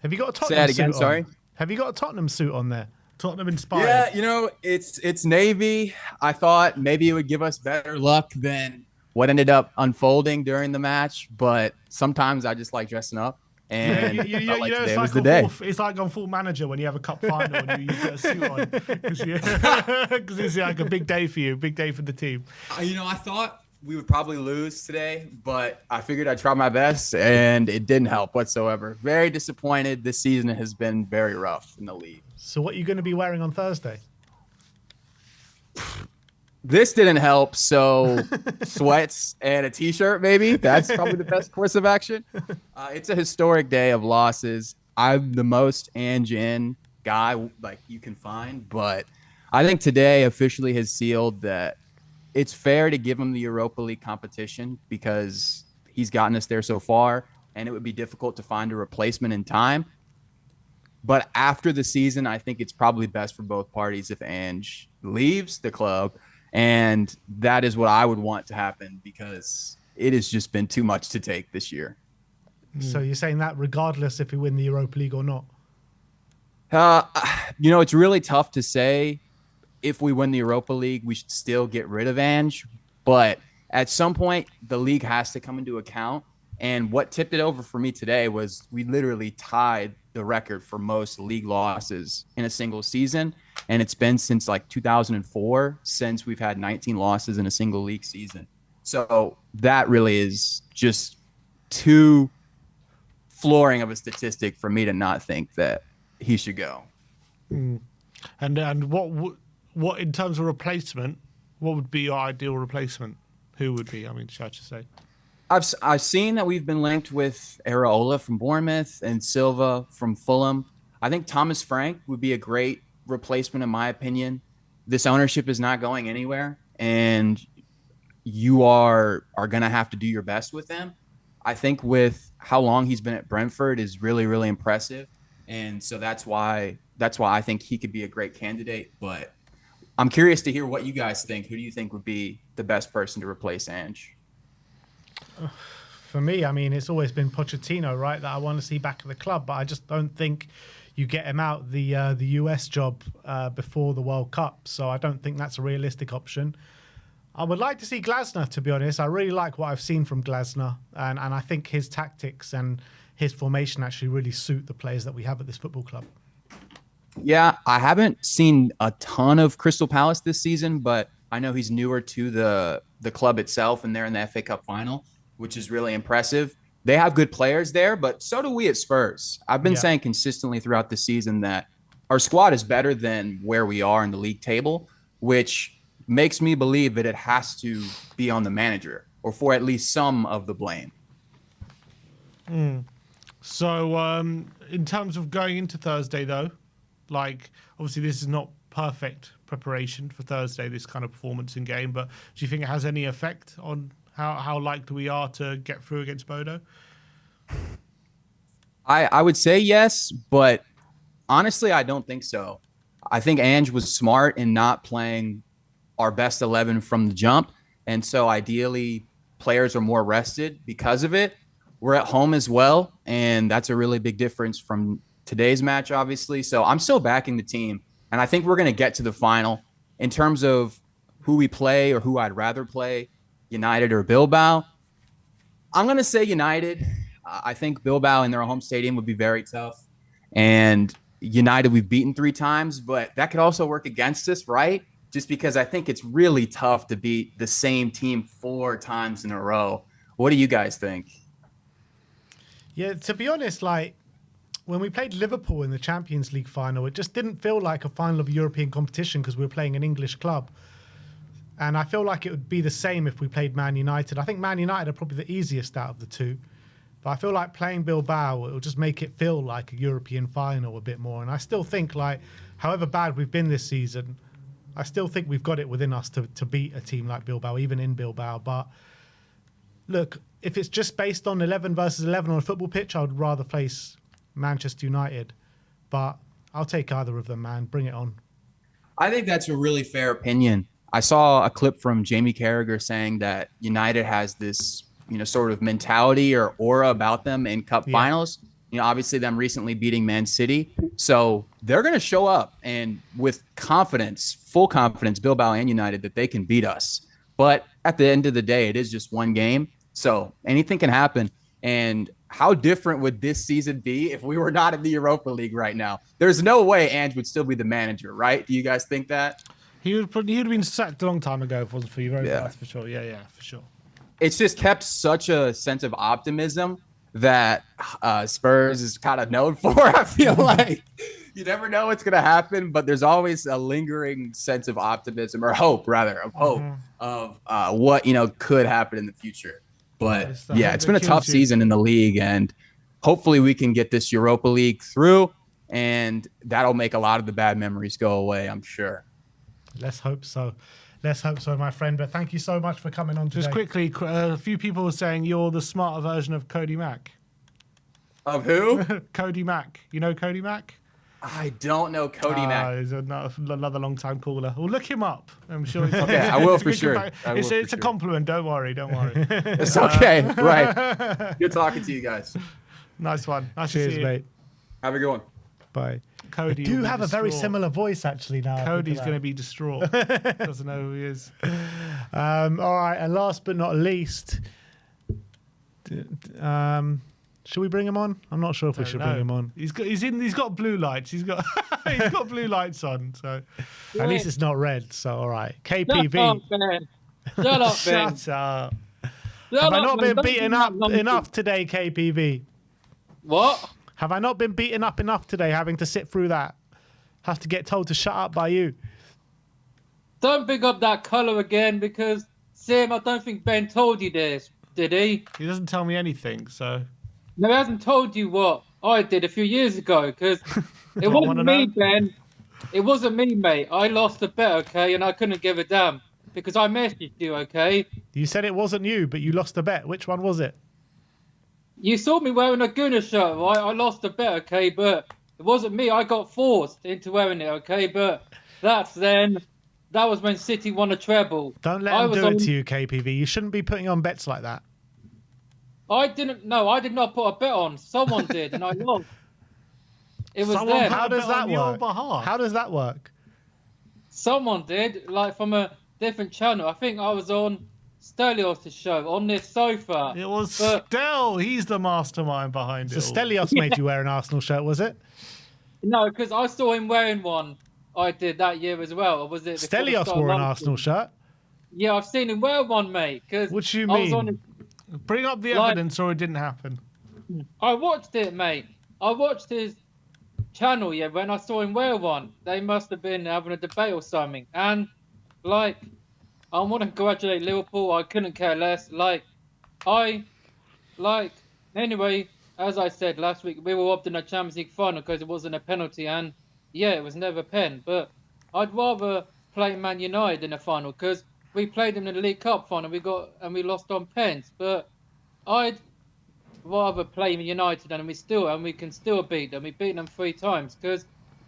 Speaker 1: Have you got a Tottenham
Speaker 10: Say that
Speaker 1: suit
Speaker 10: again,
Speaker 1: on?
Speaker 10: sorry?
Speaker 1: Have you got a Tottenham suit on there? Tottenham inspired.
Speaker 10: Yeah, you know, it's navy. I thought maybe it would give us better luck than what ended up unfolding during the match, but sometimes I just like dressing up. And
Speaker 2: you
Speaker 10: felt like
Speaker 2: know,
Speaker 10: today
Speaker 2: it's
Speaker 10: was
Speaker 2: like
Speaker 10: the day.
Speaker 2: it's like on Full Manager when you have a cup final and you put a suit on because it's like a big day for you, big day for the team.
Speaker 10: I thought we would probably lose today, but I figured I'd try my best, and it didn't help whatsoever. Very disappointed. This season has been very rough in the league.
Speaker 1: So what are you going to be wearing on Thursday?
Speaker 10: This didn't help, so sweats and a t-shirt, maybe. That's probably the best course of action. It's a historic day of losses. I'm the most in guy like you can find, but I think today officially has sealed that it's fair to give him the Europa League competition because he's gotten us there so far, and it would be difficult to find a replacement in time. But after the season, I think it's probably best for both parties if Ange leaves the club. And that is what I would want to happen because it has just been too much to take this year.
Speaker 1: So you're saying that regardless if we win the Europa League or not?
Speaker 10: It's really tough to say if we win the Europa League, we should still get rid of Ange. But at some point, the league has to come into account. And what tipped it over for me today was we literally tied the record for most league losses in a single season. And it's been since like 2004 since we've had 19 losses in a single league season. So that really is just too flooring of a statistic for me to not think that he should go.
Speaker 2: And what in terms of replacement, what would be your ideal replacement? Who would be? I mean, should I just say?
Speaker 10: I've seen that we've been linked with Areola from Bournemouth and Silva from Fulham. I think Thomas Frank would be a great replacement, in my opinion. This ownership is not going anywhere, and you are going to have to do your best with them. I think with how long he's been at Brentford is really, really impressive, and so that's why I think he could be a great candidate. But I'm curious to hear what you guys think. Who do you think would be the best person to replace Ange?
Speaker 1: For me, I mean, it's always been Pochettino, right, that I want to see back at the club, but I just don't think you get him out the US job before the World Cup, so I don't think that's a realistic option. I would like to see Glasner, to be honest. I really like what I've seen from Glasner, and I think his tactics and his formation actually really suit the players that we have at this football club.
Speaker 10: Yeah, I haven't seen a ton of Crystal Palace this season, but I know he's newer to the club itself, and they're in the FA Cup final, which is really impressive. They have good players there, but so do we at Spurs. I've been saying consistently throughout the season that our squad is better than where we are in the league table, which makes me believe that it has to be on the manager or for at least some of the blame.
Speaker 2: So in terms of going into Thursday, though, like obviously this is not perfect preparation for Thursday, this kind of performance in game, but do you think it has any effect on how likely we are to get through against Bodo?
Speaker 10: I would say yes, but honestly, I don't think so. I think Ange was smart in not playing our best 11 from the jump. And so ideally, players are more rested because of it. We're at home as well, and that's a really big difference from today's match, obviously. So I'm still backing the team, and I think we're going to get to the final. In terms of who we play or who I'd rather play, United or Bilbao, I'm going to say United. I think Bilbao in their home stadium would be very tough. And United, we've beaten 3 times, but that could also work against us, right? Just because I think it's really tough to beat the same team 4 times in a row. What do you guys think?
Speaker 1: Yeah, to be honest, like when we played Liverpool in the Champions League final, it just didn't feel like a final of a European competition because we were playing an English club. And I feel like it would be the same if we played Man United. I think Man United are probably the easiest out of the two. But I feel like playing Bilbao, it'll just make it feel like a European final a bit more. And I still think, like, however bad we've been this season, I still think we've got it within us to beat a team like Bilbao, even in Bilbao. But look, if it's just based on 11 versus 11 on a football pitch, I would rather face Manchester United. But I'll take either of them, man. Bring it on.
Speaker 10: I think that's a really fair opinion. I saw a clip from Jamie Carragher saying that United has this, sort of mentality or aura about them in cup finals. Obviously them recently beating Man City. So they're going to show up and with confidence, full confidence, Bilbao and United, that they can beat us. But at the end of the day, it is just one game. So anything can happen. And how different would this season be if we were not in the Europa League right now? There's no way Ange would still be the manager, right? Do you guys think that?
Speaker 2: He would have been sacked a long time ago if it wasn't for Europa.
Speaker 10: Yeah.
Speaker 2: That's for sure. Yeah, for sure.
Speaker 10: It's just kept such a sense of optimism that Spurs is kind of known for. I feel like you never know what's going to happen, but there's always a lingering sense of optimism, or hope rather, of hope of what, could happen in the future. But yeah, it's been a tough season in the league, and hopefully we can get this Europa League through, and that'll make a lot of the bad memories go away, I'm sure.
Speaker 1: Let's hope so. Let's hope so, my friend. But thank you so much for coming on today.
Speaker 2: Just quickly, a few people were saying you're the smarter version of Cody Mack.
Speaker 10: Of who?
Speaker 2: Cody Mack. You know Cody Mack?
Speaker 10: I don't know Cody Mack.
Speaker 2: He's another long-time caller. Well, look him up. I'm sure he's
Speaker 10: okay, I will for sure.
Speaker 2: It's a compliment. Don't worry.
Speaker 10: It's okay. Right. Good talking to you guys.
Speaker 2: Nice one. Nice
Speaker 1: Cheers,
Speaker 2: to see you.
Speaker 1: mate.
Speaker 10: Have a good one.
Speaker 1: Bye.
Speaker 2: Cody
Speaker 1: you have a very similar voice, actually, now.
Speaker 2: Cody's going to be distraught. Doesn't know who he is.
Speaker 1: All right, and last but not least, should we bring him on? I'm not sure if we should bring him on.
Speaker 2: He's got blue lights. He's got blue lights on. So
Speaker 1: at least it's not red. So all right, KPV.
Speaker 11: Shut up, Ben.
Speaker 2: Shut up.
Speaker 1: Have I not been beaten up enough today, KPV?
Speaker 11: What?
Speaker 1: Have I not been beaten up enough today, having to sit through that? Have to get told to shut up by you.
Speaker 11: Don't big up that colour again, because, Sam, I don't think Ben told you this, did he?
Speaker 2: He doesn't tell me anything, so...
Speaker 11: No, he hasn't told you what I did a few years ago, because it wasn't me, Ben. It wasn't me, mate. I lost a bet, okay, and I couldn't give a damn, because I messaged you, okay?
Speaker 1: You said it wasn't you, but you lost a bet. Which one was it?
Speaker 11: You saw me wearing a Gunner shirt, right? I lost a bet, okay, but it wasn't me. I got forced into wearing it, okay? But that was when City won a treble.
Speaker 1: Don't let him do it to you, KPV. You shouldn't be putting on bets like that.
Speaker 11: I did not put a bet on. Someone did, and I lost. It was them.
Speaker 1: How does that work? How does that work?
Speaker 11: Someone did, like from a different channel. I think I was on Stelios' show on this sofa.
Speaker 2: It was Stel. He's the mastermind behind it.
Speaker 1: So Stelios made you wear an Arsenal shirt, was it?
Speaker 11: No, because I saw him wearing one. I did that year as well. Or was it?
Speaker 1: Stelios wore an Arsenal shirt.
Speaker 11: Yeah, I've seen him wear one, mate.
Speaker 1: What do you mean?
Speaker 2: Bring up the evidence, or it didn't happen.
Speaker 11: I watched it, mate. I watched his channel. Yeah, when I saw him wear one, they must have been having a debate or something. And like, I want to congratulate Liverpool. I couldn't care less. Anyway, as I said last week, we were robbed in a Champions League final because it wasn't a penalty, and yeah, it was never a pen. But I'd rather play Man United in a final because we played them in the League Cup final. We lost on pens. But I'd rather play United, and we can still beat them. We beat them 3 times because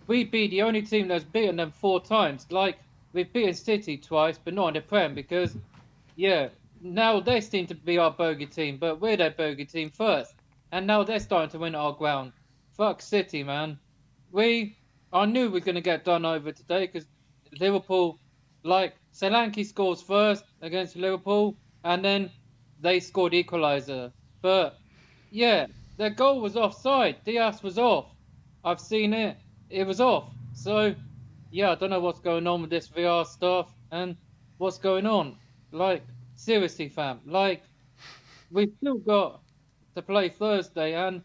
Speaker 11: we beat the only team that's beaten them 4 times. Like, we've beaten City twice, but not in the Prem because, yeah, now they seem to be our bogey team, but we're their bogey team first. And now they're starting to win our ground. Fuck City, man. I knew we were going to get done over today because Liverpool, like, Solanke scores first against Liverpool, and then they scored equaliser. But, yeah, their goal was offside. Diaz was off. I've seen it. It was off. So, yeah, I don't know what's going on with this VR stuff and what's going on. Like, seriously, fam. Like, we've still got to play Thursday, and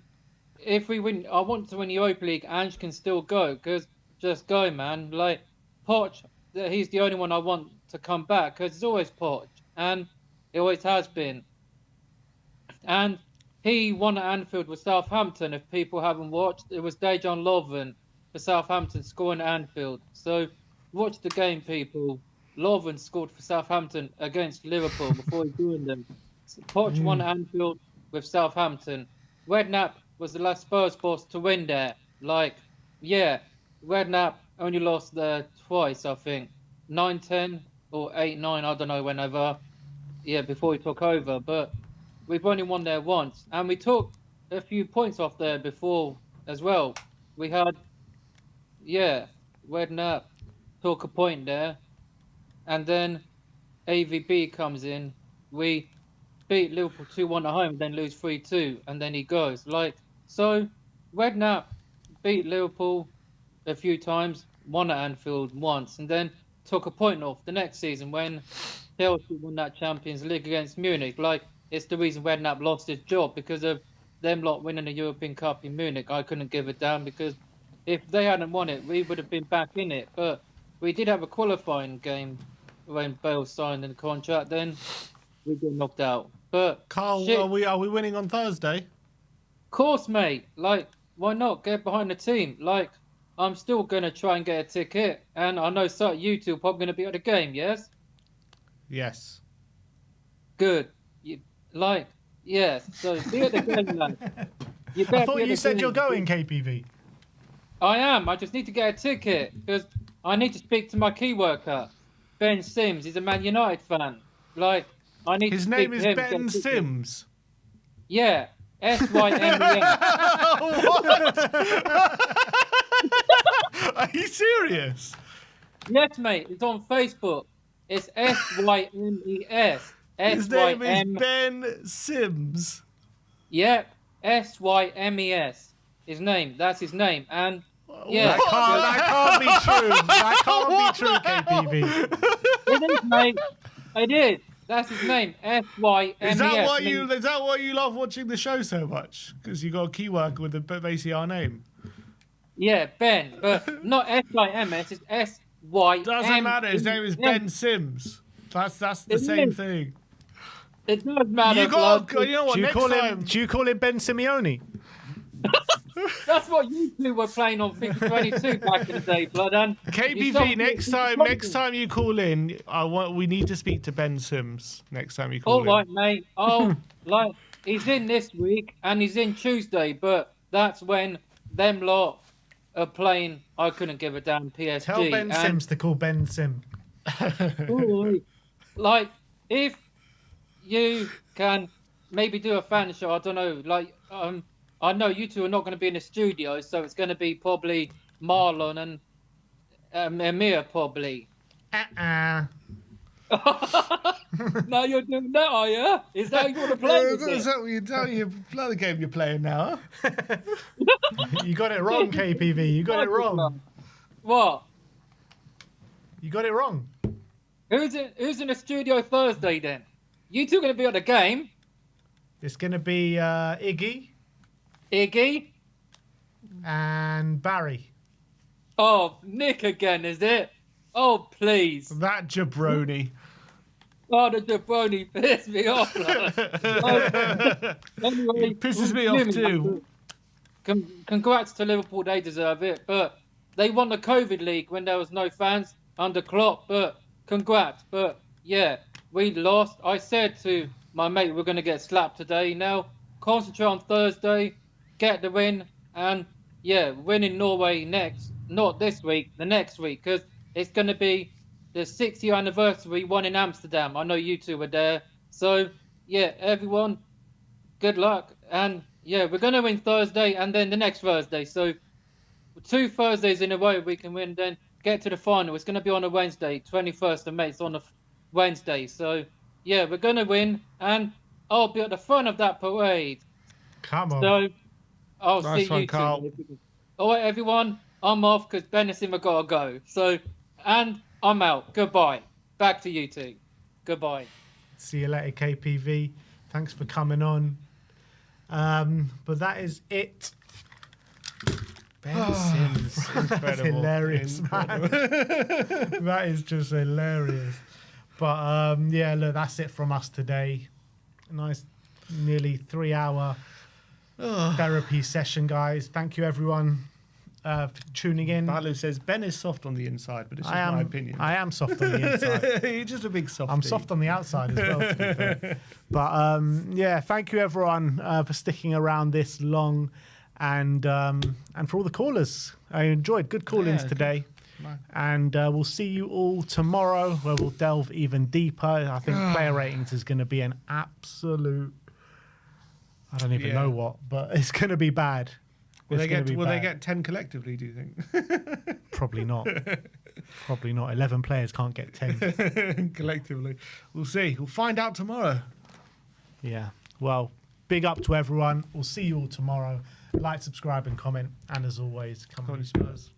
Speaker 11: if we win, I want to win the Europa League. Ange can still go, because just go, man. Like, Poch, he's the only one I want to come back, because it's always Poch, and it always has been. And he won at Anfield with Southampton. If people haven't watched, it was Dejan Lovren for Southampton scoring at Anfield. So watch the game, people. Lovren scored for Southampton against Liverpool before he joined them. Poch won at Anfield with Southampton. Redknapp was the last Spurs boss to win there. Like, yeah, Redknapp only lost there twice, I think. 9-10 or 8-9, I don't know, whenever. Yeah, before he took over. But we've only won there once. And we took a few points off there before as well. We had, yeah, Redknapp took a point there. And then AVB comes in, we beat Liverpool 2-1 at home, then lose 3-2, and then he goes. Like, so Redknapp beat Liverpool a few times, won at Anfield once, and then took a point off the next season when Chelsea won that Champions League against Munich. Like, it's the reason Redknapp lost his job, because of them lot winning the European Cup in Munich. I couldn't give a damn, because if they hadn't won it, we would have been back in it. But we did have a qualifying game when Bale signed the contract. Then we got knocked out. But
Speaker 2: Carl,
Speaker 11: shit,
Speaker 2: are we winning on Thursday?
Speaker 11: of course, mate. Like, why not get behind the team? Like, I'm still gonna try and get a ticket, and I know so you two are probably gonna be at the game. Yes.
Speaker 2: Yes.
Speaker 11: Good. Yes. So be at the game, lad.
Speaker 1: I thought you said you're going, KPV.
Speaker 11: I am. I just need to get a ticket because I need to speak to my key worker, Ben Sims. He's a Man United fan. Like, I need.
Speaker 2: His
Speaker 11: to
Speaker 2: name
Speaker 11: speak
Speaker 2: is
Speaker 11: to him,
Speaker 2: Ben Sims.
Speaker 11: Yeah, SYMES.
Speaker 2: Are you serious?
Speaker 11: Yes, mate. It's on Facebook. It's SYMES.
Speaker 2: His name is Ben Sims.
Speaker 11: Yep, SYMES. His name. That's his name. And yeah,
Speaker 1: That can't be true. That can't be true, KPV.
Speaker 11: it is, mate. It is. That's his name. SYMES.
Speaker 2: Is that why you love watching the show so much? Because you got a key worker with basically our name.
Speaker 11: Yeah, Ben, but not SYMS. It's SYM.
Speaker 2: Doesn't matter. His name is Ben Sims. That's the same thing.
Speaker 11: It does matter.
Speaker 2: You know what?
Speaker 1: Do you call him Ben Simeone?
Speaker 11: That's what you two were playing on FIFA 22 back in the day, blood. And
Speaker 2: KBV, next time you call in, we need to speak to Ben Sims. Next time you call in.
Speaker 11: All right, mate. Oh, like he's in this week and he's in Tuesday, but that's when them lot are playing. I couldn't give a damn PSG.
Speaker 1: Tell Ben Sims to call Ben Sim.
Speaker 11: Like, if you can maybe do a fan show, I don't know. Like, I know you two are not going to be in the studio, so it's going to be probably Marlon and Emir probably. Now you're doing that, are you? Is that how you want to play?
Speaker 2: Is that what you tell you? Play the game you're playing now. Huh?
Speaker 1: You got it wrong, KPV. You got it wrong.
Speaker 11: What?
Speaker 1: You got it wrong.
Speaker 11: Who's in the studio Thursday then? You two are going to be at the game.
Speaker 1: It's going to be Iggy and Barry.
Speaker 11: Oh, Nick again, is it? Oh, please.
Speaker 2: That jabroni.
Speaker 11: Oh, the jabroni pissed me off. Anyway,
Speaker 2: It pisses me off too.
Speaker 11: Congrats to Liverpool, they deserve it. But they won the COVID League when there was no fans under Klopp. But congrats. But yeah, we lost. I said to my mate, we're going to get slapped today. Now, concentrate on Thursday, get the win, and yeah, win in Norway next. Not this week, the next week, because it's going to be the 6th-year anniversary one in Amsterdam. I know you two were there. So, yeah, everyone, good luck. And, yeah, we're going to win Thursday and then the next Thursday. So, 2 Thursdays in a row we can win, then get to the final. It's going to be on a Wednesday, 21st of May. It's on a Wednesday. So, yeah, we're going to win. And I'll be at the front of that parade.
Speaker 1: Come on.
Speaker 11: So, I'll
Speaker 2: Nice
Speaker 11: see
Speaker 2: one,
Speaker 11: you
Speaker 2: Carl.
Speaker 11: two. All right, everyone. I'm off because Ben and Sim have got to go. So, and I'm out. Goodbye. Back to you two. Goodbye.
Speaker 1: See you later, KPV. Thanks for coming on. But that is it. Ben Sims. That's hilarious, man. That is just hilarious. But yeah, look, that's it from us today. Nice, nearly 3-hour therapy session, guys. Thank you, everyone, for tuning in.
Speaker 2: Balu says Ben is soft on the inside, but it's just my opinion.
Speaker 1: I am soft on the inside.
Speaker 2: You're just a big softie.
Speaker 1: I'm soft on the outside as well, to be fair. But yeah, thank you everyone for sticking around this long, and for all the callers. I enjoyed good call-ins today.
Speaker 2: Nice.
Speaker 1: And we'll see you all tomorrow, where we'll delve even deeper. I think player ratings is going to be an absolute, I don't even know what, but it's going to be bad.
Speaker 2: Will they get 10 collectively, do you think?
Speaker 1: Probably not. Probably not. 11 players can't get 10.
Speaker 2: collectively. We'll see. We'll find out tomorrow.
Speaker 1: Yeah. Well, big up to everyone. We'll see you all tomorrow. Like, subscribe, and comment. And as always, come on, Spurs.